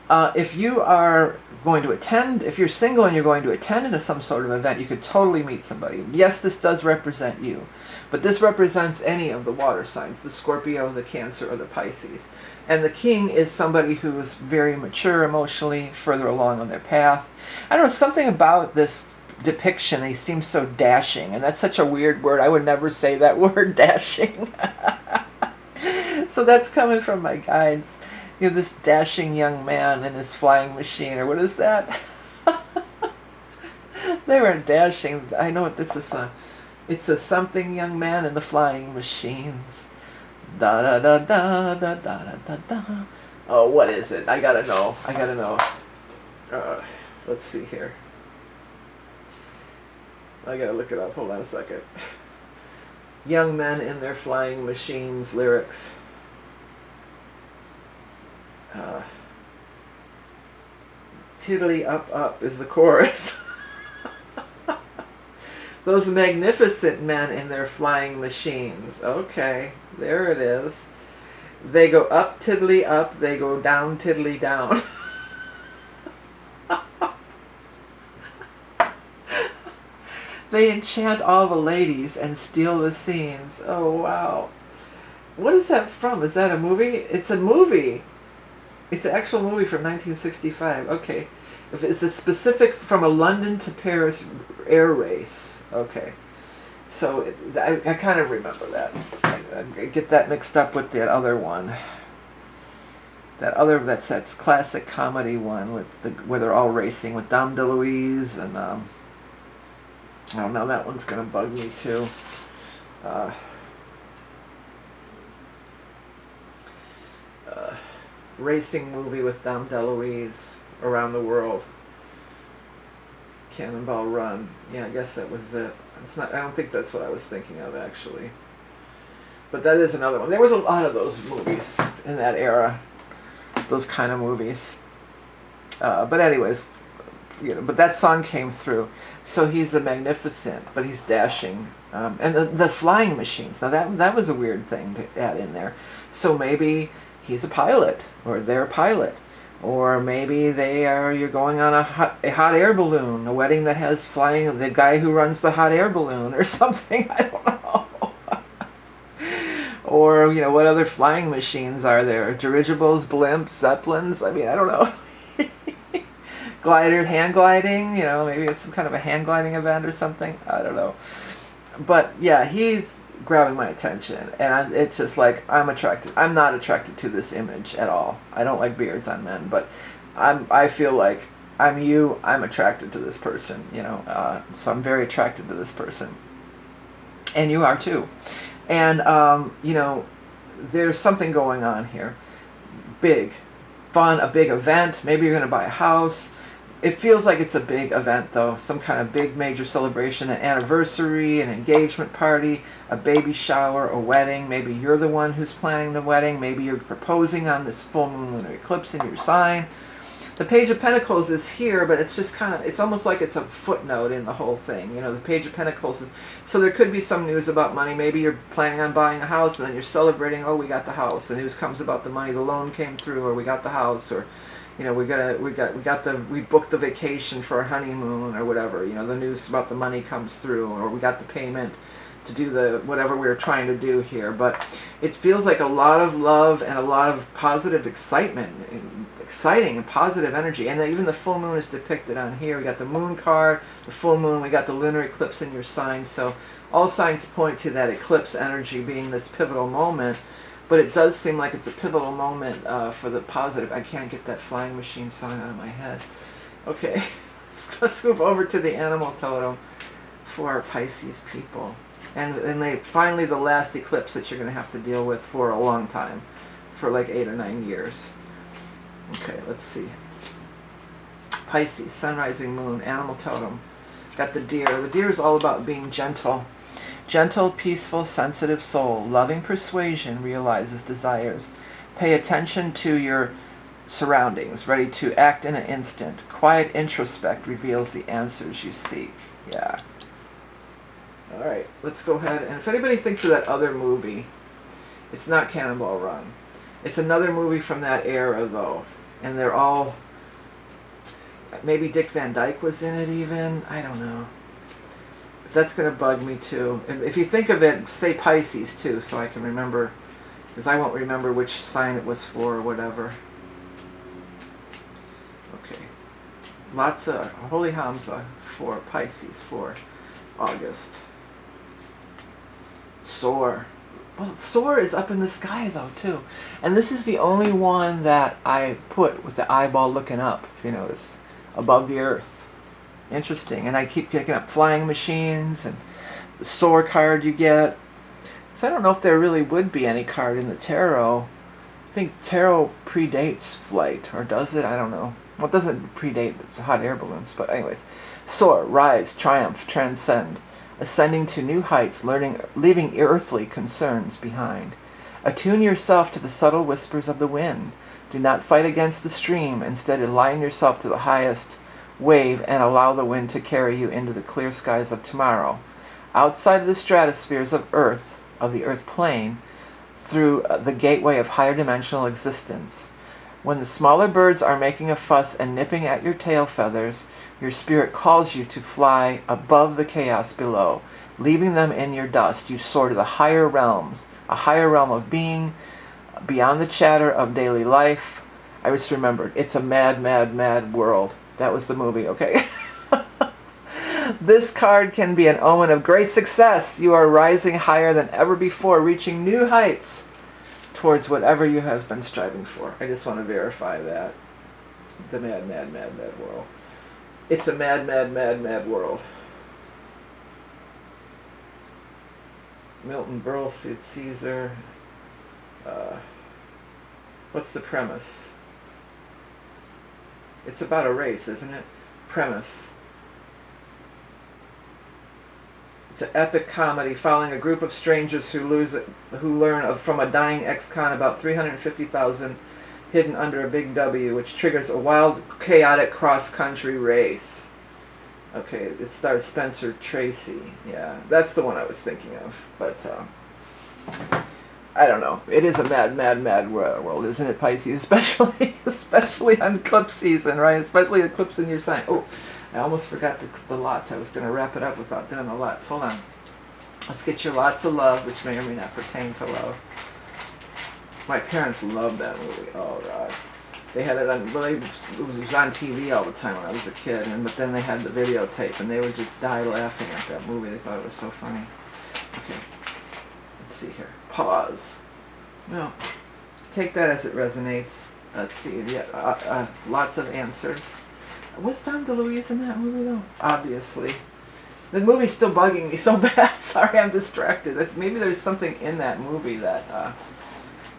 If you are going to attend, if you're single and you're going to attend some sort of event, you could totally meet somebody. Yes, this does represent you, but this represents any of the water signs, the Scorpio, the Cancer, or the Pisces. And the King is somebody who is very mature emotionally, further along on their path. I don't know, something about this depiction, they seem so dashing, and that's such a weird word. I would never say that word, dashing. So that's coming from my guides. You know, this dashing young man in his flying machine, or what is that? They weren't dashing. I know what this is. It's a something young man in the flying machines. Da da da da da da da da. Oh, what is it? I gotta know. I gotta know. Let's see here. I gotta look it up. Hold on a second. Young men in their flying machines lyrics. Tiddly up up is the chorus. Those magnificent men in their flying machines. Okay, there it is. They go up tiddly up, they go down tiddly down. They enchant all the ladies and steal the scenes. Oh, wow. What is that from? Is that a movie? It's a movie. It's an actual movie from 1965. Okay. If it's a specific from a London to Paris air race. Okay. So I kind of remember that. I get that mixed up with that other one. That's that classic comedy one where they're all racing with Dom DeLuise and oh no, that one's gonna bug me too. Racing movie with Dom DeLuise around the world. Cannonball Run. Yeah, I guess that was it. It's not. I don't think that's what I was thinking of actually. But that is another one. There was a lot of those movies in that era. Those kind of movies. But anyways, you know. But that song came through. So he's a magnificent, but he's dashing. And the flying machines. Now that was a weird thing to add in there. So maybe he's a pilot, or they're a pilot. Or maybe you're going on a hot air balloon, a wedding that has flying, the guy who runs the hot air balloon or something, I don't know. Or, you know, what other flying machines are there? Dirigibles, blimps, zeppelins? I mean, I don't know. Glider, hand gliding, you know, maybe it's some kind of a hand gliding event or something. I don't know. But yeah, he's grabbing my attention, and it's just like, I'm attracted. I'm not attracted to this image at all. I don't like beards on men, but I feel like I'm attracted to this person, you know, so I'm very attracted to this person. And you are too. And, you know, there's something going on here. Big. Fun, a big event. Maybe you're going to buy a house. It feels like it's a big event, though. Some kind of big major celebration, an anniversary, an engagement party, a baby shower, a wedding. Maybe you're the one who's planning the wedding. Maybe you're proposing on this full moon lunar eclipse in your sign. The Page of Pentacles is here, but it's just kind of, it's almost like it's a footnote in the whole thing. You know, the Page of Pentacles. So there could be some news about money. Maybe you're planning on buying a house, and then you're celebrating, oh, we got the house. The news comes about the money, the loan came through, or we got the house, or, you know, we booked the vacation for our honeymoon, or whatever. You know, the news about the money comes through, or we got the payment to do the whatever we were trying to do here. But it feels like a lot of love and a lot of positive excitement, exciting and positive energy. And even the full moon is depicted on here. We got the moon card, the full moon, we got the lunar eclipse in your sign. So all signs point to that eclipse energy being this pivotal moment. But it does seem like it's a pivotal moment for the positive. I can't get that flying machine song out of my head. Okay, let's move over to the animal totem for our Pisces people. And finally the last eclipse that you're going to have to deal with for a long time, for like 8 or 9 years. Okay, let's see. Pisces, sun, rising, moon, animal totem. Got the deer. The deer is all about being gentle. Gentle, peaceful, sensitive soul. Loving persuasion realizes desires. Pay attention to your surroundings. Ready to act in an instant. Quiet introspect reveals the answers you seek. Yeah. Alright, let's go ahead. And if anybody thinks of that other movie, it's not Cannonball Run. It's another movie from that era, though. And they're all... Maybe Dick Van Dyke was in it, even. I don't know. But that's going to bug me, too. And if you think of it, say Pisces, too, so I can remember. Because I won't remember which sign it was for or whatever. Okay. Lots of Holy HAMSA for Pisces for August. Soar. Well, Soar is up in the sky, though, too. And this is the only one that I put with the eyeball looking up, if you notice. Above the earth. Interesting. And I keep picking up flying machines and the Soar card you get. So I don't know if there really would be any card in the tarot. I think tarot predates flight, or does it? I don't know. Well, it doesn't predate hot air balloons, but anyways. Soar, rise, triumph, transcend. Ascending to new heights, leaving earthly concerns behind. Attune yourself to the subtle whispers of the wind. Do not fight against the stream. Instead, align yourself to the highest wave and allow the wind to carry you into the clear skies of tomorrow. Outside of the stratospheres of Earth, of the Earth plane, through the gateway of higher dimensional existence. When the smaller birds are making a fuss and nipping at your tail feathers, your spirit calls you to fly above the chaos below. Leaving them in your dust, you soar to the higher realms, a higher realm of being, beyond the chatter of daily life. I just remembered, it's a mad, mad, mad world. That was the movie, okay? This card can be an omen of great success. You are rising higher than ever before, reaching new heights towards whatever you have been striving for. I just want to verify that. The mad, mad, mad, mad world. It's a mad, mad, mad, mad world. Milton Berle, Sid Caesar. What's the premise? It's about a race, isn't it? Premise. It's an epic comedy following a group of strangers who learn from a dying ex-con about 350,000 hidden under a big W, which triggers a wild, chaotic cross-country race. Okay, it stars Spencer Tracy. Yeah, that's the one I was thinking of. But, I don't know. It is a mad, mad, mad world, isn't it, Pisces? Especially on eclipse season, right? Especially eclipse in your sign. Oh, I almost forgot the lots. I was going to wrap it up without doing the lots. Hold on. Let's get you lots of love, which may or may not pertain to love. My parents loved that movie. Oh God, they had it on. Well, it was on TV all the time when I was a kid, but then they had the videotape, and they would just die laughing at that movie. They thought it was so funny. Okay, let's see here. Pause. No, take that as it resonates. Let's see. Yeah, lots of answers. Was Dom DeLuise in that movie though? Obviously. The movie's still bugging me so bad. Sorry, I'm distracted. Maybe there's something in that movie that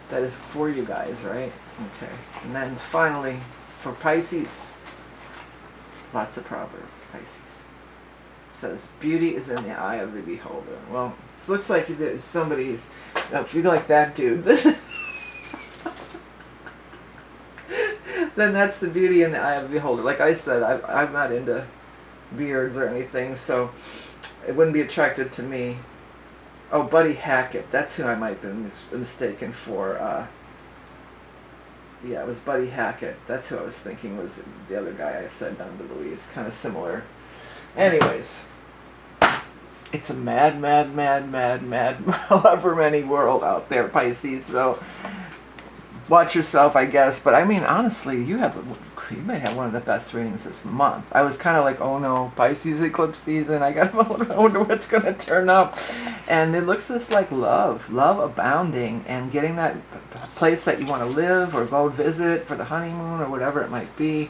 that is for you guys, right? Okay. And then finally, for Pisces, lots of proverb. Pisces. It says, beauty is in the eye of the beholder. Well, it looks like somebody's, if you like that dude, then that's the beauty in the eye of the beholder. Like I said, I'm not into beards or anything, so it wouldn't be attractive to me. Oh, Buddy Hackett. That's who I might have been mistaken for. Yeah, it was Buddy Hackett. That's who I was thinking was the other guy I said, Don DeLuise. Kind of similar. Anyways, it's a mad, however many world out there, Pisces. So watch yourself, I guess. But I mean, honestly, you might have one of the best readings this month. I was kind of like, oh no, Pisces eclipse season. I wonder what's going to turn up. And it looks just like love abounding, and getting that place that you want to live or go visit for the honeymoon or whatever it might be.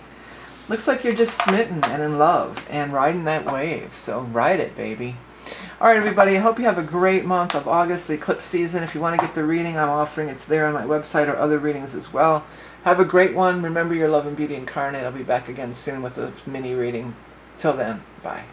Looks like you're just smitten and in love and riding that wave. So ride it, baby. All right, everybody, I hope you have a great month of August, the eclipse season. If you want to get the reading I'm offering, it's there on my website, or other readings as well. Have a great one. Remember, your love and beauty incarnate. I'll be back again soon with a mini reading. Till then, bye.